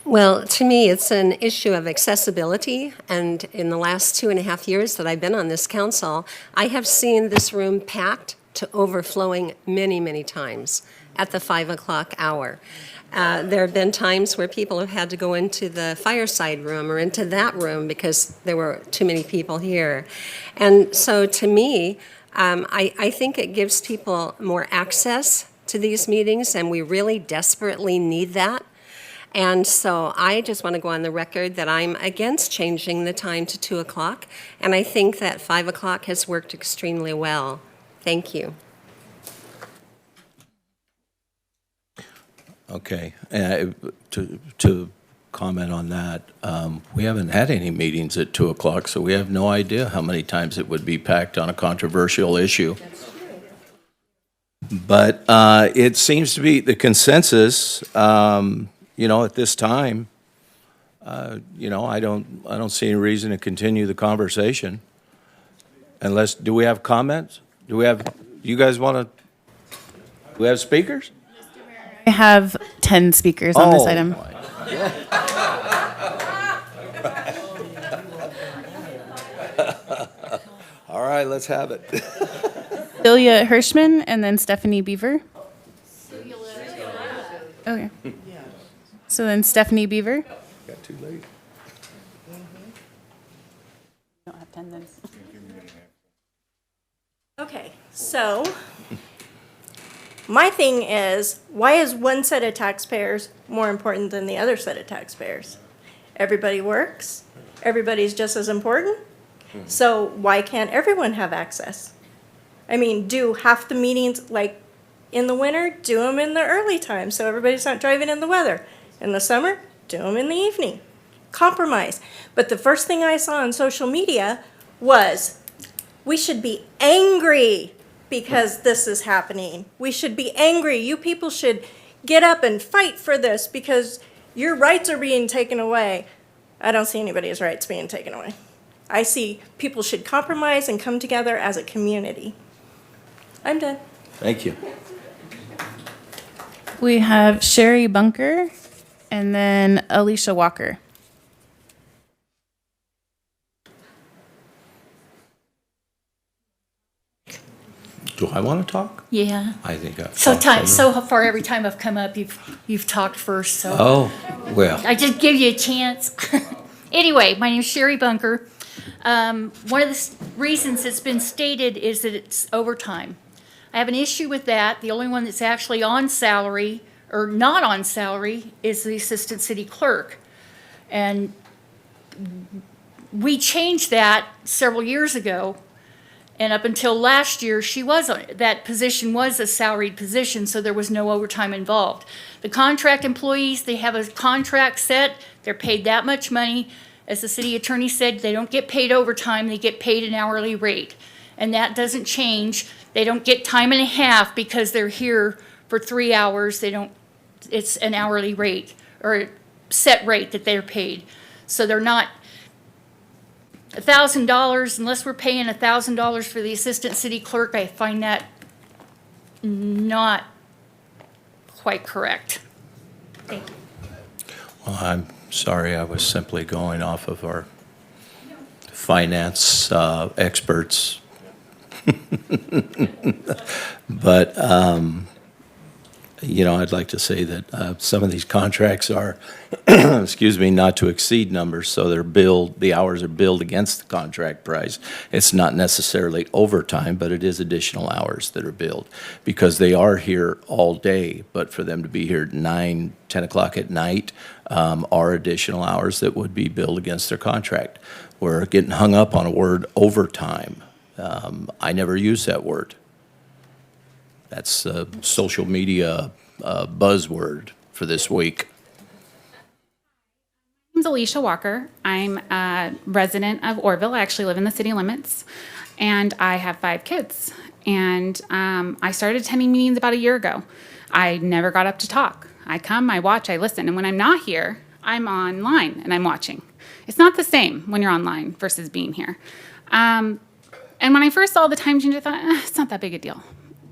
Well, to me, it's an issue of accessibility, and in the last 2.5 years that I've been on this council, I have seen this room packed to overflowing many, many times at the 5 o'clock hour. There have been times where people have had to go into the fireside room or into that room because there were too many people here. And so to me, I think it gives people more access to these meetings, and we really desperately need that. And so I just want to go on the record that I'm against changing the time to 2 o'clock, and I think that 5 o'clock has worked extremely well. Thank you. Okay, to comment on that, we haven't had any meetings at 2 o'clock, so we have no idea how many times it would be packed on a controversial issue. But it seems to be the consensus, at this time, I don't see any reason to continue the conversation. Unless, do we have comments? Do you guys want to, do we have speakers? I have 10 speakers on this item. All right, let's have it. Celia Hirschman and then Stephanie Beaver. Okay. So then Stephanie Beaver. Got too late. Don't have 10 then. Okay, so my thing is, why is one set of taxpayers more important than the other set of taxpayers? Everybody works, everybody's just as important, so why can't everyone have access? I mean, do half the meetings, like in the winter, do them in the early time so everybody's not driving in the weather. In the summer, do them in the evening. Compromise. But the first thing I saw on social media was, we should be angry because this is happening. We should be angry. You people should get up and fight for this because your rights are being taken away. I don't see anybody's rights being taken away. I see people should compromise and come together as a community. I'm done. Thank you. We have Sherry Bunker and then Alicia Walker. Do I want to talk? Yeah. I think I've So talked so far, every time I've come up, you've talked first. So Oh, well. I just give you a chance. Anyway, my name is Sherry Bunker. One of the reasons it's been stated is that it's overtime. I have an issue with that. The only one that's actually on salary or not on salary is the assistant city clerk. And we changed that several years ago And up until last year, that position was a salaried position, so there was no overtime involved. The contract employees, they have a contract set, they're paid that much money. As the city attorney said, they don't get paid overtime, they get paid an hourly rate. And that doesn't change. They don't get time and a half because they're here for 3 hours. It's an hourly rate or a set rate that they're paid. So they're not $1,000, unless we're paying $1,000 for the assistant city clerk. I find that not quite correct. Thank you. Well, I'm sorry, I was simply going off of our finance experts. But, I'd like to say that some of these contracts are, excuse me, not to exceed numbers, so the hours are billed against the contract price. It's not necessarily overtime, but it is additional hours that are billed because they are here all day, but for them to be here at 9, 10 o'clock at night are additional hours that would be billed against their contract. We're getting hung up on a word overtime. I never use that word. That's a social media buzzword for this week. My name's Alicia Walker. I'm a resident of Oroville. I actually live in the city limits, and I have 5 kids. And I started attending meetings about a year ago. I never got up to talk. I come, I watch, I listen, and when I'm not here, I'm online and I'm watching. It's not the same when you're online versus being here. And when I first saw the time change, I thought, it's not that big a deal.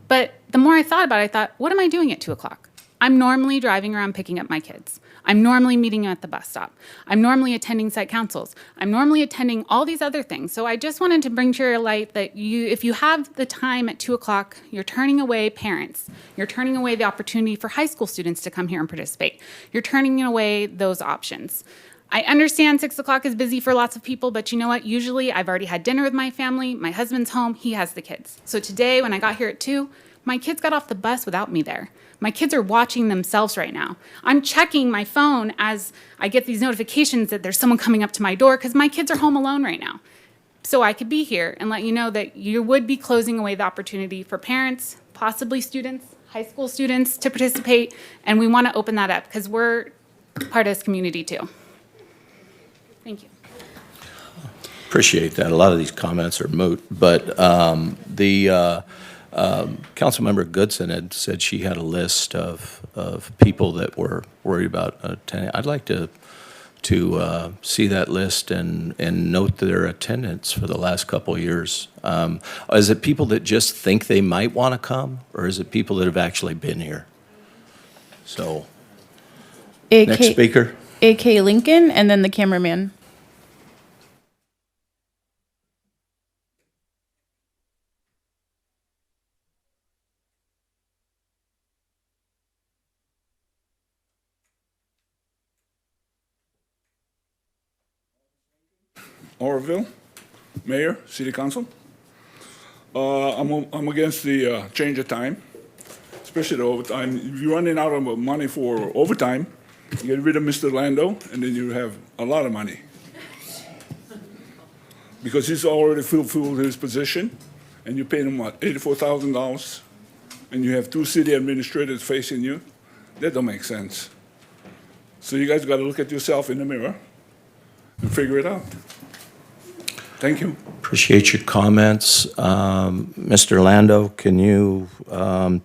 But the more I thought about it, I thought, what am I doing at 2 o'clock? I'm normally driving around picking up my kids. I'm normally meeting them at the bus stop. I'm normally attending site councils. I'm normally attending all these other things. So I just wanted to bring to your light that if you have the time at 2 o'clock, you're turning away parents. You're turning away the opportunity for high school students to come here and participate. You're turning away those options. I understand 6 o'clock is busy for lots of people, but you know what? Usually I've already had dinner with my family. My husband's home. He has the kids. So today when I got here at 2, my kids got off the bus without me there. My kids are watching themselves right now. I'm checking my phone as I get these notifications that there's someone coming up to my door because my kids are home alone right now. So I could be here and let you know that you would be closing away the opportunity for parents, possibly students, high school students to participate, and we want to open that up because we're part of this community too. Thank you. Appreciate that. A lot of these comments are moot, but Councilmember Goodson had said she had a list of people that were worried about attending. I'd like to see that list and note their attendance for the last couple of years. Is it people that just think they might want to come, or is it people that have actually been here? So, next speaker. A.K. Lincoln, and then the cameraman. Oroville, Mayor, City Council. I'm against the change of time, especially the overtime. If you're running out of money for overtime, you get rid of Mr. Lando, and then you have a lot of money. Because he's already fulfilled his position, and you paid him, what, $84,000, and you have 2 city administrators facing you. That don't make sense. So you guys got to look at yourself in the mirror and figure it out. Thank you. Appreciate your comments. Mr. Lando, can you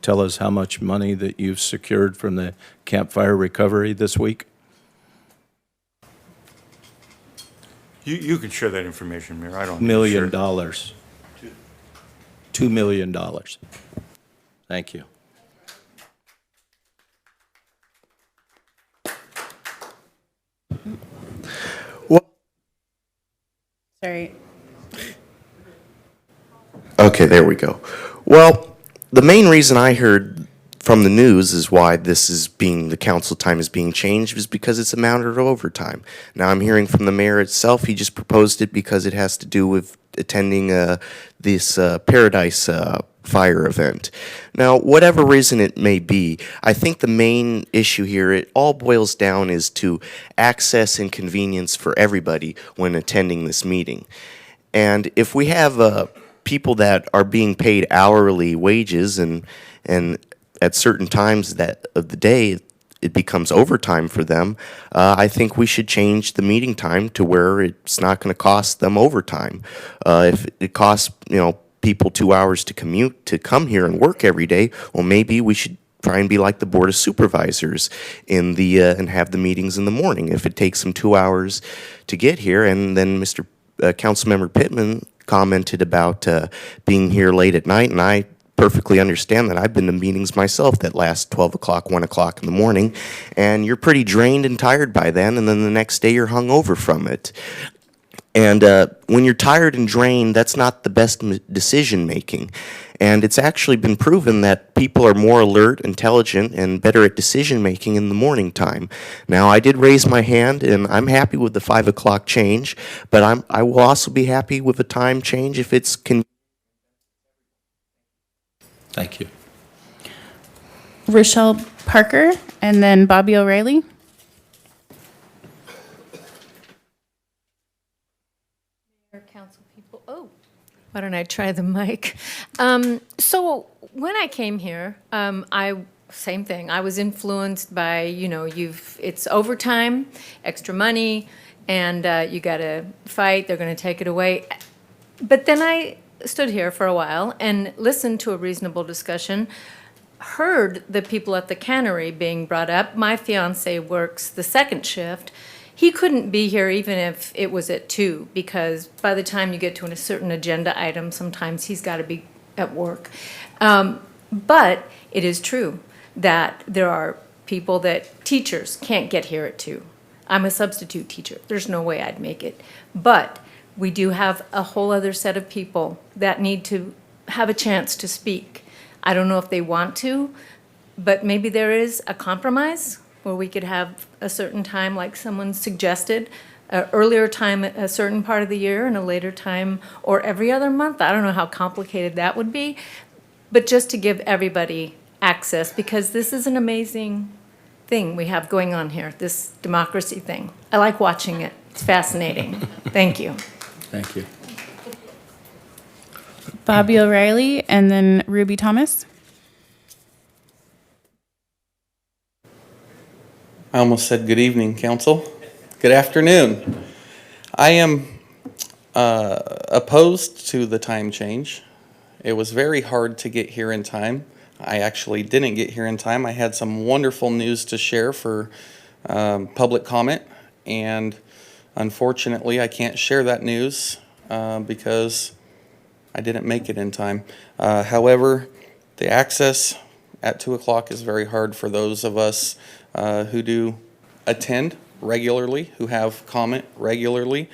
tell us how much money that you've secured from the campfire recovery this week? You can share that information, Mayor. I don't. $1 million. $2 million. Thank you. Sorry. Okay, there we go. Well, the main reason I heard from the news is why the council time is being changed is because it's a matter of overtime. Now I'm hearing from the mayor itself, he just proposed it because it has to do with attending this Paradise fire event. Now, whatever reason it may be, I think the main issue here, it all boils down is to access and convenience for everybody when attending this meeting. And if we have people that are being paid hourly wages and at certain times that of the day it becomes overtime for them, I think we should change the meeting time to where it's not going to cost them overtime. If it costs, people 2 hours to commute to come here and work every day, well, maybe we should try and be like the Board of Supervisors and have the meetings in the morning. If it takes them 2 hours to get here, and then Mr. Councilmember Pittman commented about being here late at night, and I perfectly understand that. I've been to meetings myself that last 12 o'clock, 1 o'clock in the morning, and you're pretty drained and tired by then, and then the next day you're hungover from it. And when you're tired and drained, that's not the best decision making. And it's actually been proven that people are more alert, intelligent, and better at decision making in the morning time. Now, I did raise my hand, and I'm happy with the 5 o'clock change, but I will also be happy with a time change if it's Thank you. Rochelle Parker, and then Bobby O'Reilly. Council people, why don't I try the mic? So when I came here, same thing. I was influenced by, it's overtime, extra money, and you got to fight. They're going to take it away. But then I stood here for a while and listened to a reasonable discussion, heard the people at the cannery being brought up. My fiance works the second shift. He couldn't be here even if it was at 2, because by the time you get to a certain agenda item, sometimes he's got to be at work. But it is true that there are people teachers can't get here at 2. I'm a substitute teacher. There's no way I'd make it. But we do have a whole other set of people that need to have a chance to speak. I don't know if they want to, but maybe there is a compromise where we could have a certain time, like someone suggested, an earlier time at a certain part of the year and a later time, or every other month. I don't know how complicated that would be, but just to give everybody access, because this is an amazing thing we have going on here, this democracy thing. I like watching it. It's fascinating. Thank you. Thank you. Bobby O'Reilly, and then Ruby Thomas. I almost said good evening, council. Good afternoon. I am opposed to the time change. It was very hard to get here in time. I actually didn't get here in time. I had some wonderful news to share for public comment, and unfortunately, I can't share that news because I didn't make it in time. However, the access at 2 o'clock is very hard for those of us who do attend regularly, who have comment regularly.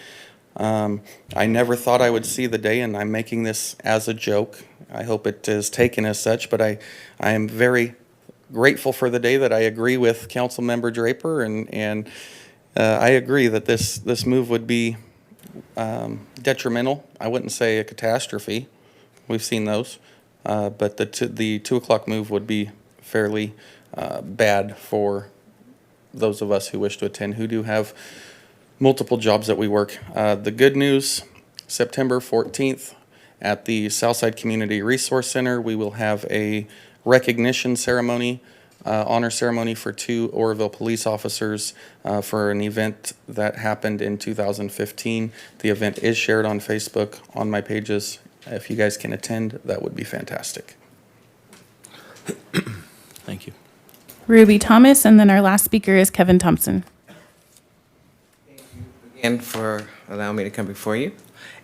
I never thought I would see the day, and I'm making this as a joke. I hope it is taken as such, but I am very grateful for the day that I agree with Councilmember Draper, and I agree that this move would be detrimental. I wouldn't say a catastrophe. We've seen those, but the 2 o'clock move would be fairly bad for those of us who wish to attend, who do have multiple jobs that we work. The good news, September 14th at the Southside Community Resource Center, we will have a recognition ceremony, honor ceremony for 2 Oroville police officers for an event that happened in 2015. The event is shared on Facebook on my pages. If you guys can attend, that would be fantastic. Thank you. Ruby Thomas, and then our last speaker is Kevin Thompson. And for allowing me to come before you.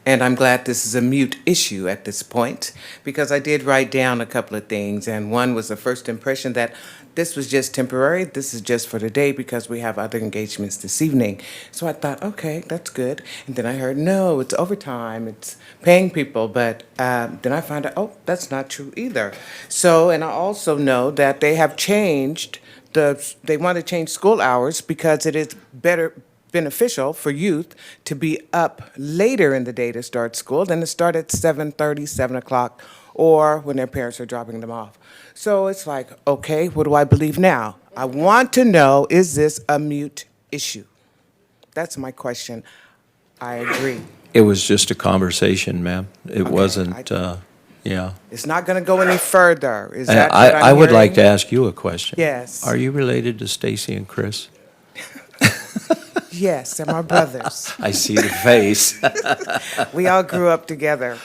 And I'm glad this is a mute issue at this point, because I did write down a couple of things, and one was the first impression that this was just temporary. This is just for the day because we have other engagements this evening. So I thought, okay, that's good. And then I heard, no, it's overtime, it's paying people. But then I found out, oh, that's not true either. So, and I also know that they have changed they want to change school hours because it is beneficial for youth to be up later in the day to start school than to start at 7:30, 7 o'clock, or when their parents are dropping them off. So it's like, okay, what do I believe now? I want to know, is this a mute issue? That's my question. I agree. It was just a conversation, ma'am. It wasn't, yeah. It's not going to go any further. Is that what I'm I would like to hearing? ask you a question. Yes. Are you related to Stacy and Chris? Yes, they're my brothers. I see the face. We all grew up together.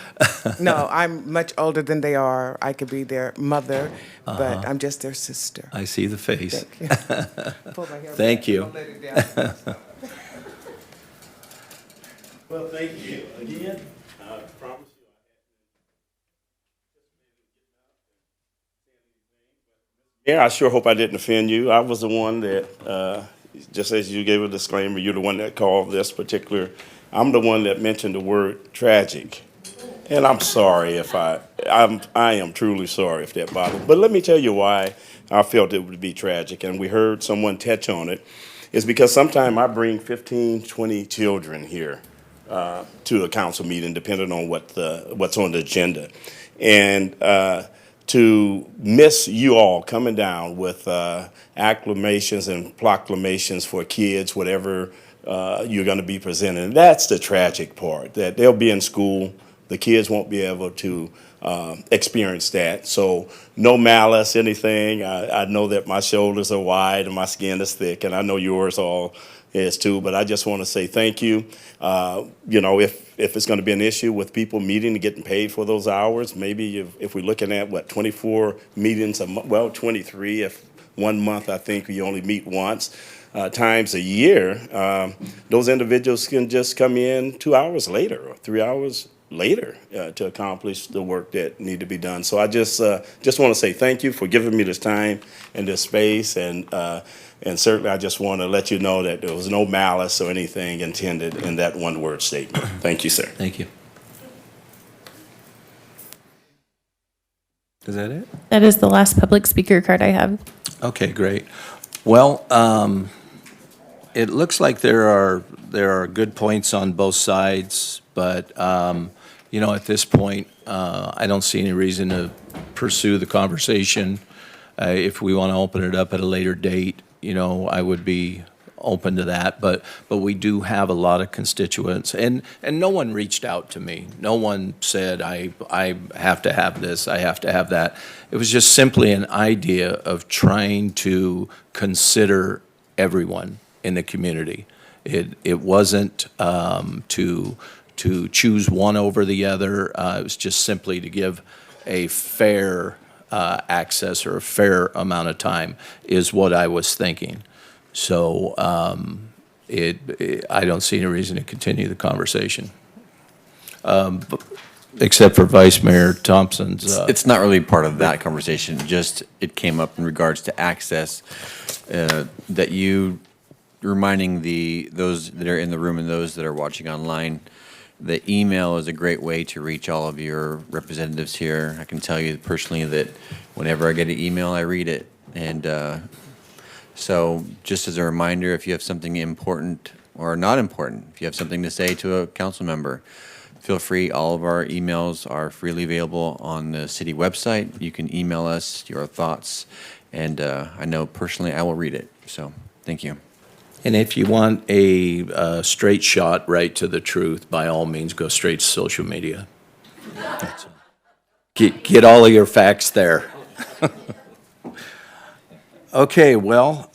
No, I'm much older than they are. I could be their mother, but I'm just their sister. I see the face. Thank you. Pull my hair Thank back. you. Don't let it down. Well, thank you again. I promise you. Yeah, I sure hope I didn't offend you. I was the one that, just as you gave a disclaimer, you're the one that called this particular. I'm the one that mentioned the word tragic, and I'm sorry if I am truly sorry if that bothered. But let me tell you why I felt it would be tragic, and we heard someone touch on it. Is because sometimes I bring 15, 20 children here to a council meeting, depending on what's on the agenda, and to miss you all coming down with acclamations and proclamations for kids, whatever you're going to be presenting. That's the tragic part, that they'll be in school, the kids won't be able to experience that. So no malice, anything. I know that my shoulders are wide and my skin is thick, and I know yours all is too, but I just want to say thank you. You know, if it's going to be an issue with people meeting and getting paid for those hours, maybe if we're looking at, 24 meetings a month, well, 23, if 1 month I think you only meet once, times a year, those individuals can just come in 2 hours later or 3 hours later to accomplish the work that need to be done. So I just want to say thank you for giving me this time and this space, and certainly I just want to let you know that there was no malice or anything intended in that one-word statement. Thank you, sir. Thank you. Is that it? That is the last public speaker card I have. Okay, great. Well, it looks like there are good points on both sides, but you know, at this point, I don't see any reason to pursue the conversation. If we want to open it up at a later date, you know, I would be open to that. But we do have a lot of constituents, and no one reached out to me. No one said, I have to have this, I have to have that. It was just simply an idea of trying to consider everyone in the community. It wasn't to choose one over the other. It was just simply to give a fair access or a fair amount of time is what I was thinking. So I don't see any reason to continue the conversation. Except for Vice Mayor Thompson's. It's not really part of that conversation, just it came up in regards to access, that you reminding those that are in the room and those that are watching online, the email is a great way to reach all of your representatives here. I can tell you personally that whenever I get an email, I read it. And so just as a reminder, if you have something important or not important, if you have something to say to a council member, feel free. All of our emails are freely available on the city website. You can email us your thoughts, and I know personally I will read it. So thank you. And if you want a straight shot right to the truth, by all means, go straight to social media. Get all of your facts there. Okay, well,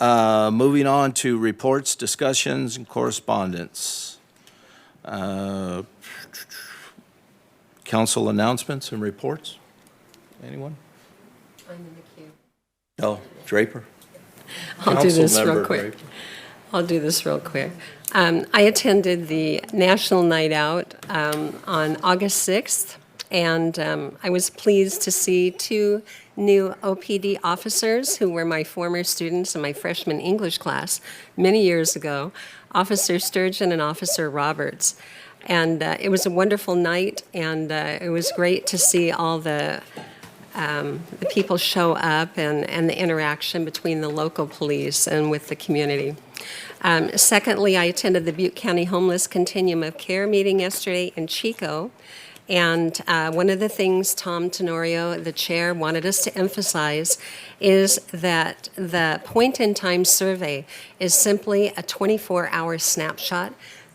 moving on to reports, discussions, and correspondence. Council announcements and reports? Anyone? I'm in the queue. Oh, Draper. I'll do this real Councilmember quick. Draper. I'll do this real quick. I attended the National Night Out on August 6th, and I was pleased to see 2 new OPD officers who were my former students in my freshman English class many years ago, Officer Sturgeon and Officer Roberts. And it was a wonderful night, and it was great to see all the people show up and the interaction between the local police and with the community. Secondly, I attended the Butte County Homeless Continuum of Care meeting yesterday in Chico. And one of the things Tom Tenorio, the chair, wanted us to emphasize is that the point-in-time survey is simply a 24-hour snapshot.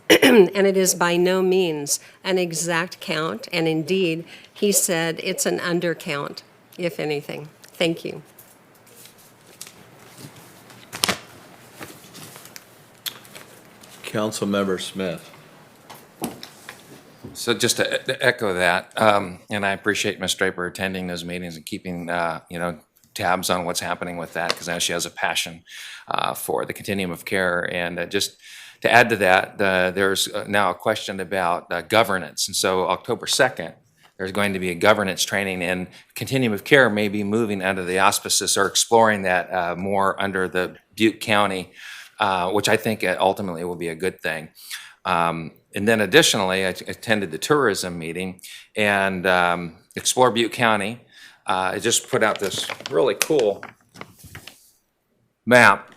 and it is by no means an exact count, and indeed, he said it's an undercount, if anything. Thank you. Councilmember Smith. So just to echo that, and I appreciate Ms. Draper attending those meetings and keeping, tabs on what's happening with that, because I know she has a passion for the continuum of care. And just to add to that, there's now a question about governance. And so October 2nd, there's going to be a governance training, and continuum of care may be moving under the auspices or exploring that more under the Butte County, which I think ultimately will be a good thing. And then additionally, I attended the tourism meeting, and Explore Butte County I just put out this really cool map,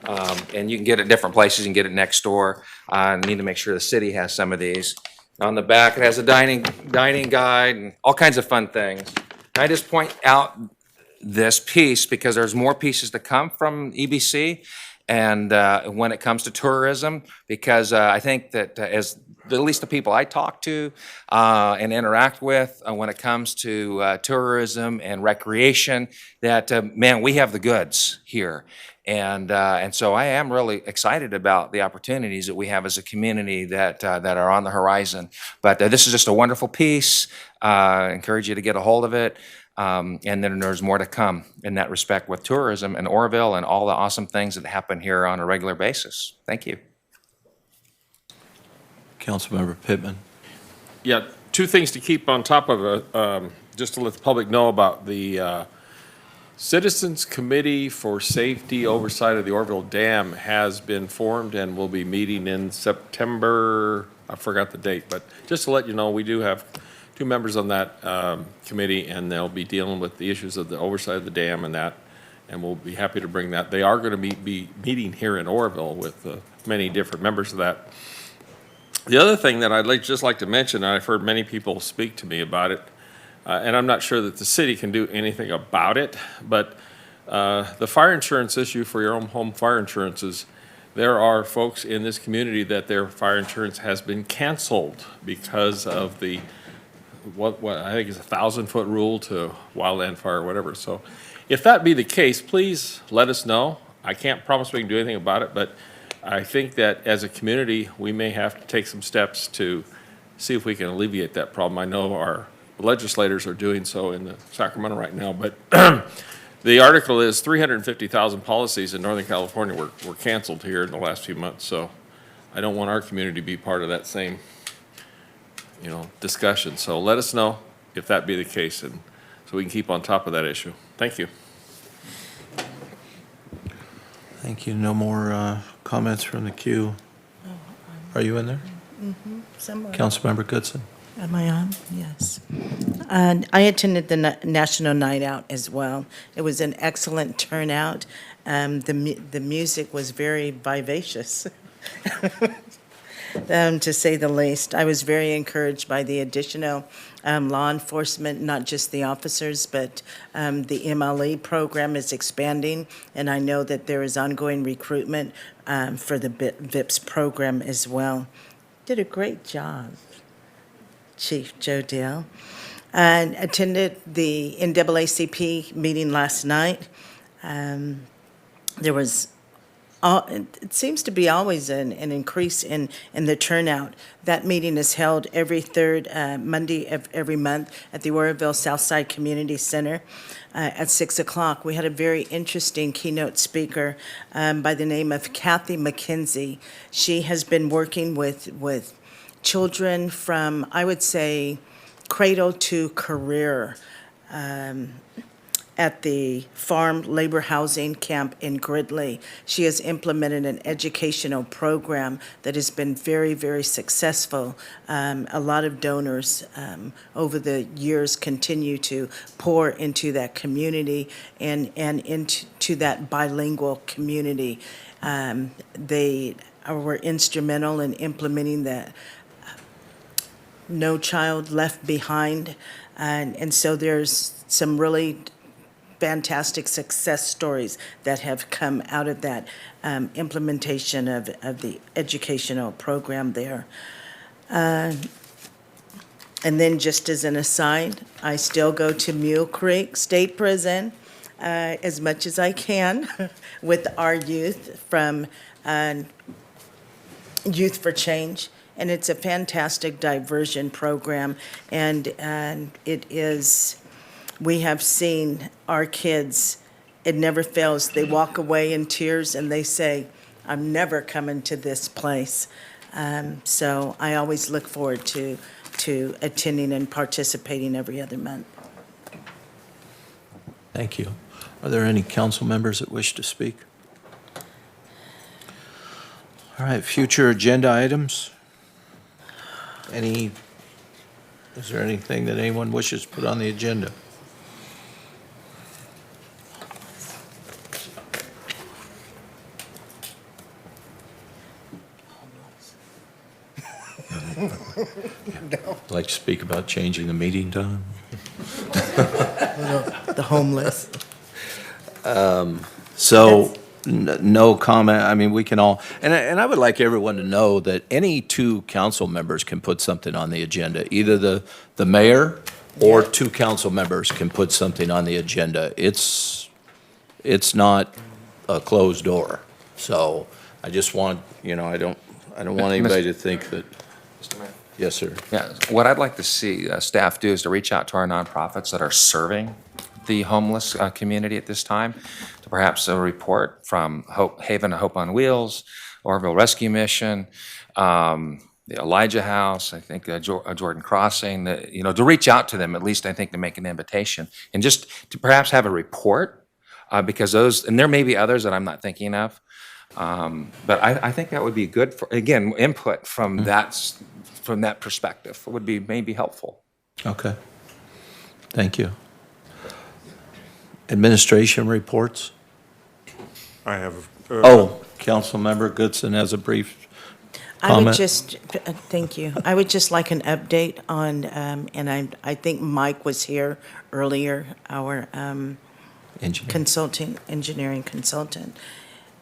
and you can get it different places. You can get it next door. I need to make sure the city has some of these. On the back, it has a dining guide and all kinds of fun things. And I just point out this piece because there's more pieces to come from EBC. And when it comes to tourism, because I think that as at least the people I talk to and interact with, when it comes to tourism and recreation, that man, we have the goods here, and so I am really excited about the opportunities that we have as a community that are on the horizon. But this is just a wonderful piece. I encourage you to get a hold of it. And then there's more to come in that respect with tourism in Oroville and all the awesome things that happen here on a regular basis. Thank you. Councilmember Pittman. Yeah, two things to keep on top of, just to let the public know about the Citizens Committee for Safety Oversight of the Oroville Dam has been formed and will be meeting in September. I forgot the date, but just to let you know, we do have two members on that committee, and they'll be dealing with the issues of the oversight of the dam and that, and we'll be happy to bring that. They are going to be meeting here in Oroville with many different members of that. The other thing that I'd just like to mention, and I've heard many people speak to me about it, and I'm not sure that the city can do anything about it, but the fire insurance issue for your own home fire insurances, there are folks in this community that their fire insurance has been canceled because of the what I think is a 1,000-foot rule to wildland fire or whatever. So if that be the case, please let us know. I can't promise we can do anything about it, but I think that as a community, we may have to take some steps to see if we can alleviate that problem. I know our legislators are doing so in Sacramento right now, but the article is 350,000 policies in Northern California were canceled here in the last few months. So I don't want our community to be part of that same discussion. So let us know if that be the case, and so we can keep on top of that issue. Thank you. Thank you. No more comments from the queue. Are you in there? Mm-hmm. Somewhere. Councilmember Goodson. Am I on? Yes. And I attended the National Night Out as well. It was an excellent turnout. The music was very vivacious. To say the least. I was very encouraged by the additional law enforcement, not just the officers, but the MLE program is expanding, and I know that there is ongoing recruitment for the VIPS program as well. Did a great job, Chief Joe Dale. And attended the NAACP meeting last night. There was it seems to be always an increase in the turnout. That meeting is held every third Monday of every month at the Oroville Southside Community Center at 6 o'clock. We had a very interesting keynote speaker by the name of Kathy McKenzie. She has been working with children from, I would say, cradle to career at the Farm Labor Housing Camp in Gridley. She has implemented an educational program that has been very, very successful. A lot of donors over the years continue to pour into that community and into that bilingual community. They were instrumental in implementing the No Child Left Behind. And so there's some really fantastic success stories that have come out of that implementation of the educational program there. And then just as an aside, I still go to Mule Creek State Prison as much as I can with our youth from Youth for Change. And it's a fantastic diversion program. And it is, we have seen our kids, it never fails. They walk away in tears and they say, I'm never coming to this place. So I always look forward to attending and participating every other month. Thank you. Are there any council members that wish to speak? All right, future agenda items? Is there anything that anyone wishes to put on the agenda? Like to speak about changing the meeting time? The homeless. So, no comment, I mean, we can all, and I would like everyone to know that any two council members can put something on the agenda. Either the mayor or two council members can put something on the agenda. It's not a closed door. So I just want, I don't want anybody to think that. Mr. Mayor? Yes, sir. Yeah, what I'd like to see staff do is to reach out to our nonprofits that are serving the homeless community at this time, to perhaps a report from Haven of Hope on Wheels, Oroville Rescue Mission, the Elijah House, I think Jordan Crossing, to reach out to them, at least I think to make an invitation, and just to perhaps have a report, because those, and there may be others that I'm not thinking of, but I think that would be good for, again, input from that perspective would be maybe helpful. Okay. Thank you. Administration reports? I have. Councilmember Goodson has a brief I would comment. just, thank you. I would just like an update on, and I think Mike was here earlier, our engineering consultant.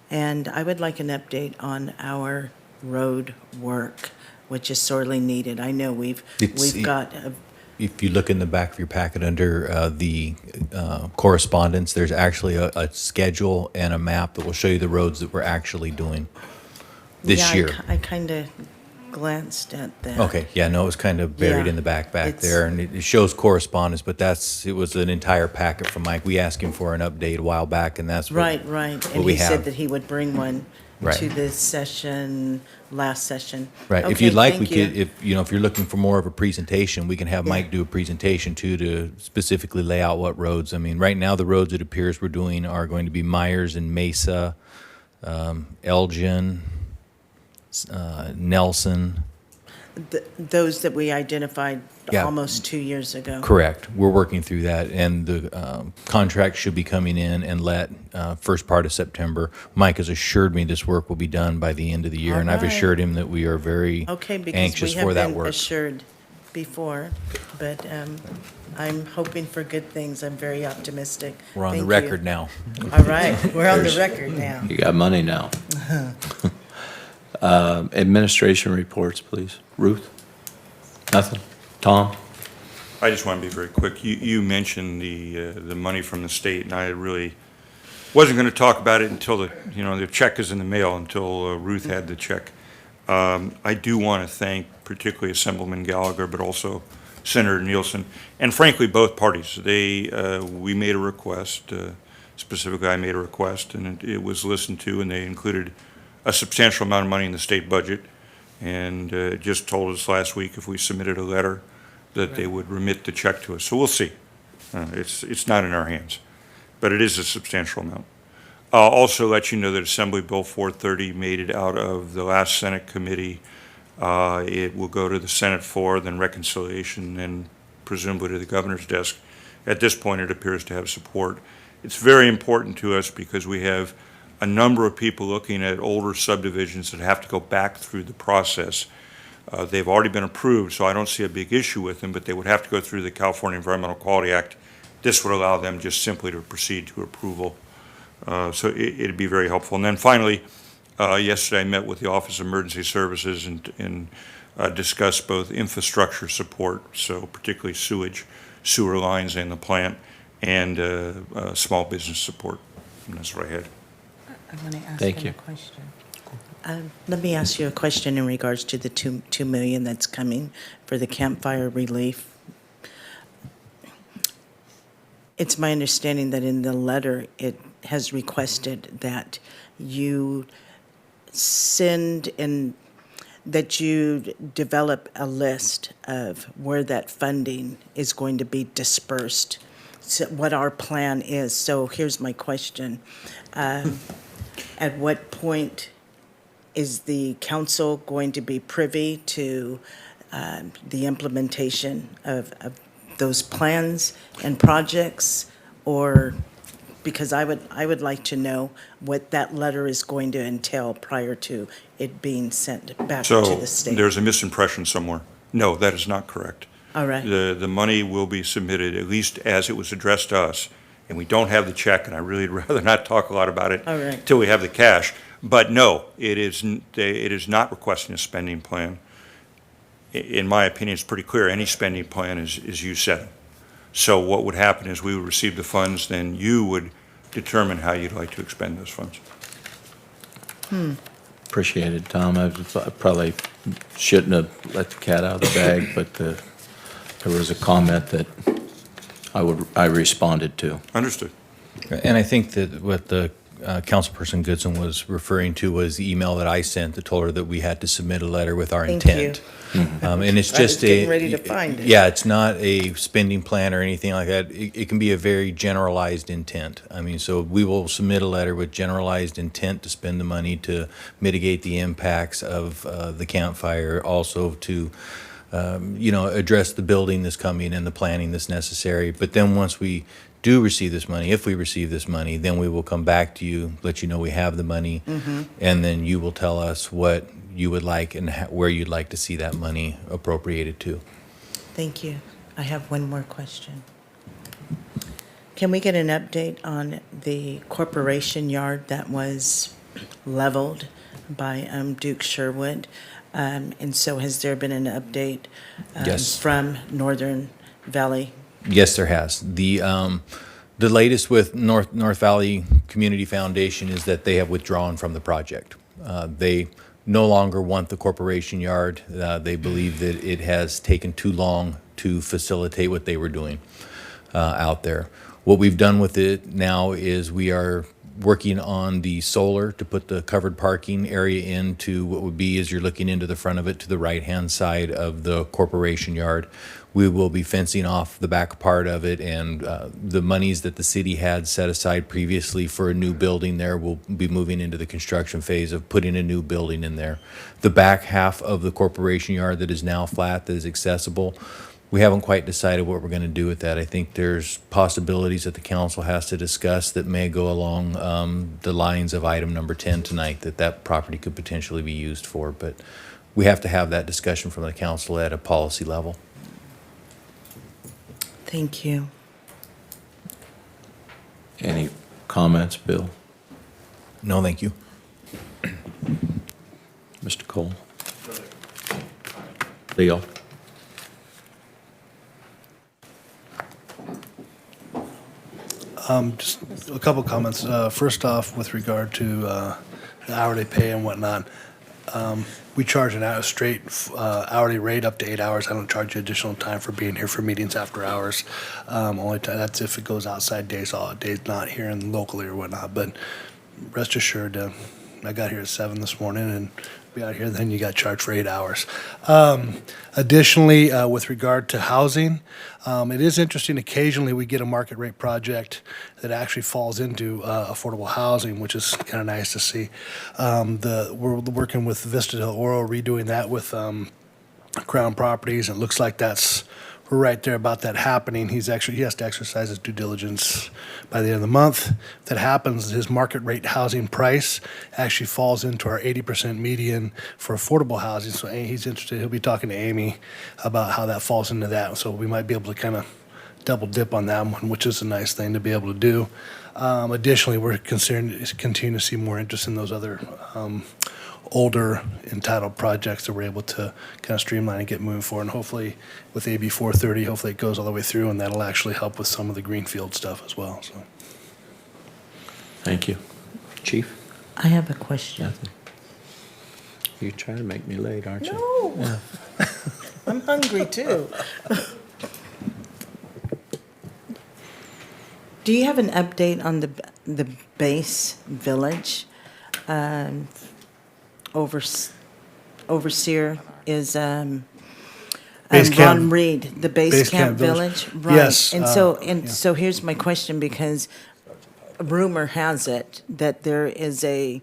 And I would like an update on our road work, which is sorely needed. I know we've got If you look in the back of your packet under the correspondence, there's actually a schedule and a map that will show you the roads that we're actually doing this year. I kind of glanced at that. Okay, yeah, no, it was kind of buried Yeah, in the back it's- there, and it shows correspondence, but it was an entire packet from Mike. We asked him for an update a while back, and that's what Right. what And we he said have. that he would bring one Right. to this session, last session. Right, if Okay, you'd like, we thank you. could, if you're looking for more of a presentation, we can have Mike do a presentation too, to specifically lay out what roads. I mean, right now, the roads it appears we're doing are going to be Myers and Mesa, Elgin, Nelson. Those that we identified Yeah. almost 2 years ago. Correct. We're working through that, and the contract should be coming in and let first part of September. Mike has assured me this work will be done by the end of the year, and I've Alright. assured him that we are very Okay, because anxious we for have that been work. assured before, but I'm hoping for good things. I'm very optimistic. We're on the Thank record you. now. All right, we're on the record now. You got money now. Administration reports, please. Ruth? Nothing? Tom? I just want to be very quick. You mentioned the money from the state, and I really wasn't going to talk about it until the check is in the mail, until Ruth had the check. I do want to thank particularly Assemblyman Gallagher, but also Senator Nielsen, and frankly, both parties. We made a request, specifically I made a request, and it was listened to, and they included a substantial amount of money in the state budget, and just told us last week if we submitted a letter that they would remit the check to us. So we'll see. It's not in our hands, but it is a substantial amount. I'll also let you know that Assembly Bill 430 made it out of the last Senate committee. It will go to the Senate floor, then reconciliation, and presumably to the governor's desk. At this point, it appears to have support. It's very important to us because we have a number of people looking at older subdivisions that have to go back through the process. They've already been approved, so I don't see a big issue with them, but they would have to go through the California Environmental Quality Act This would allow them just simply to proceed to approval. So it'd be very helpful. And then finally, yesterday I met with the Office of Emergency Services and discussed both infrastructure support, so particularly sewage, sewer lines in the plant, and small business support. And that's what I had. I want to ask Thank him you. a question. Let me ask you a question in regards to the 2 million that's coming for the campfire relief. It's my understanding that in the letter, it has requested that you send in, that you develop a list of where that funding is going to be dispersed, so what our plan is. So here's my question. At what point is the council going to be privy to the implementation of those plans and projects? Or, because I would like to know what that letter is going to entail prior to it being sent back to So the state. there's a misimpression somewhere. No, that is not correct. All right. The money will be submitted, at least as it was addressed to us, and we don't have the check, and I really would rather not talk a lot about it All right. until we have the cash. But no, it is not requesting a spending plan. In my opinion, it's pretty clear, any spending plan is you set it. So what would happen is we would receive the funds, then you would determine how you'd like to expend those funds. Appreciate it, Tom. I probably shouldn't have let the cat out of the bag, but there was a comment that I responded to. Understood. And I think that what the Councilperson Goodson was referring to was the email that I sent that told her that we had to submit a letter with our Thank you. intent. And it's I was just getting ready to find it. Yeah, it's not a spending plan or anything like that. It can be a very generalized intent. I mean, so we will submit a letter with generalized intent to spend the money to mitigate the impacts of the campfire, also to address the building that's coming and the planning that's necessary. But then once we do receive this money, if we receive this money, then we will come back to you, let you know we have the money, and then you will tell us what you would like and where you'd like to see that money appropriated to. Thank you. I have one more question. Can we get an update on the corporation yard that was leveled by Duke Sherwood? And so has there been an update Yes. from Northern Valley? Yes, there has. The latest with North Valley Community Foundation is that they have withdrawn from the project. They no longer want the corporation yard. They believe that it has taken too long to facilitate what they were doing out there. What we've done with it now is we are working on the solar to put the covered parking area into what would be, as you're looking into the front of it, to the right-hand side of the corporation yard. We will be fencing off the back part of it, and the monies that the city had set aside previously for a new building there will be moving into the construction phase of putting a new building in there. The back half of the corporation yard that is now flat, that is accessible, we haven't quite decided what we're going to do with that. I think there's possibilities that the council has to discuss that may go along the lines of item number 10 tonight, that property could potentially be used for. But we have to have that discussion from the council at a policy level. Thank you. Any comments, Bill? No, thank you. Mr. Cole? Leo? Just a couple comments. First off, with regard to the hourly pay and whatnot, we charge a straight hourly rate up to 8 hours. I don't charge you additional time for being here for meetings after hours. Only time, that's if it goes outside days, not here and locally or whatnot. But rest assured, I got here at 7 this morning and be out here, then you got charged for 8 hours. Additionally, with regard to housing, it is interesting, occasionally we get a market rate project that actually falls into affordable housing, which is kind of nice to see. We're working with Vista del Oro, redoing that with Crown Properties. It looks like we're right there about that happening. He has to exercise his due diligence by the end of the month. If that happens, his market rate housing price actually falls into our 80% median for affordable housing. So he's interested. He'll be talking to Amy about how that falls into that. So we might be able to kind of double dip on that one, which is a nice thing to be able to do. Additionally, we're continuing to see more interest in those other older entitled projects that we're able to kind of streamline and get moving forward. And hopefully with AB 430, hopefully it goes all the way through, and that'll actually help with some of the greenfield stuff as well. So, Thank you. Chief? I have a question. You're trying to make me late, aren't you? No. I'm hungry too. Do you have an update on the base village? Overseer is Base camp- Ron Reed, the base camp village? Right. Yes, And yeah. so here's my question, because rumor has it that there is a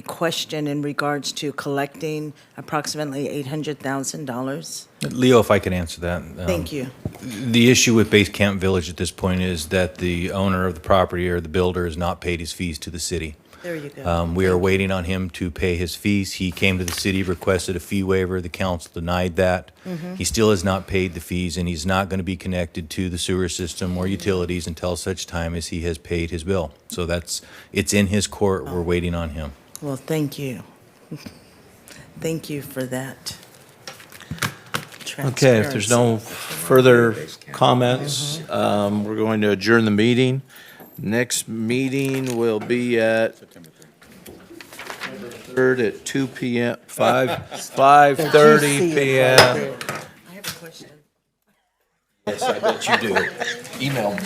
question in regards to collecting approximately $800,000. Leo, if I could answer that. Thank you. The issue with Base Camp Village at this point is that the owner of the property or the builder has not paid his fees to the city. There you go. We are waiting on him to pay his fees. He came to the city, requested a fee waiver. The council denied that. He still has not paid the fees, and he's not going to be connected to the sewer system or utilities until such time as he has paid his bill. So it's in his court. We're waiting on him. Well, thank you. Thank you for that. Okay, if there's no further comments, we're going to adjourn the meeting. Next meeting will be at September 3rd at 2 p.m., 5:30 p.m. I have a question. Yes, I bet you do. Email me.